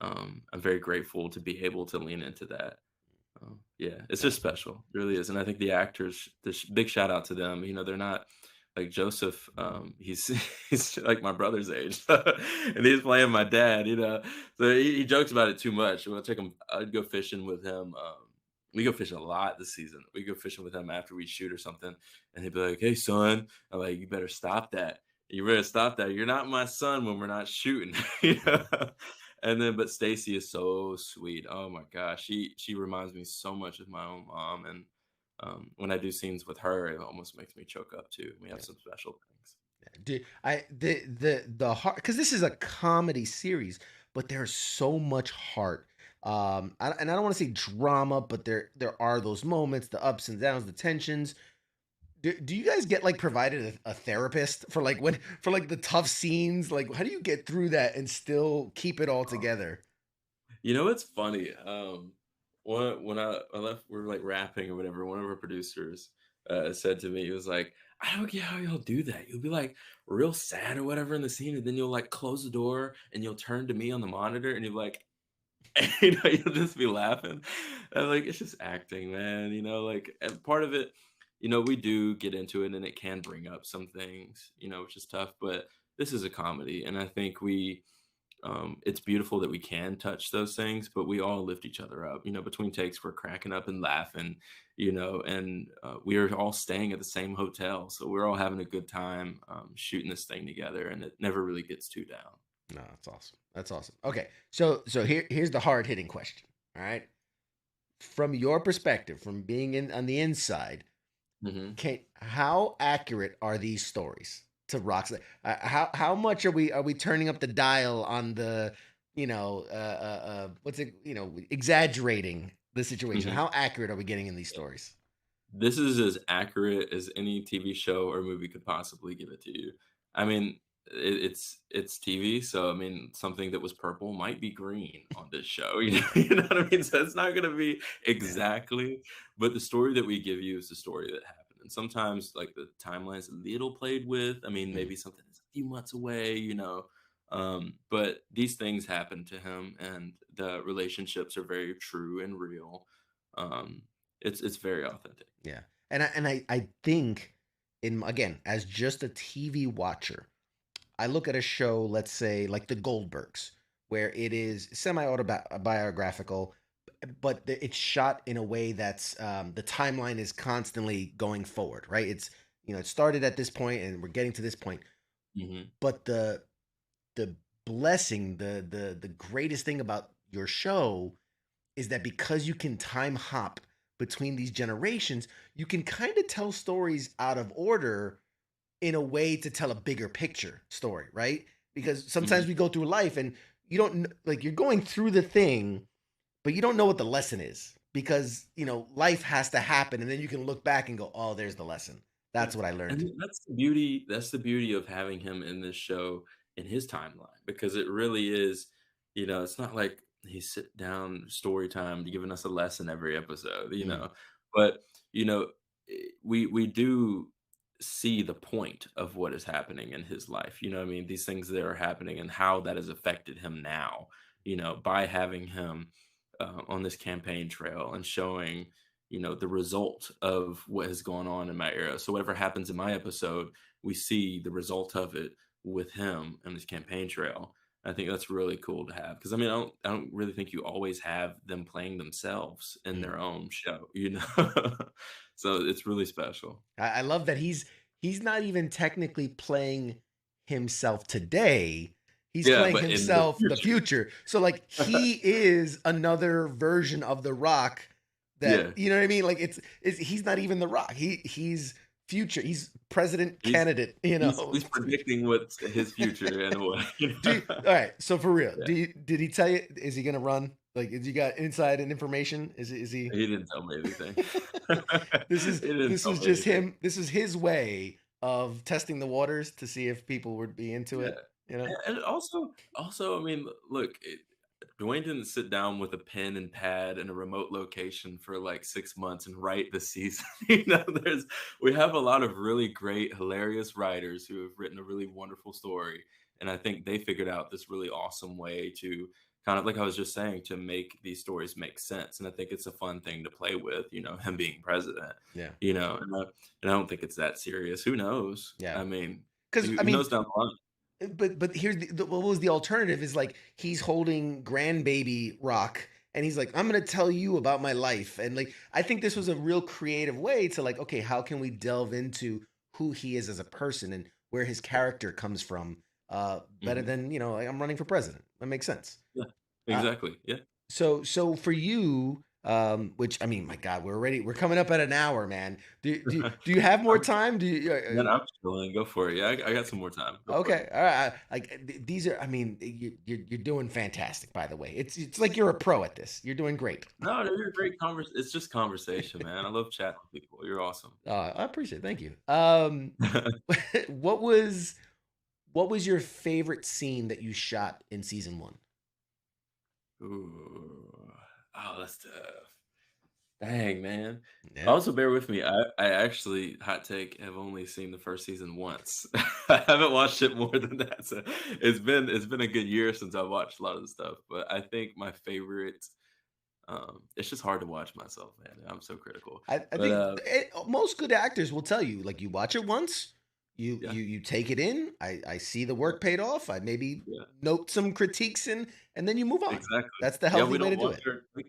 I'm very grateful to be able to lean into that. Yeah, it's just special. It really is. And I think the actors, big shout out to them. They're not like Joseph. He's he's like my brother's age, and he's playing my dad. So he jokes about it too much. We'll take him. I'd go fishing with him. We go fishing a lot this season. We go fishing with him after we shoot or something, and he'd be like, "Hey, son," I'm like, "You better stop that. You better stop that. You're not my son when we're not shooting." And then, but Stacy is so sweet. Oh my gosh, she reminds me so much of my own mom, and when I do scenes with her, it almost makes me choke up too. We have some special things. The heart, because this is a comedy series, but there's so much heart. And I don't want to say drama, but there are those moments, the ups and downs, the tensions. Do you guys get like provided a therapist for like the tough scenes? Like, how do you get through that and still keep it all together? It's funny. When I left, we were like rapping or whatever. One of our producers said to me, he was like, "I don't get how y'all do that. You'll be like real sad or whatever in the scene, and then you'll like close the door and you'll turn to me on the monitor and you're like." You'll just be laughing. And like it's just acting, man. Like and part of it, we do get into it and it can bring up some things, which is tough. But this is a comedy, and I think it's beautiful that we can touch those things, but we all lift each other up. Between takes, we're cracking up and laughing. And we are all staying at the same hotel, so we're all having a good time shooting this thing together, and it never really gets too down. No, that's awesome. That's awesome. Okay, so here's the hard hitting question. All right, from your perspective, from being on the inside, how accurate are these stories to Rock's? How much are we turning up the dial on the what's it exaggerating the situation? How accurate are we getting in these stories? This is as accurate as any TV show or movie could possibly give it to you. I mean, it's TV, so I mean, something that was purple might be green on this show. You know what I mean? So it's not going to be exactly, but the story that we give you is the story that happened. And sometimes, like the timeline's a little played with. I mean, maybe something is a few months away. But these things happen to him, and the relationships are very true and real. It's very authentic. Yeah, and I think again, as just a TV watcher, I look at a show, let's say like the Goldbergs, where it is semi-autobiographical, but it's shot in a way that's the timeline is constantly going forward, right? It's it started at this point and we're getting to this point. But the blessing, the greatest thing about your show is that because you can time hop between these generations, you can kind of tell stories out of order in a way to tell a bigger picture story, right? Because sometimes we go through life and you don't like you're going through the thing, but you don't know what the lesson is because life has to happen, and then you can look back and go, "Oh, there's the lesson." That's what I learned. And that's the beauty. That's the beauty of having him in this show in his timeline, because it really is. It's not like he's sit down story time giving us a lesson every episode. But we do see the point of what is happening in his life. I mean, these things that are happening and how that has affected him now, by having him on this campaign trail and showing, the result of what has gone on in my era. So whatever happens in my episode, we see the result of it with him and his campaign trail. I think that's really cool to have, because I mean, I don't really think you always have them playing themselves in their own show, So it's really special. I love that he's not even technically playing himself today. He's playing himself in the future. So like he is another version of The Rock that you know what I mean? Like it's he's not even The Rock. He's future. He's president candidate, He's predicting what's his future in a way. All right. So for real, did he tell you, is he going to run Like, has you got inside information? Is he? He didn't tell me anything. This is He didn't this tell was me just anything. him. This is his way of testing the waters to see if people would be into Yeah. it. You know. And also, I mean, look, Dwayne didn't sit down with a pen and pad in a remote location for like 6 months and write the season. We have a lot of really great, hilarious writers who have written a really wonderful story, and I think they figured out this really awesome way to kind of, like I was just saying, to make these stories make sense. And I think it's a fun thing to play with, him being president. Yeah. And I don't think it's that serious. Who knows? Yeah. I mean, Because who knows down the line? But here's what was the alternative is like he's holding grandbaby Rock and he's like, I'm gonna tell you about my life. And like I think this was a real creative way to like, okay, how can we delve into who he is as a person and where his character comes from better than, like, I'm running for president. That makes sense. Yeah, exactly. Yeah. So for you, which I mean, my God, we're coming up at an hour, man. Do you have more time? Do you? Then I'm chilling. Go for it. Yeah, I got some more time. Go for it. Okay, all right. These are. I mean, you're doing fantastic. By the way, it's like you're a pro at this. You're doing great. No, you're a great It's just conversation, man. I love chatting with people. You're awesome. I appreciate it. Thank you. What was your favorite scene that you shot in season 1? Ooh. Oh, that's tough. Dang, man. Yeah. Also, bear with me. I actually, hot take, have only seen the first season once. I haven't watched it more than that. So it's been a good year since I've watched a lot of the stuff. But I think my favorite, it's just hard to watch myself, man. I'm so critical. I think most good actors will tell you, like, you watch it once, you take it in. I see the work paid off. I maybe note some critiques and then you move on. Exactly. That's the healthy way to do it.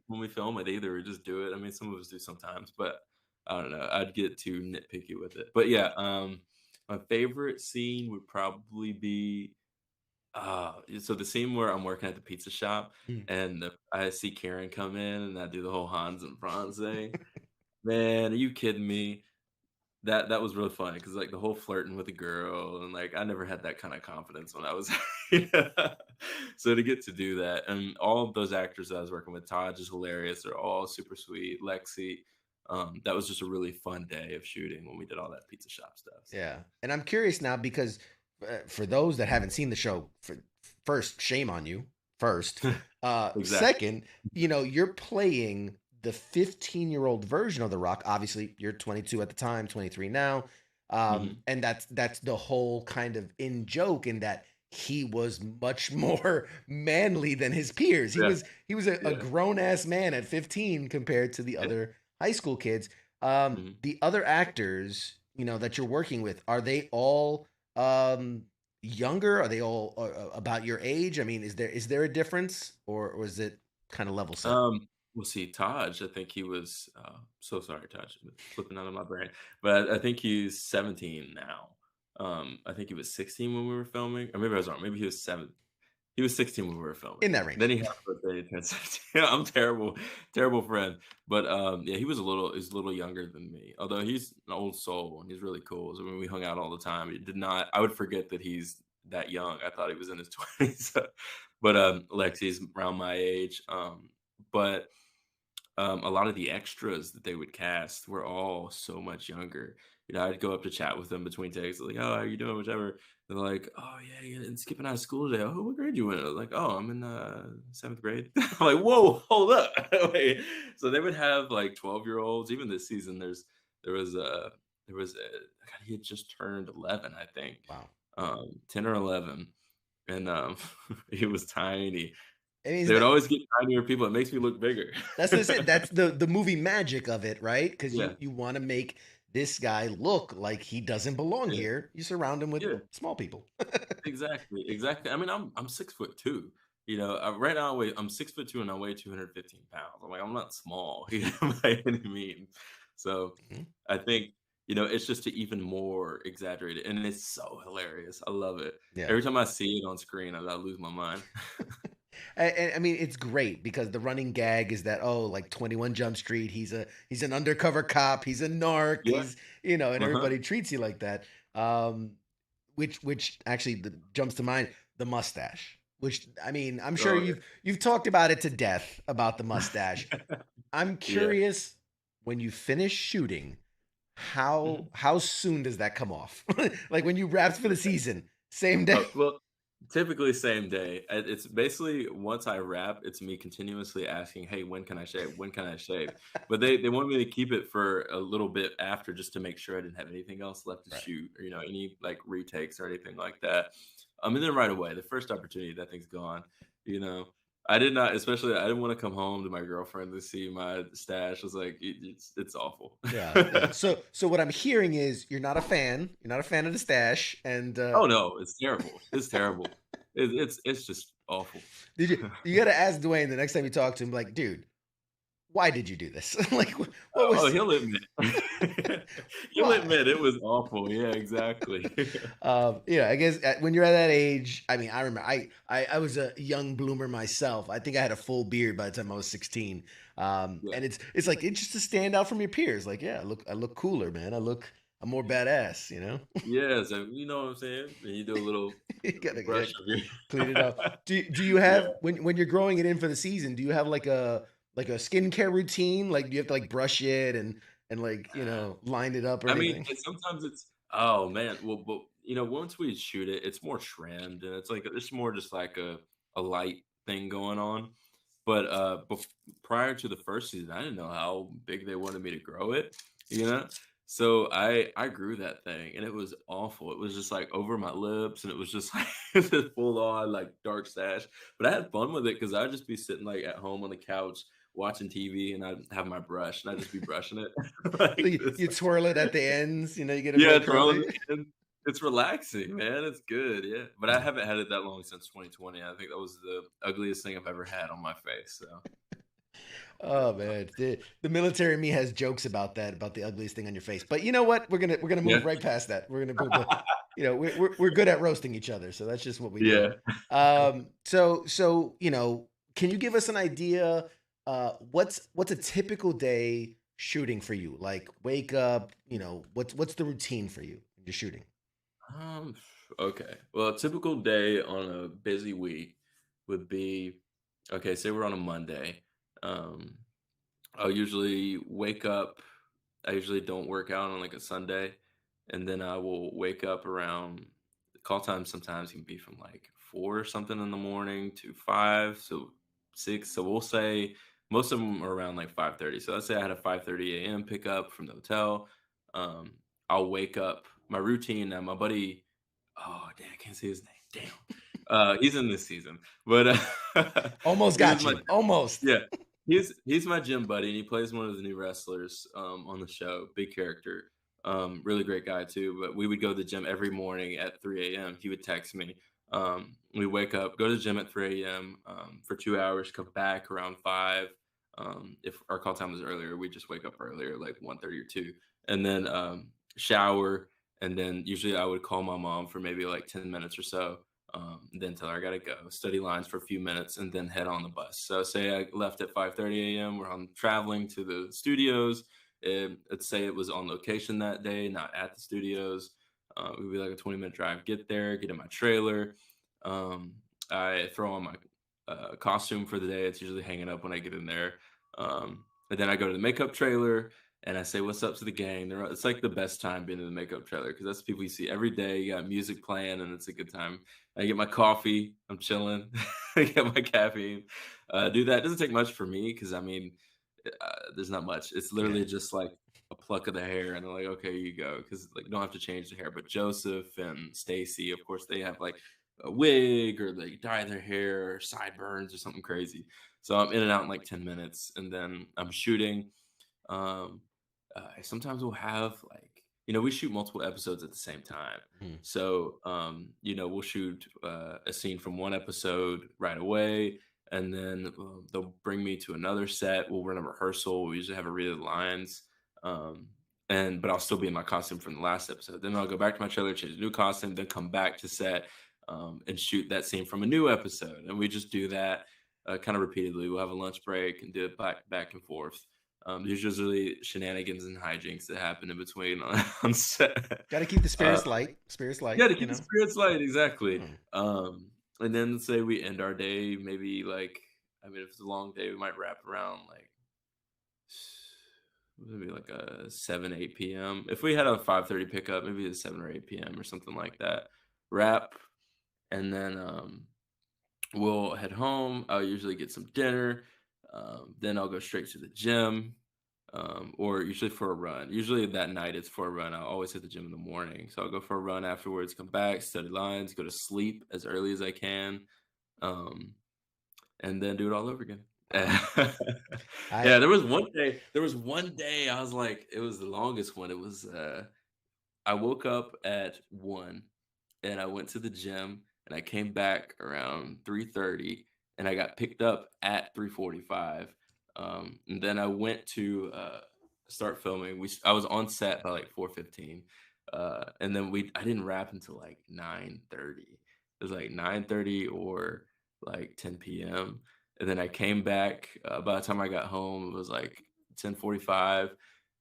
When we film it either, we just do it. I mean, some of us do sometimes, but I don't know. I'd get too nitpicky with it. But yeah, my favorite scene would probably be so the scene where I'm working at the pizza shop and I see Karen come in and I do the whole Hans and Franz thing. Man, are you kidding me? That was really funny because like the whole flirting with a girl and like I never had that kind of confidence when I was so to get to do that and all of those actors that I was working with, Todd is hilarious. They're all super sweet. Lexi, that was just a really fun day of shooting when we did all that pizza shop stuff. So. Yeah, and I'm curious now because for those that haven't seen the show, first, shame on you. First, Exactly. Second, you're playing the 15-year-old version of The Rock. Obviously, you're 22 at the time, 23 now. And that's the whole kind of in joke in that he was much more manly than his peers. He was a grown-ass man at 15 compared to the other high school kids. The other actors, that you're working with, are they all younger? Are they all about your age? I mean, is there a difference or is it kind of level set? We'll see, Taj, I think he was so sorry, Taj, flipping out of my brain. But I think he's 17 now. I think he was 16 when we were filming. Or maybe I was wrong. Maybe he was 7. He was 16 when we were filming. In that range. Then he had a birthday, he turned 17. I'm terrible friend. But yeah, he was a little younger than me. Although he's an old soul and he's really cool. So when we hung out all the time, I would forget that he's that young. I thought he was in his 20s. But Lexi's around my age. But a lot of the extras that they would cast were all so much younger. I'd go up to chat with them between takes, like, "Oh, how are you doing?" Whichever. They're like, "Oh yeah, you're skipping out of school today. Oh, what grade you in?" I was like, "Oh, I'm in 7th grade." I'm like, "Whoa, hold up!" Wait. So they would have like 12-year-olds. Even this season, there was God, he had just turned 11, I think. Wow. 10 or 11, and he was tiny. They would always get tinier people. It makes me look bigger. That's what I said. That's the movie magic of it, right? Because you want to make this guy look like he doesn't belong here. You surround him with small people. Exactly. I mean, I'm 6'2". Right now I'm 6'2" and I weigh 215 pounds. I'm like, I'm not small by any means. So I think it's just to even more exaggerate it, and it's so hilarious. I love it. Yeah. Every time I see it on screen, I lose my mind. And I mean, it's great because the running gag is that, like 21 Jump Street, he's an undercover cop, he's a narc, he's and everybody treats you like that. Which actually jumps to mind, the mustache. Which, I mean, I'm sure you've talked about it to death about the mustache. I'm curious, when you finish shooting, how soon does that come off? Like when you wrapped for the season, same day? Well, typically same day. It's basically once I wrap, it's me continuously asking, "Hey, when can I shave? When can I shave?" But they want me to keep it for a little bit after just to make sure I didn't have anything else left to Right. shoot or, any like retakes or anything like that. And then right away, the first opportunity, that thing's gone. You know, I did not, especially I didn't want to come home to my girlfriend to see my stash. I was like, it's awful. Yeah. So what I'm hearing is you're not a fan. You're not a fan of the stash, and Oh no, it's terrible. It's terrible. It's just awful. you got to ask Dwayne the next time you talk to him, like, dude, why did you do this? Like, what was? Oh, he'll admit. He'll admit it was awful. Yeah, exactly. I guess when you're at that age, I mean, I remember I was a young bloomer myself. I think I had a full beard by the time I was 16. And it's like it's just to stand out from your peers. Like, yeah, I look cooler, man. I'm more badass, you know? Yeah, so you know what I'm saying? And you do a little brush of your clean it up. Do you have when you're growing it in for the season, do you have like a skincare routine? Like, do you have to like brush it and like, line it up or anything? I mean, sometimes it's oh man. Well, but once we shoot it, it's more trimmed and it's like it's more just like a light thing going on. But prior to the first season, I didn't know how big they wanted me to grow it, you know? So I grew that thing and it was awful. It was just like over my lips and it was just like this full on like dark stash. But I had fun with it because I'd just be sitting like at home on the couch watching TV and I'd have my brush and I'd just be brushing it. Like you twirl it at the ends, you get it. Twirling it. It's relaxing, man. It's good, yeah. But I haven't had it that long since 2020. I think that was the ugliest thing I've ever had on my face. So. Oh man, the military me has jokes about that, about the ugliest thing on your face. But you know what? We're gonna move right past that. We're gonna move. We're good at roasting each other, so that's just what we do. So can you give us an idea? What's a typical day shooting for you? Like, wake up. What's the routine for you when you're shooting? Okay. Well, a typical day on a busy week would be, okay, say we're on a Monday. I'll usually wake up. I usually don't work out on like a Sunday, and then I will wake up around call time. Sometimes can be from like 4 or something in the morning to 5, so 6. So we'll say most of them are around like 5:30. So let's say I had a 5:30 a.m. pickup from the hotel. I'll wake up. My routine now. My buddy. Oh, damn, I can't say his name. Damn. He's in this season, but almost got you. Almost. Yeah. He's my gym buddy, and he plays one of the new wrestlers on the show. Big character, really great guy too. But we would go to the gym every morning at 3 a.m. He would text me. We wake up, go to the gym at 3 a.m. For 2 hours, come back around 5. If our call time was earlier, we just wake up earlier, like 1:30 or 2, and then shower, and then usually I would call my mom for maybe like 10 minutes or so. Then tell her I gotta go, study lines for a few minutes, and then head on the bus. So say I left at 5:30 a.m. We're traveling to the studios. Let's say it was on location that day, not at the studios. It would be like a 20-minute drive. Get there, get in my trailer. I throw on my costume for the day. It's usually hanging up when I get in there. And then I go to the makeup trailer. And I say, what's up to the gang? It's like the best time being in the makeup trailer because that's the people you see every day. You got music playing and it's a good time. I get my coffee. I'm chilling. I get my caffeine. Do that. It doesn't take much for me because, I mean, there's not much. It's literally just like a pluck of the hair and they're like, okay, you go. Because like you don't have to change the hair. But Joseph and Stacy, of course, they have like a wig or they dye their hair or sideburns or something crazy. So I'm in and out in like 10 minutes. And then I'm shooting. Sometimes we'll have like, we shoot multiple episodes at the same time. So, we'll shoot a scene from one episode right away. And then they'll bring me to another set. We'll run a rehearsal. We usually have a read of the lines. But I'll still be in my costume from the last episode. Then I'll go back to my trailer, change a new costume, then come back to set and shoot that scene from a new episode. And we just do that kind of repeatedly. We'll have a lunch break and do it back and forth. There's usually shenanigans and hijinks that happen in between on set. Got to keep the spirits light. Spirits light. Yeah, to keep the spirits light, exactly. And then say we end our day, maybe like, I mean, if it's a long day, we might wrap around like maybe like a 7, 8 p.m. If we had a 5:30 pickup, maybe it's 7 or 8 p.m. or something like that. Wrap, and then we'll head home. I'll usually get some dinner. Then I'll go straight to the gym, or usually for a run. Usually that night it's for a run. I'll always hit the gym in the morning. So I'll go for a run afterwards, come back, study lines, go to sleep as early as I can, um, and then do it all over again. Yeah, there was one day. There was one day I was like, it was the longest one. It was I woke up at 1 and I went to the gym and I came back around 3:30 and I got picked up at 3:45. And then I went to start filming. I was on set by like 4:15. And then I didn't wrap until like 9:30. It was like 9:30 or like 10 p.m. And then I came back. By the time I got home, it was like 10:45.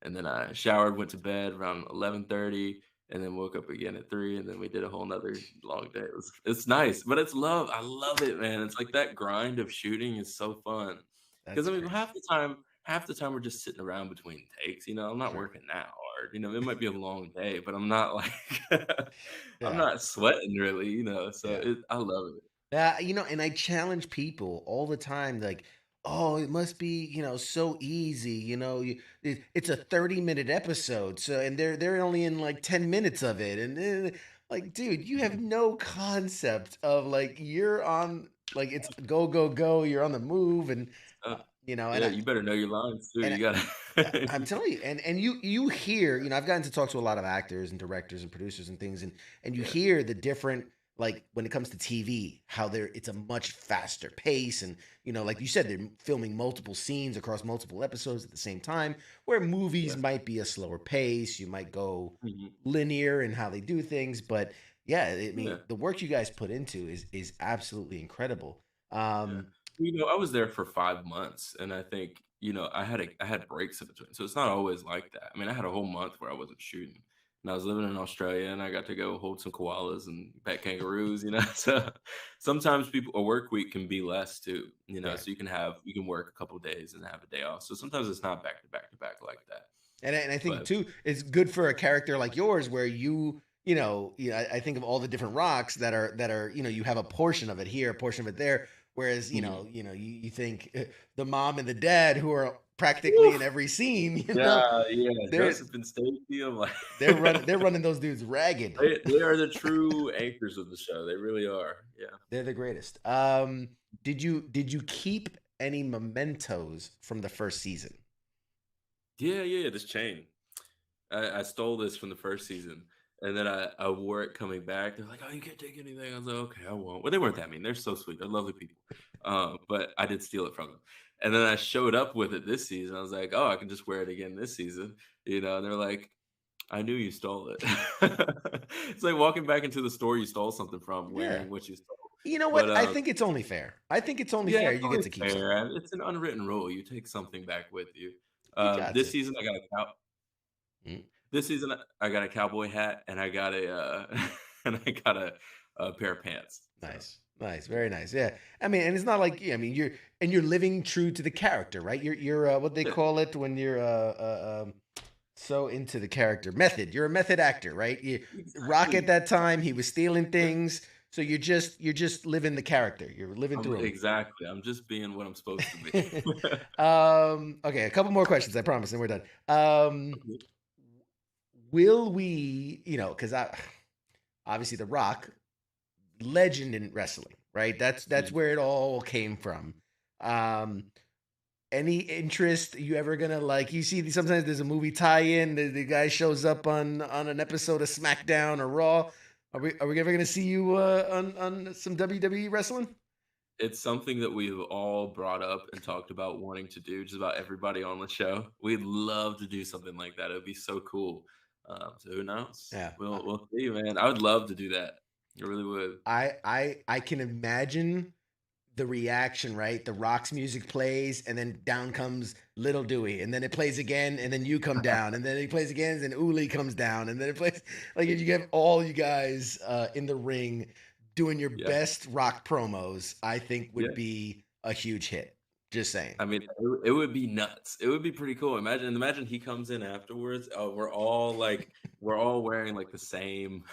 And then I showered, went to bed around 11:30, and then woke up again at 3, and then we did a whole nother long day. It's nice, but it's love. I love it, man. It's like that grind of shooting is so fun. Because I mean, crazy. half the time we're just sitting around between takes. You know, I'm not working that hard. You know, it might be a long day, but I'm not like I'm not sweating really. You know, so I love it. Yeah, and I challenge people all the time, like, oh, it must be, so easy. It's a 30-minute episode, so and they're only in like 10 minutes of it, and like, dude, you have no concept of like you're on like it's go go go, you're on the move, and Yeah, you better know your lines too. and You gotta. I'm telling you, and you hear, I've gotten to talk to a lot of actors and directors and producers and things, and you Yeah. hear the different, like when it comes to TV, how it's a much faster pace, and like you said, they're filming multiple scenes across multiple episodes at the same time, where movies Yeah. might be a slower pace, you might go Mhm. linear in how they do things, but yeah, I mean, Yeah. the work you guys put into is absolutely incredible. Yeah. I was there for 5 months, and I think, I had breaks in between, so it's not always like that. I mean, I had a whole month where I wasn't shooting, and I was living in Australia, and I got to go hold some koalas and pet kangaroos, so sometimes a work week can be less too, Right. so you can work a couple of days and have a day off. So sometimes it's not back to back to back like that. And I think But too, it's good for a character like yours, where I think of all the different rocks that are, you have a portion of it here, a portion of it there. Whereas, Mhm. you think the mom and the dad, who are practically in every scene, Yeah, yeah, they're Joseph and Stacy, I'm like they're running those dudes ragged. they are the true anchors of the show. They really are. Yeah. They're the greatest. Did you keep any mementos from the first season? Yeah, this chain. I stole this from the first season, and then I wore it coming back. They're like, "Oh, you can't take anything." I was like, "Okay, I won't." Well, they weren't that mean. They're so sweet. They're lovely people. But I did steal it from them, and then I showed up with it this season. I was like, "Oh, I can just wear it again this season," And they're like, "I knew you stole it." It's like walking back into the store you stole something from, Yeah. wearing what you stole. You know But what? I think it's only fair. I think it's only yeah, fair it's you get only to keep something. fair. It's an unwritten rule. You take something back with you. You got This to. season, I got a cow. Mm. This season, I got a cowboy hat and I got and I got a pair of pants. So Nice. Nice. Very nice. Yeah. I mean, and it's not like, I mean, you're living true to the character, right? You're what they yeah, call it when you're so into the character. Method. You're a method actor, right? Rock at exactly. that time, he was stealing Yeah, things. So you're just living the character. You're living through him. exactly. I'm just being what I'm supposed to be. Okay, a couple more questions, I promise, and we're done. Will we, because obviously The Rock, legend in wrestling, right? That's Mhm. where it all came from. Um, any interest you ever gonna, like, you see sometimes there's a movie tie-in, the guy shows up on an episode of SmackDown or Raw. Are we ever gonna see you on some WWE wrestling? It's something that we've all brought up and talked about wanting to do. Just about everybody on the show. We'd love to do something like that. It would be so cool. So who knows? Yeah. We'll see, man. I would love to do that. I really would. I can imagine the reaction, right? The Rock's music plays, and then down comes Little Dewey, and then it plays again, and then you come down, and then it plays again, and Uli comes down, and then it plays, like, you have all you guys in the ring doing your best Rock promos, I think would be a huge hit. Just saying. I mean, it would be nuts. It would be pretty cool. Imagine he comes in afterwards. Oh, we're all wearing like the same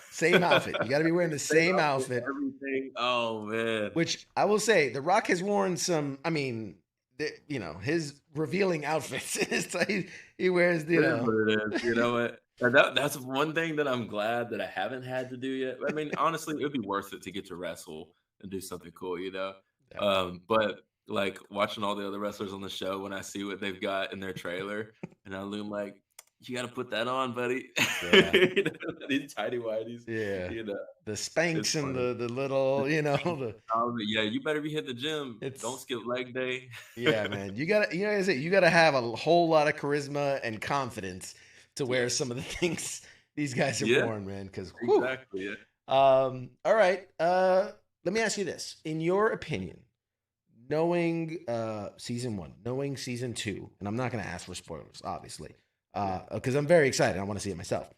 outfit. You got to be wearing the same outfit. Everything. Oh man. Which I will say, The Rock has worn some. I mean, his revealing outfits. He wears What it is. You know what? That's one thing that I'm glad that I haven't had to do yet. I mean, honestly, it would be worth it to get to wrestle and do something cool, you know. Yeah. But like watching all the other wrestlers on the show, when I see what they've got in their trailer, and I'm like, you got to put that on, buddy. Yeah. These tidy whities. Yeah. You know, the Spanx and the little, yeah, you better be hitting the gym. Don't skip leg day. Yeah, man. You gotta have a whole lot of charisma and confidence to wear some of the things these guys are wearing, man. Because exactly. Yeah. All right. Let me ask you this: in your opinion, knowing season 1, knowing season 2, and I'm not going to ask for spoilers, obviously, because I'm very excited. I want to see it myself.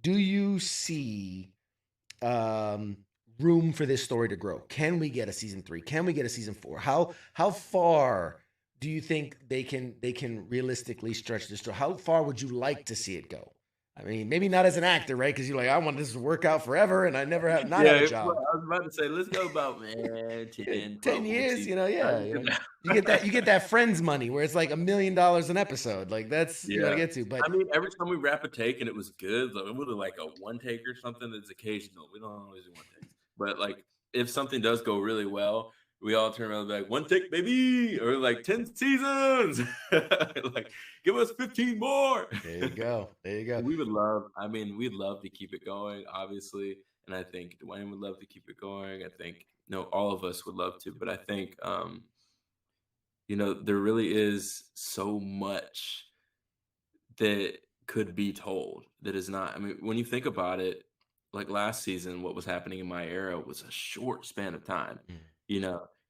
Do you see room for this story to grow? Can we get a season 3? Can we get a season 4? How far do you think they can realistically stretch this story? How far would you like to see it go? I mean, maybe not as an actor, right? Because you're like, I want this to work out forever, and I never have had a job. I was about to say, let's go about 10 years. You get that Friends money where it's like $1 million an episode. Like that's you gotta get to. But I mean, every time we wrap a take and it was good, like, we'll do like a one take or something. That's occasional. We don't always do one take, but like if something does go really well, we all turn around and be like, one take, baby, or like 10 seasons. Like, give us 15 more. There you go. We'd love to keep it going, obviously. And I think Dwayne would love to keep it going. I think, all of us would love to. But I think, there really is so much that could be told that is not. I mean, when you think about it, like last season, what was happening in my era was a short span of time.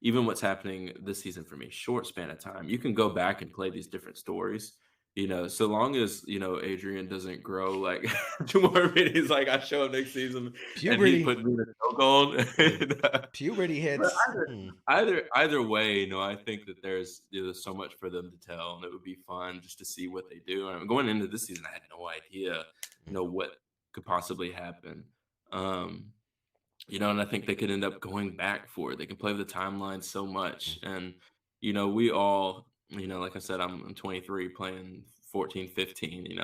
Even what's happening this season for me, short span of time. You can go back and play these different stories, so long as, Adrian doesn't grow like 2 more minutes, like I show up next season puberty, and he put me in a chokehold. Puberty hits. Either way, I think that there's so much for them to tell, and it would be fun just to see what they do. And going into this season, I had no idea, what could possibly happen. And I think they could end up going back for it. They can play with the timeline so much. And, we all, like I said, I'm 23 playing 14, 15,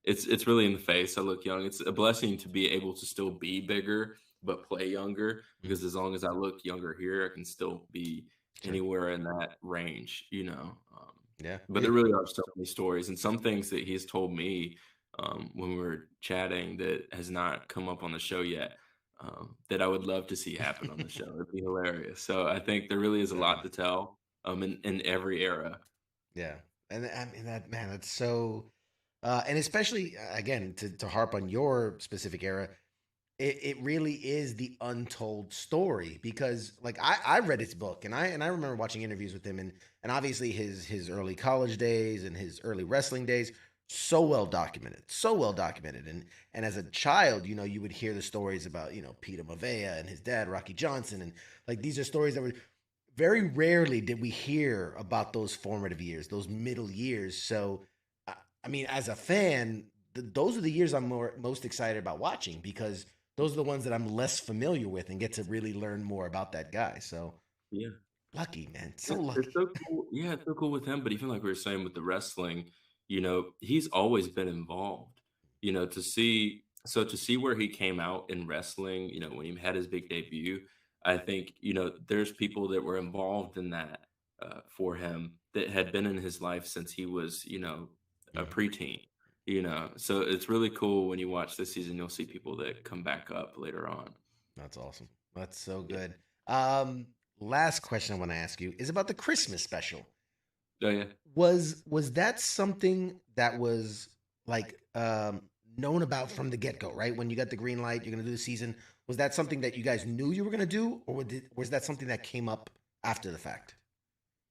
it's really in the face. I look young. It's a blessing to be able to still be bigger, but play younger, because as long as I look younger here, I can still be anywhere in that range, But there really are so many stories and some things that he's told me when we were chatting that has not come up on the show yet. That I would love to see happen on the show. It'd be hilarious. So I think there really is a lot to tell in every era. Yeah. And I mean, that's so, and especially, again, to harp on your specific era, it really is the untold story, because like I read his book and I remember watching interviews with him and obviously his early college days and his early wrestling days. So well documented. And as a child, you would hear the stories about, Peter Maivia and his dad, Rocky Johnson. And like, these are stories that were very rarely did we hear about those formative years, those middle years. So, I mean, as a fan, those are the years I'm most excited about watching, because those are the ones that I'm less familiar with and get to really learn more about that guy. So yeah, lucky, man. So lucky. It's so cool. Yeah, it's so cool with him. But even like we were saying with the wrestling, he's always been involved, to see where he came out in wrestling, when he had his big debut. I think, there's people that were involved in that for him that had been in his life since he was, a preteen, so it's really cool when you watch this season, you'll see people that come back up later on. That's awesome. That's so good. Last question I want to ask you is about the Christmas special. Oh, yeah. Was that something that was like known about from the get-go, right? When you got the green light, you're going to do the season. Was that something that you guys knew you were going to do, or was that something that came up after the fact?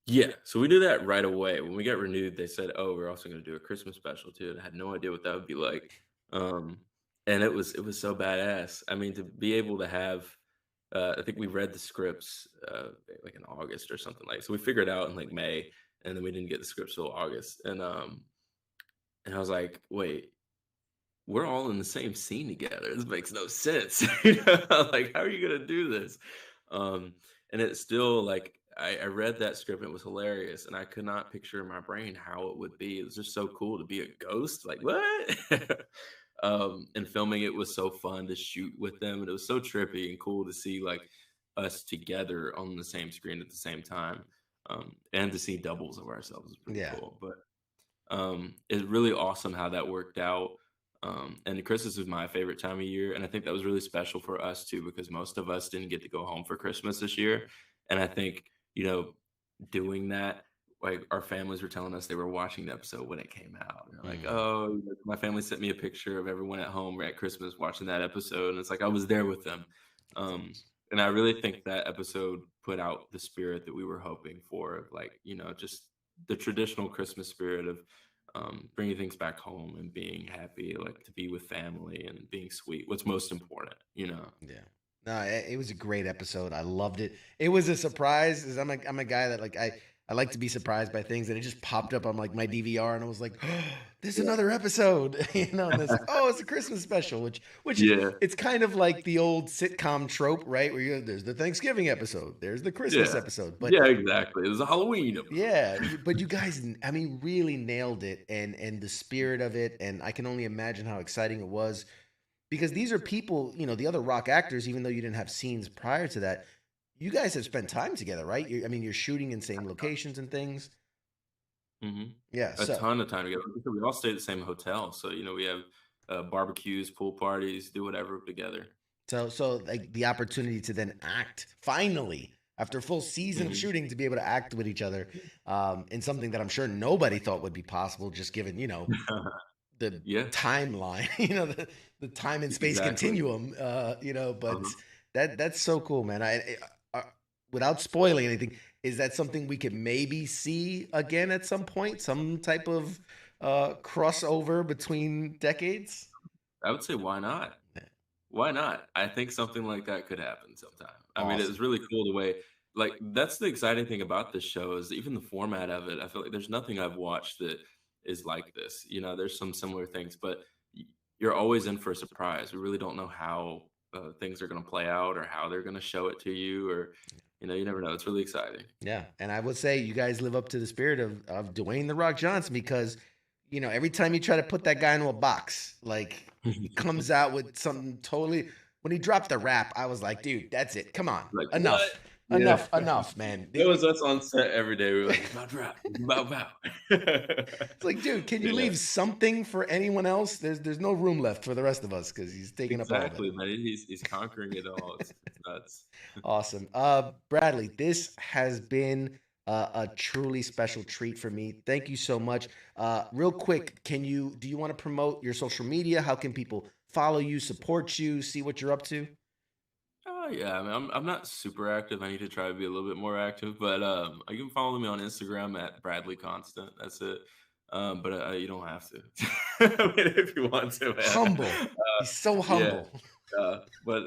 Yeah, so we did that right away. When we got renewed, they said, oh, we're also going to do a Christmas special too. And I had no idea what that would be like. and it was so badass. I mean, to be able to have, I think we read the scripts like in August or something like. So we figured it out in like May, and then we didn't get the scripts till August. And I was like, wait, we're all in the same scene together. This makes no sense. Like, how are you gonna do this? Um, and it's still like I read that script and it was hilarious, and I could not picture in my brain how it would be. It was just so cool to be a ghost. Like, what? And filming it was so fun to shoot with them, and it was so trippy and cool to see like us together on the same screen at the same time. And to see doubles of ourselves was pretty Yeah. cool. But it's really awesome how that worked out. And Christmas is my favorite time of year, and I think that was really special for us too because most of us didn't get to go home for Christmas this year. And I think doing that, like our families were telling us they were watching the episode when it came out. And they're like, Mm. oh, my family sent me a picture of everyone at home at Christmas watching that episode, and it's like I was there with them. And I really think that episode put out the spirit that we were hoping for, like just the traditional Christmas spirit of bringing things back home and being happy, like to be with family and being sweet. What's most important. Yeah. No, it was a great episode. I loved it. It was a surprise. 'Cause I'm a guy that like I like to be surprised by things, and it just popped up on like my DVR, and I was like, oh, "There's another episode," And it's like, "Oh, it's a Christmas special," which Yeah, it's kind of like the old sitcom trope, right? Where there's the Thanksgiving episode, there's the Christmas yeah, episode, but yeah, exactly. It was a Halloween episode. yeah, but you guys, I mean, really nailed it, and the spirit of it, and I can only imagine how exciting it was because these are people, the other Rock actors, even though you didn't have scenes prior to that, you guys have spent time together, right? I mean, you're shooting in same locations and things. Mhm. Yeah. A So, ton of time together. We all stay at the same hotel, so, we have, barbecues, pool parties, do whatever together. so like the opportunity to then act finally after a full season of Mhm. shooting to be able to act with each other, in something that I'm sure nobody thought would be possible, just given the Yeah, timeline, the time and space exactly. continuum, but Uh-huh. that's so cool, man. Without spoiling anything, is that something we could maybe see again at some point? Some type of crossover between decades? I would say why not? Yeah. Why not? I think something like that could happen sometime. I mean, it's Awesome. really cool the way like, that's the exciting thing about this show is even the format of it, I feel like there's nothing I've watched that is like this. There's some similar things, but y you're always in for a surprise. We really don't know how, things are gonna play out or how they're gonna show it to you or, you never know. It's really exciting. Yeah, and I would say you guys live up to the spirit of Dwayne The Rock Johnson because, every time you try to put that guy into a box, like he comes out with something totally. When he dropped the rap, I was like, dude, that's it. Come on, Like, "What?" enough, Yeah. enough, man. That was us on set every day. We were like, "It's about to rap. It's about bow." It's like, dude, can you Yeah, leave something for anyone else? There's no room left for the rest of us because he's taking up all of it. exactly, man. He's conquering it all. It's nuts. Awesome. Bradley, this has been a truly special treat for me. Thank you so much. Real quick, do you want to promote your social media? How can people follow you, support you, see what you're up to? Oh yeah, I mean, I'm not super active. I need to try to be a little bit more active, but you can follow me on Instagram at Bradley Constant. That's it. But you don't have to. I mean, if you want to, man. Humble. He's so Yeah. humble. But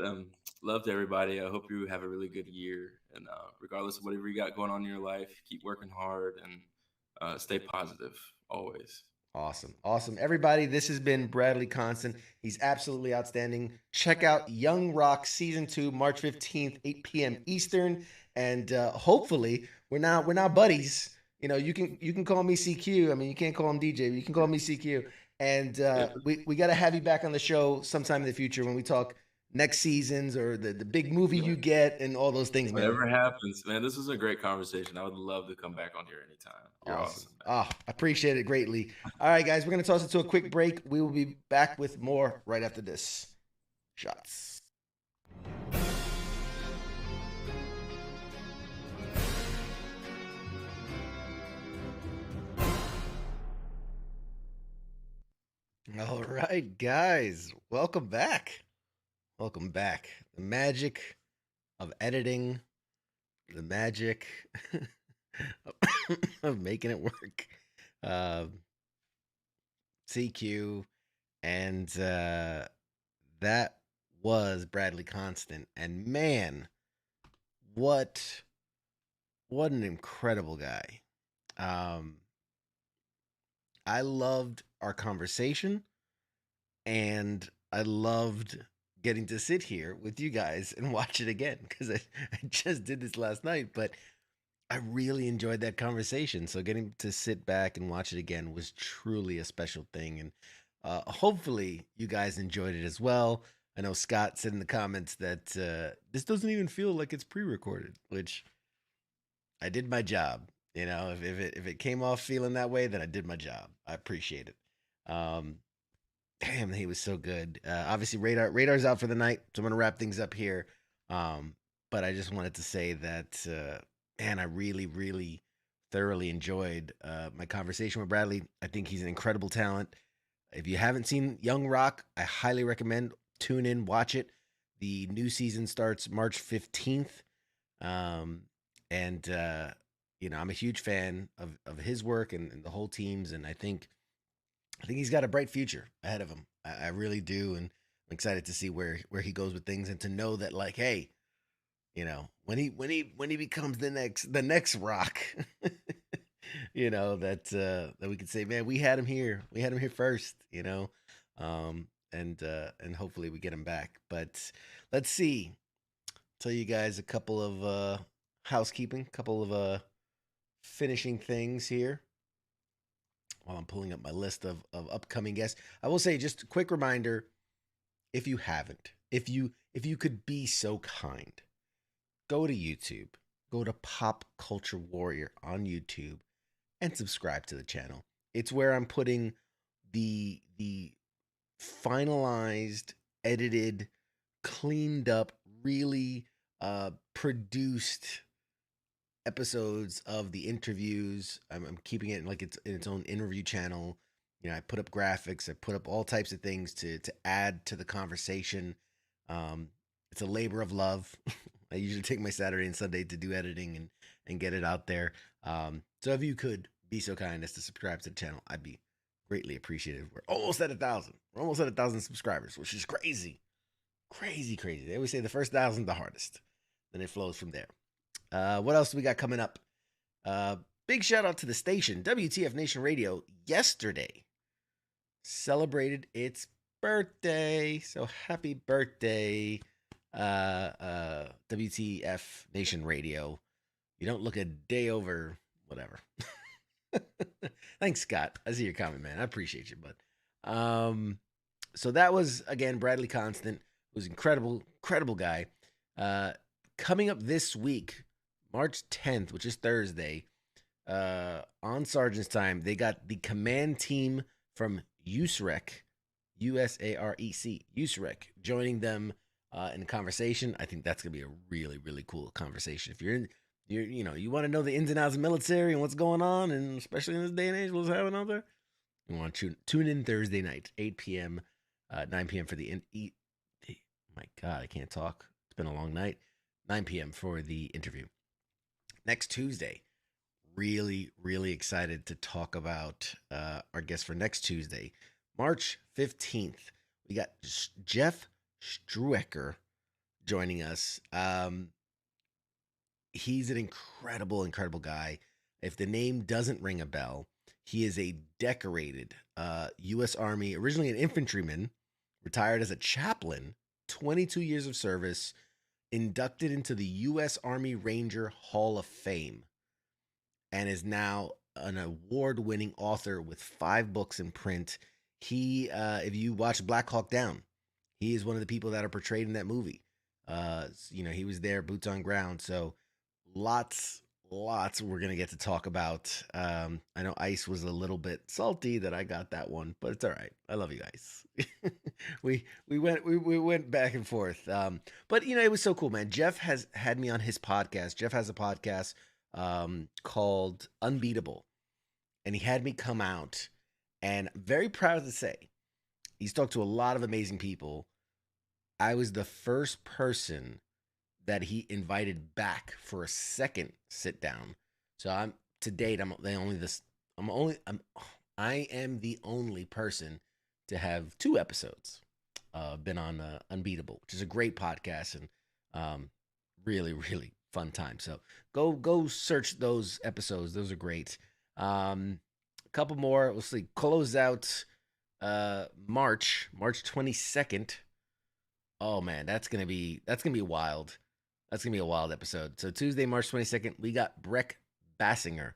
love to everybody. I hope you have a really good year, and regardless of whatever you got going on in your life, keep working hard and stay positive always. Awesome. Awesome. Everybody, this has been Bradley Constant. He's absolutely outstanding. Check out Young Rock Season 2, March 15th, 8 p.m. Eastern. And hopefully we're now buddies. You can call me CQ. I mean, you can't call him DJ, but you can call me CQ. And Yeah. we got to have you back on the show sometime in the future when we talk next seasons or the big movie you get and all those things, man. Whatever happens, man. This was a great conversation. I would love to come back on here anytime. You're Awesome. awesome, man. I appreciate it greatly. All right, guys, we're going to toss it to a quick break. We will be back with more right after this. Shots. All right, guys, welcome back. Welcome back. The magic of editing, the magic of making it work. CQ and that was Bradley Constant, and man, what an incredible guy. I loved our conversation, and I loved getting to sit here with you guys and watch it again, because I just did this last night, but I really enjoyed that conversation. So getting to sit back and watch it again was truly a special thing. And hopefully you guys enjoyed it as well. I know Scott said in the comments that this doesn't even feel like it's pre-recorded, which I did my job. You know, if it came off feeling that way, then I did my job. I appreciate it. Damn, he was so good. Obviously, Radar's out for the night, so I'm gonna wrap things up here. But I just wanted to say that, man, I really, really thoroughly enjoyed my conversation with Bradley. I think he's an incredible talent. If you haven't seen Young Rock, I highly recommend tune in, watch it. The new season starts March 15th, and you know, I'm a huge fan of his work and the whole team's, and I think he's got a bright future ahead of him. I really do, and I'm excited to see where he goes with things, and to know that, like, hey, you know, when he becomes the next Rock, you know, that we could say, man, we had him here first, you know, and hopefully we get him back. But let's see, tell you guys a couple of housekeeping, couple of finishing things here while I'm pulling up my list of upcoming guests. I will say, just a quick reminder, if you haven't, if you could be so kind, go to YouTube, go to Pop Culture Warrior on YouTube, and subscribe to the channel. It's where I'm putting the finalized, edited, cleaned up, really produced episodes of the interviews. I'm keeping it like it's in its own interview channel. You know, I put up graphics, I put up all types of things to add to the conversation. It's a labor of love. I usually take my Saturday and Sunday to do editing and get it out there. So if you could be so kind as to subscribe to the channel, I'd be greatly appreciative. We're almost at 1,000. We're almost at 1,000 subscribers, which is crazy. Crazy. They always say the first 1,000 the hardest. Then it flows from there. What else do we got coming up? Big shout out to the station, WTF Nation Radio, yesterday celebrated its birthday. So happy birthday, WTF Nation Radio. You don't look a day over whatever. Thanks, Scott. I see your comment, man. I appreciate you, bud. So that was, again, Bradley Constant, who's incredible guy. Coming up this week, March 10th, which is Thursday, on Sergeant's Time, they got the command team from USREC, USREC, joining them in a conversation. I think that's gonna be a really, really cool conversation. If you want to know the ins and outs of military and what's going on, and especially in this day and age, what's happening out there, you want to tune in Thursday night, 8 p.m., 9 p.m. for the my God, I can't talk. It's been a long night. 9 p.m. for the interview. Next Tuesday, really, really excited to talk about our guest for next Tuesday, March 15th. We got Jeff Struecker joining us. He's an incredible guy. If the name doesn't ring a bell, he is a decorated U.S. Army, originally an infantryman, retired as a chaplain, 22 years of service, inducted into the U.S. Army Ranger Hall of Fame, and is now an award-winning author with 5 books in print. He, if you watch Black Hawk Down, he is one of the people that are portrayed in that movie. He was there, boots on ground. So lots we're going to get to talk about. I know Ice was a little bit salty that I got that one, but it's all right. I love you guys. we went back and forth. But it was so cool, man. Jeff has had me on his podcast. Jeff has a podcast called Unbeatable, and he had me come out, and I'm very proud to say he's talked to a lot of amazing people. I was the first person that he invited back for a second sit down. So I am the only person to have 2 episodes been on Unbeatable, which is a great podcast and really, really fun time. So go search those episodes. Those are great. A couple more. We'll see. Close out March 22nd. Oh man, that's gonna be wild. That's gonna be a wild episode. So Tuesday, March 22nd, we got Breck Bassinger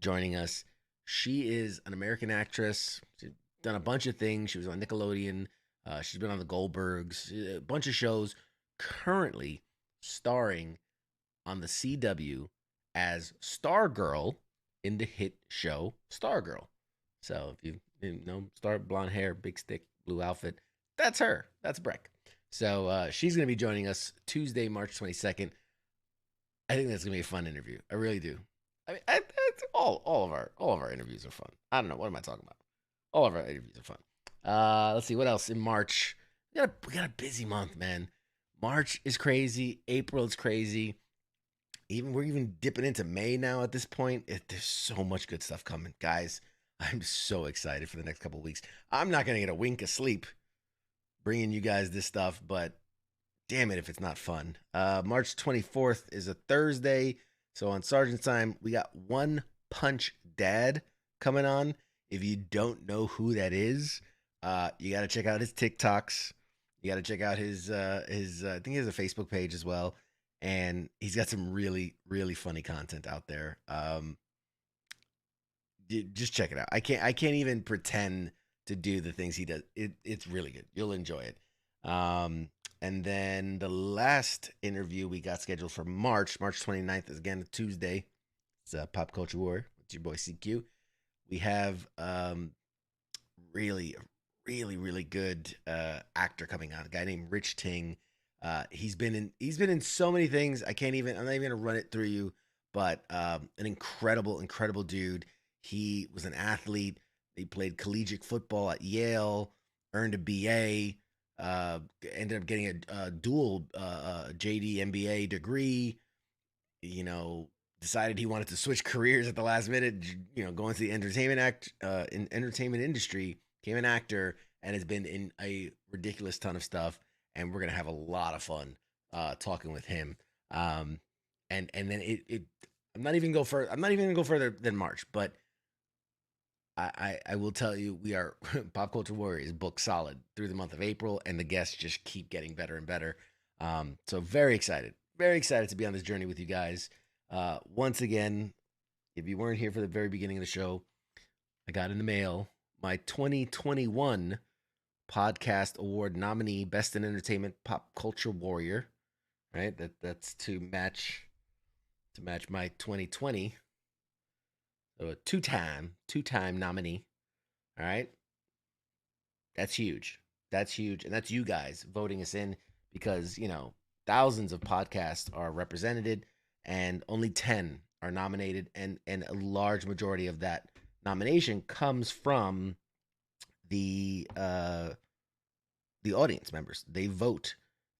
joining us. She is an American actress. She's done a bunch of things. She was on Nickelodeon. She's been on the Goldbergs, a bunch of shows. Currently starring on the CW as Stargirl in the hit show Stargirl. So if you know, star, blonde hair, big stick, blue outfit, that's her. That's Breck. So she's going to be joining us Tuesday, March 22nd. I think that's going to be a fun interview. I really do. I mean, all of our interviews are fun. I don't know. What am I talking about? All of our interviews are fun. Let's see what else in March. We got a busy month, man. March is crazy. April is crazy. We're even dipping into May now at this point. There's so much good stuff coming, guys. I'm so excited for the next couple of weeks. I'm not going to get a wink of sleep bringing you guys this stuff, but damn it if it's not fun. March 24th is a Thursday. So on Sergeant's Time, we got One Punch Dad coming on. If you don't know who that is, you got to check out his TikToks. You got to check out his I think he has a Facebook page as well. And he's got some really, really funny content out there. Just check it out. I can't even pretend to do the things he does. It's really good. You'll enjoy it. And then the last interview we got scheduled for March 29th is again a Tuesday. It's Pop Culture War. It's your boy CQ. We have really good actor coming on. A guy named Rich Ting. He's been in so many things. I'm not even gonna run it through you, but an incredible dude. He was an athlete. He played collegiate football at Yale, earned a BA, ended up getting a dual JD MBA degree. You know, decided he wanted to switch careers at the last minute. You know, go into the entertainment industry, became an actor, and has been in a ridiculous ton of stuff. And we're gonna have a lot of fun talking with him. And then I'm not even gonna go further than March, but I will tell you, we are Pop Culture Warrior is booked solid through the month of April, and the guests just keep getting better and better. So very excited to be on this journey with you guys. Once again, if you weren't here for the very beginning of the show, I got in the mail my 2021 Podcast Award nominee, Best in Entertainment Pop Culture Warrior. Right, that's to match my 2020. So a two-time nominee. All right. That's huge. And that's you guys voting us in because, you know, thousands of podcasts are represented and only 10 are nominated. And a large majority of that nomination comes from the audience members. They vote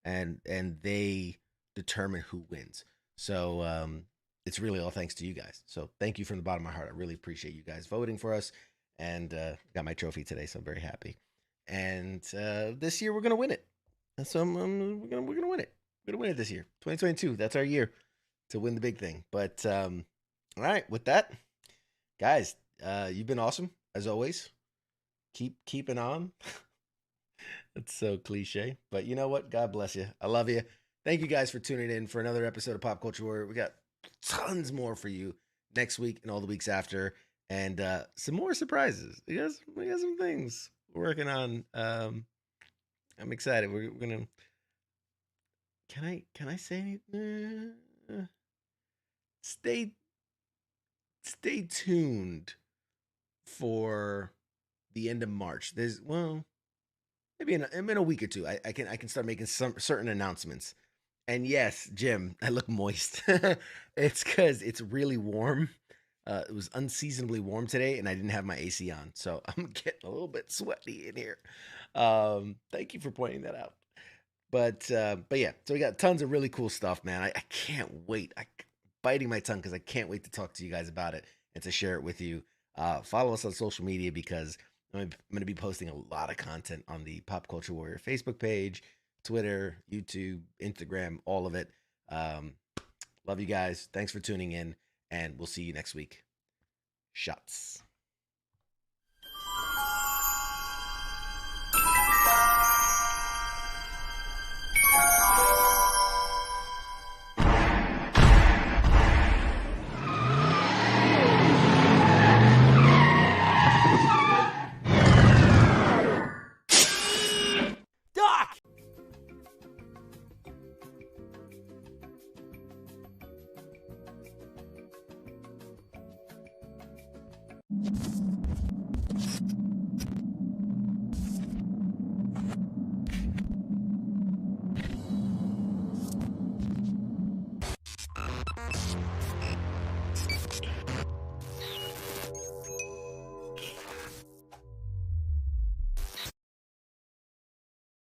and they determine who wins. So, it's really all thanks to you guys. So thank you from the bottom of my heart. I really appreciate you guys voting for us. And got my trophy today, so I'm very happy. And this year we're gonna win it. So we're gonna win it. We're gonna win it this year, 2022. That's our year to win the big thing. But all right, with that, guys, you've been awesome as always. Keeping on. That's so cliche, but you know what? God bless you. I love you. Thank you guys for tuning in for another episode of Pop Culture Warrior. We got tons more for you next week and all the weeks after, and some more surprises. We got some things we're working on. I'm excited. We're gonna. Can I say anything? Stay tuned for the end of March. There's maybe in a week or two. I can start making some certain announcements. And yes, Jim, I look moist. It's because it's really warm. It was unseasonably warm today, and I didn't have my AC on, so I'm getting a little bit sweaty in here. Thank you for pointing that out. But yeah, so we got tons of really cool stuff, man. I can't wait. I'm biting my tongue because I can't wait to talk to you guys about it and to share it with you. Follow us on social media because I'm going to be posting a lot of content on the Pop Culture Warrior Facebook page, Twitter, YouTube, Instagram, all of it. Love you guys. Thanks for tuning in, and we'll see you next week. Shots. Doc!